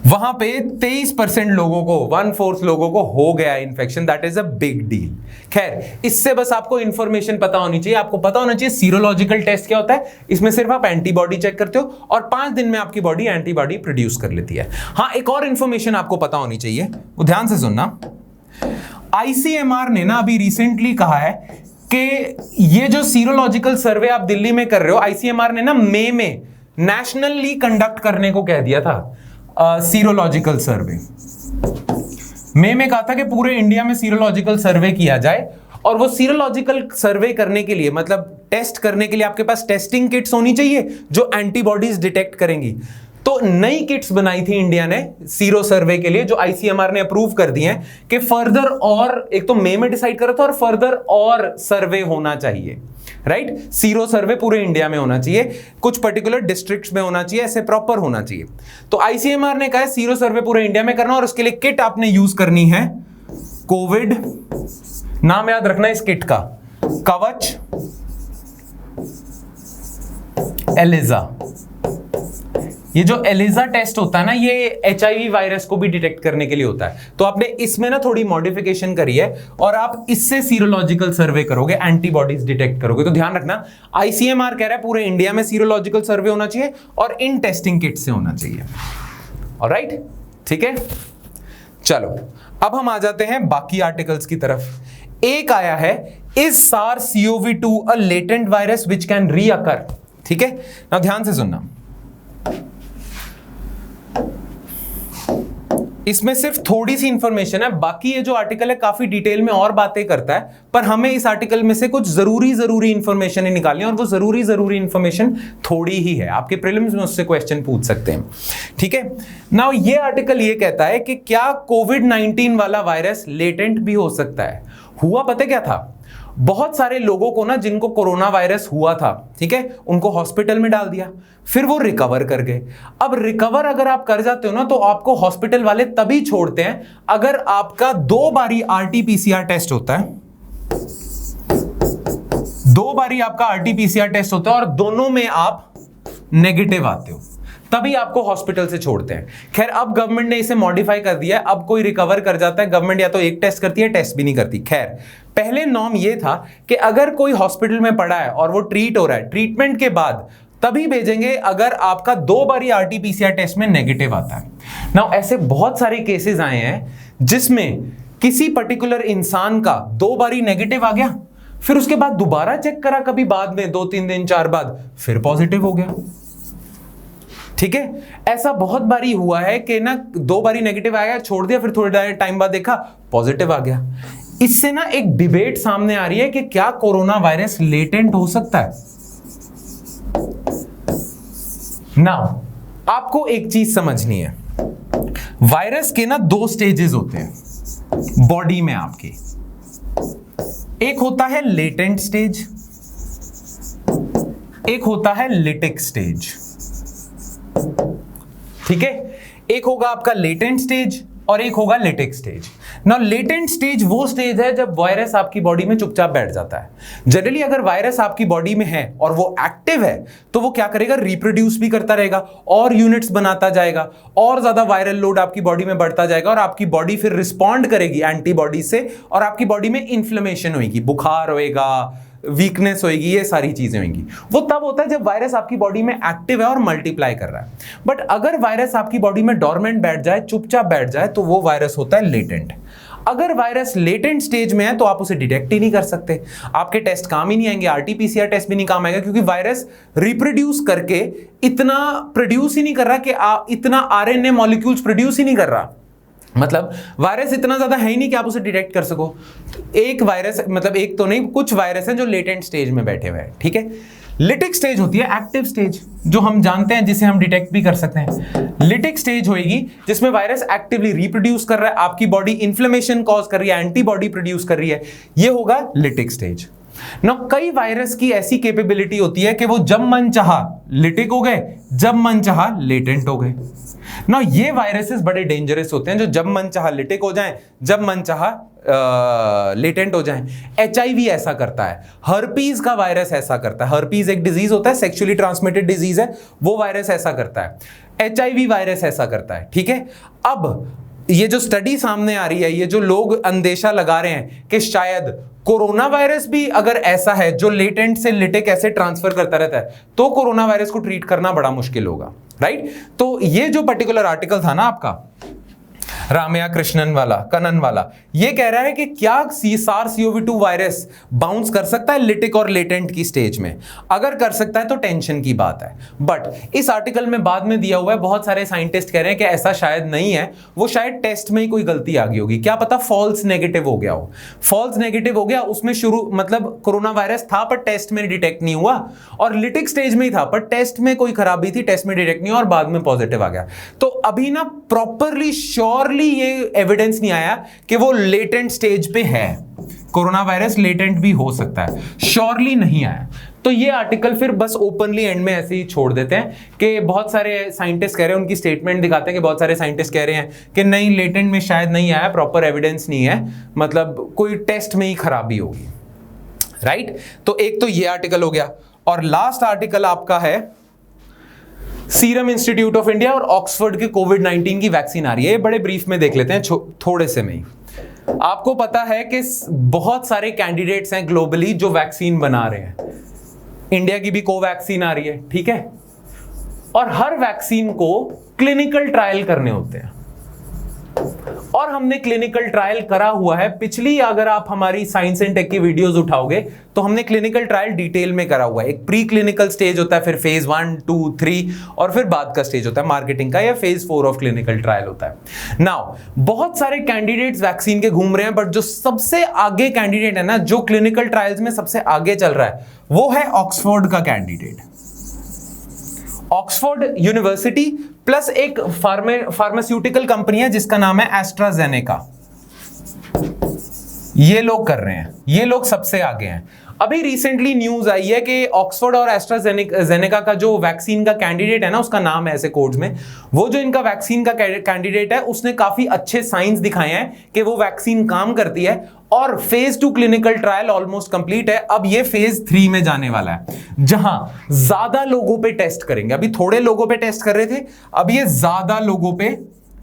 वहां पे 23% लोगों को, 1/4 लोगों को हो गया infection. That is a big deal. खैर, इससे बस आपको इंफॉर्मेशन पता होनी चाहिए। आपको पता होना चाहिए सीरोलॉजिकल टेस्ट क्या होता है। इसमें सिर्फ आप एंटीबॉडी चेक करते हो और 5 दिन में आपकी बॉडी एंटीबॉडी प्रोड्यूस कर लेती है। हाँ, एक और इंफॉर्मेशन आपको पता होनी चाहिए, वो ध्यान से सुनना। आईसीएमआर ने ना अभी रिसेंटली कहा है कि ये जो सीरोलॉजिकल सर्वे आप दिल्ली में कर रहे हो, आईसीएमआर ने ना मई में नेशनली कंडक्ट करने को कह दिया था। सीरोलॉजिकल सर्वे मई में कहा था कि पूरे इंडिया में सीरोलॉजिकल सर्वे किया जाए और वो सीरोलॉजिकल सर्वे करने के लिए, मतलब टेस्ट करने के लिए आपके पास टेस्टिंग किट्स होनी चाहिए जो एंटीबॉडीज डिटेक्ट करेंगी। तो नई किट्स बनाई थी इंडिया ने सीरो सर्वे के लिए, जो आईसीएमआर ने अप्रूव कर दी हैं कि फर्दर, और एक तो मई में डिसाइड करा था, और फर्दर और सर्वे होना चाहिए, राइट। सीरो सर्वे पूरे इंडिया में होना चाहिए, कुछ पर्टिकुलर डिस्ट्रिक्ट्स में होना चाहिए, ऐसे प्रॉपर होना चाहिए। तो आईसीएमआर ने कहा है सीरो सर्वे पूरे इंडिया में करना, और उसके लिए किट आपने यूज करनी है कोविड, नाम याद रखना इस किट का, कवच एलिजा। ये जो एलिजा टेस्ट होता है ना, ये एचआईवी वायरस को भी डिटेक्ट करने के लिए होता है। तो आपने इसमें ना थोड़ी मॉडिफिकेशन करी है, और आप इससे सीरोलॉजिकल सर्वे करोगे, एंटीबॉडीज डिटेक्ट करोगे। तो ध्यान रखना, आईसीएमआर कह रहा है पूरे इंडिया में सीरोलॉजिकल सर्वे होना चाहिए और इन टेस्टिंग किट से होना चाहिए। ऑलराइट, ठीक है। चलो अब हम आ जाते हैं बाकी आर्टिकल्स की तरफ। एक आया है, is SARS-CoV-2 a latent virus which can recur. ठीक है ना, ध्यान से सुनना। इसमें सिर्फ थोड़ी सी इंफॉर्मेशन है, बाकी ये जो आर्टिकल है काफी डिटेल में और बातें करता है, पर हमें इस आर्टिकल में से कुछ जरूरी इंफॉर्मेशन निकालनी है, और वो जरूरी इंफॉर्मेशन थोड़ी ही है। आपके प्रीलिम्स में उससे क्वेश्चन पूछ सकते हैं। ठीक है, नाउ ये आर्टिकल ये कहता है कि क्या कोविड-19 वाला वायरस लेटेंट भी हो सकता है। हुआ पता क्या था, बहुत सारे लोगों को ना, जिनको कोरोना वायरस हुआ था, ठीक है, उनको हॉस्पिटल में डाल दिया, फिर वो रिकवर कर गए। अब रिकवर अगर आप कर जाते हो ना, तो आपको हॉस्पिटल वाले तभी छोड़ते हैं अगर आपका 2 बारी आरटीपीसीआर टेस्ट होता है। 2 बारी आपका आरटीपीसीआर टेस्ट होता है और दोनों में आप नेगेटिव आते हो, तभी आपको हॉस्पिटल से छोड़ते हैं। खैर, अब गवर्नमेंट ने इसे मॉडिफाई कर दिया है, अब कोई रिकवर कर जाता है, गवर्नमेंट या तो एक टेस्ट करती है, टेस्ट भी नहीं करती। खैर, पहले नॉर्म ये था कि अगर कोई हॉस्पिटल में पड़ा है और वो ट्रीट हो रहा है, ट्रीटमेंट के बाद तभी भेजेंगे अगर आपका 2 बारी आरटीपीसीआर टेस्ट में नेगेटिव आता है। नाउ ऐसे बहुत सारे केसेस आए हैं जिसमें किसी पर्टिकुलर इंसान का 2 बारी नेगेटिव आ गया, फिर उसके बाद दोबारा चेक करा कभी बाद में 2-3 दिन 4 बाद, फिर पॉजिटिव हो गया। ठीक है, ऐसा बहुत बारी हुआ है कि ना 2 बारी नेगेटिव आया, छोड़ दिया, फिर थोड़े टाइम बाद देखा पॉजिटिव आ गया। इससे ना एक डिबेट सामने आ रही है कि क्या कोरोना वायरस लेटेंट हो सकता है। नाउ आपको एक चीज समझनी है, वायरस के ना 2 स्टेजेस होते हैं बॉडी में आपके। एक होता है लेटेंट स्टेज, एक होता है लिटिक स्टेज। ठीक है, एक होगा आपका लेटेंट स्टेज और एक होगा lytic stage. Now latent stage वो स्टेज है जब वायरस आपकी बॉडी में चुपचाप बैठ जाता है। जनरली अगर वायरस आपकी बॉडी में है और वो एक्टिव है, तो वो क्या करेगा, रिप्रोड्यूस भी करता रहेगा और यूनिट्स बनाता जाएगा, और ज्यादा वायरल लोड आपकी बॉडी में बढ़ता जाएगा, और आपकी बॉडी फिर रिस्पॉन्ड करेगी एंटीबॉडी से, और आपकी बॉडी में इन्फ्लेमेशन होगी, बुखार होएगा, वीकनेस होगी, ये सारी चीजें होंगी। वो तब होता है जब वायरस आपकी बॉडी में एक्टिव है और मल्टीप्लाई कर रहा है। बट अगर वायरस आपकी बॉडी में डोरमेंट बैठ जाए, चुपचाप बैठ जाए, तो वो वायरस होता है लेटेंट। अगर वायरस लेटेंट स्टेज में है तो आप उसे डिटेक्ट ही नहीं कर सकते, आपके टेस्ट काम ही नहीं आएंगे, आरटीपीसीआर टेस्ट भी नहीं काम आएगा, क्योंकि वायरस रिप्रोड्यूस करके इतना प्रोड्यूस ही नहीं कर रहा कि इतना आरएनए मॉलिक्यूल्स प्रोड्यूस ही नहीं कर रहा। मतलब वायरस इतना ज्यादा है ही नहीं कि आप उसे डिटेक्ट कर सको। एक वायरस, मतलब एक तो नहीं, कुछ वायरस हैं जो लेटेंट स्टेज में बैठे हुए हैं। ठीक है, लिटिक स्टेज होती है एक्टिव स्टेज, जो हम जानते हैं, जिसे हम डिटेक्ट भी कर सकते हैं। लिटिक स्टेज होएगी जिसमें वायरस एक्टिवली रिप्रोड्यूस कर रहा है, आपकी बॉडी इन्फ्लेमेशन कॉज कर रही है, एंटीबॉडी प्रोड्यूस कर रही है, ये होगा लिटिक स्टेज। ना कई वायरस की ऐसी कैपेबिलिटी होती है कि वो जब मन चाहा लिटिक हो गए, जब मन चाहा लेटेंट हो गए। ना ये वायरसेस बड़े डेंजरस होते हैं, जो जब मन चाहा लिटिक हो जाएं, जब मन चाहा लेटेंट हो जाएं। एचआईवी ऐसा करता है, हर्पीज का वायरस ऐसा करता है, हर्पीज एक डिजीज होता है, सेक्सुअली ट्रांसमिटेड डिजीज है, वो वायरस ऐसा करता है, एचआईवी वायरस ऐसा करता है। ठीक है, अब ये जो स्टडी सामने आ रही है, ये जो लोग अंदेशा लगा रहे हैं कि शायद कोरोना वायरस भी अगर ऐसा है जो लेटेंट से लिटिक ऐसे ट्रांसफर करता रहता है, तो कोरोना वायरस को ट्रीट करना बड़ा मुश्किल होगा, राइट। तो ये जो पर्टिकुलर आर्टिकल था ना आपका, रामया कृष्णन वाला, कनन वाला, ये कह रहा है कि क्या SARS-CoV-2 वायरस बाउंस कर सकता है लिटिक और लेटेंट की स्टेज में? अगर कर सकता है तो टेंशन की बात है, बट इस आर्टिकल में बाद में दिया हुआ है, बहुत सारे साइंटिस्ट कह रहे हैं कि ऐसा शायद नहीं है, वो शायद टेस्ट में ही कोई गलती आ गई होगी, क्या पता फॉल्स नेगेटिव हो गया हो। फॉल्स नेगेटिव हो गया, उसमें शुरू मतलब कोरोना वायरस था पर टेस्ट में डिटेक्ट नहीं हुआ, और लिटिक स्टेज में ही था पर टेस्ट में कोई खराबी थी, टेस्ट में डिटेक्ट नहीं हुआ और बाद में पॉजिटिव आ गया। तो अभी ना प्रॉपरली श्योरली ये एविडेंस नहीं आया कि वो लेटेंट स्टेज पे है, कोरोना वायरस लेटेंट भी हो सकता है, श्योरली नहीं आया। तो ये आर्टिकल फिर बस ओपनली एंड में ऐसे ही छोड़ देते हैं कि बहुत सारे साइंटिस्ट कह रहे हैं, उनकी स्टेटमेंट दिखाते हैं कि बहुत सारे साइंटिस्ट कह रहे हैं कि नहीं, लेटेंट में शायद नहीं आया, प्रॉपर एविडेंस नहीं है, मतलब कोई टेस्ट में ही खराबी होगी, राइट। तो एक तो ये आर्टिकल हो गया, और लास्ट आर्टिकल आपका है सीरम इंस्टीट्यूट ऑफ इंडिया और ऑक्सफोर्ड के कोविड-19 की वैक्सीन आ रही है। बड़े ब्रीफ में देख लेते हैं, थोड़े से में ही। आपको पता है कि बहुत सारे कैंडिडेट्स हैं ग्लोबली जो वैक्सीन बना रहे हैं। इंडिया की भी कोवैक्सीन आ रही है, ठीक है, और हर वैक्सीन को क्लिनिकल ट्रायल करने होते हैं, और हमने क्लिनिकल ट्रायल करा हुआ है। पिछली अगर आप हमारी साइंस एंड टेक की वीडियोस उठाओगे तो हमने क्लिनिकल ट्रायल डिटेल में करा हुआ है। एक प्री क्लिनिकल स्टेज होता है, फिर फेज 1, 2, 3 और फिर बाद का स्टेज होता है मार्केटिंग का, या फेज 4 ऑफ क्लिनिकल ट्रायल होता है। नाउ बहुत सारे कैंडिडेट्स वैक्सीन के घूम रहे हैं, बट जो सबसे आगे कैंडिडेट है ना, जो क्लिनिकल ट्रायल्स में सबसे आगे चल रहा है, वो है ऑक्सफोर्ड का कैंडिडेट। ऑक्सफोर्ड यूनिवर्सिटी प्लस एक फार्मास्यूटिकल कंपनी है जिसका नाम है एस्ट्राजेनेका। ये लोग कर रहे हैं, ये लोग सबसे आगे हैं। अभी रिसेंटली न्यूज आई है कि ऑक्सफोर्ड और एस्ट्राजेनेका का जो वैक्सीन का कैंडिडेट है ना, उसका नाम है ऐसे कोड्स में, वो जो इनका वैक्सीन का कैंडिडेट है उसने काफी अच्छे साइंस दिखाए हैं कि वो वैक्सीन काम करती है, और phase 2 clinical trial almost complete है। अब ये फेज 3 में जाने वाला है, जहां ज्यादा लोगों पे टेस्ट करेंगे। अभी थोड़े लोगों पे टेस्ट कर रहे थे, अब ये ज्यादा लोगों पे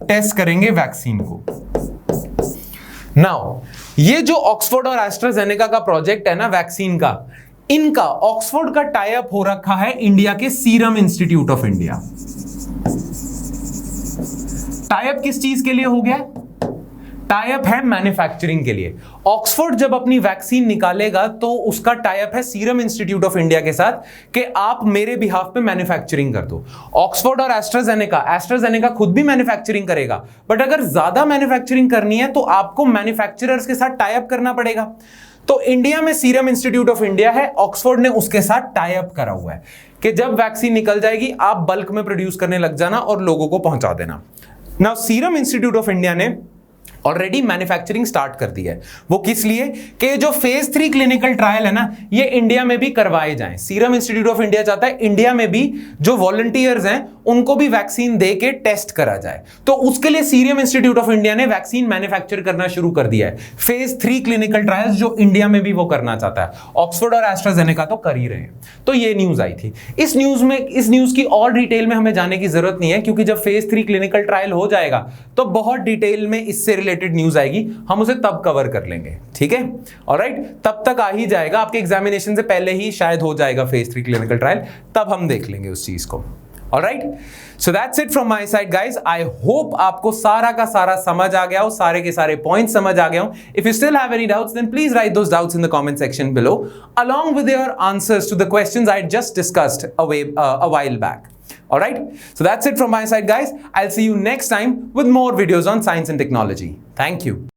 टेस्ट करेंगे वैक्सीन को। नाउ ये जो ऑक्सफोर्ड और एस्ट्राजेनेका का प्रोजेक्ट है ना वैक्सीन का, इनका ऑक्सफोर्ड का टाई अप हो रखा है इंडिया के serum institute of India. Tie up किस चीज के लिए हो गया? टाई अप है मैन्युफैक्चरिंग के लिए। ऑक्सफोर्ड जब अपनी वैक्सीन निकालेगा तो उसका टाई अप है सीरम इंस्टीट्यूट ऑफ इंडिया के साथ कि आप मेरे बिहाफ पे मैन्युफैक्चरिंग कर दो। ऑक्सफोर्ड और एस्ट्राजेनेका खुद भी मैन्युफैक्चरिंग करेगा, बट अगर ज्यादा मैन्युफैक्चरिंग करनी है तो आपको मैन्युफैक्चरर्स के साथ टाई अप करना पड़ेगा। तो इंडिया में सीरम इंस्टीट्यूट ऑफ इंडिया है, ऑक्सफोर्ड ने उसके साथ टाई अप करा हुआ है कि जब वैक्सीन निकल जाएगी आप बल्क में प्रोड्यूस करने लग जाना और लोगों को पहुंचा देना। Now serum institute of India ने ऑलरेडी मैन्युफैक्चरिंग स्टार्ट कर दी है। वो किस लिए? कि जो फेज 3 क्लिनिकल ट्रायल है ना, ये इंडिया में भी करवाए जाएं। सीरम इंस्टीट्यूट ऑफ इंडिया चाहता है इंडिया में भी जो वॉलंटियर्स हैं उनको भी वैक्सीन दे के टेस्ट करा जाए। तो उसके लिए सीरम इंस्टीट्यूट ऑफ इंडिया ने वैक्सीन मैन्युफैक्चर करना शुरू कर दिया है। फेज 3 क्लिनिकल ट्रायल्स जो इंडिया में भी वो करना चाहता है। ऑक्सफोर्ड और एस्ट्राजेनेका तो कर ही रहे हैं। तो ये न्यूज आई थी। इस न्यूज की और डिटेल में हमें जाने की जरूरत नहीं है, क्योंकि जब फेज 3 क्लिनिकल ट्रायल हो जाएगा तो बहुत डिटेल में इससे रिलेटेड न्यूज आएगी, हम उसे तब कवर कर लेंगे, ठीक है? ऑलराइट, तब तक आ ही जाएगा, आपके एग्जामिनेशन से पहले ही शायद हो जाएगा फेज 3 क्लिनिकल ट्रायल, तब हम देख लेंगे उस चीज को। Alright, so that's it from my side guys. I hope आपको सारा का सारा समझ आ गया हो, सारे के सारे पॉइंट्स समझ आ गए हो। If you still have any doubts then please write those doubts in the comment section below along with your answers to the questions I just discussed a while back. Alright, so that's it from my side guys. I'll see you next time with more videos on science and technology. Thank you.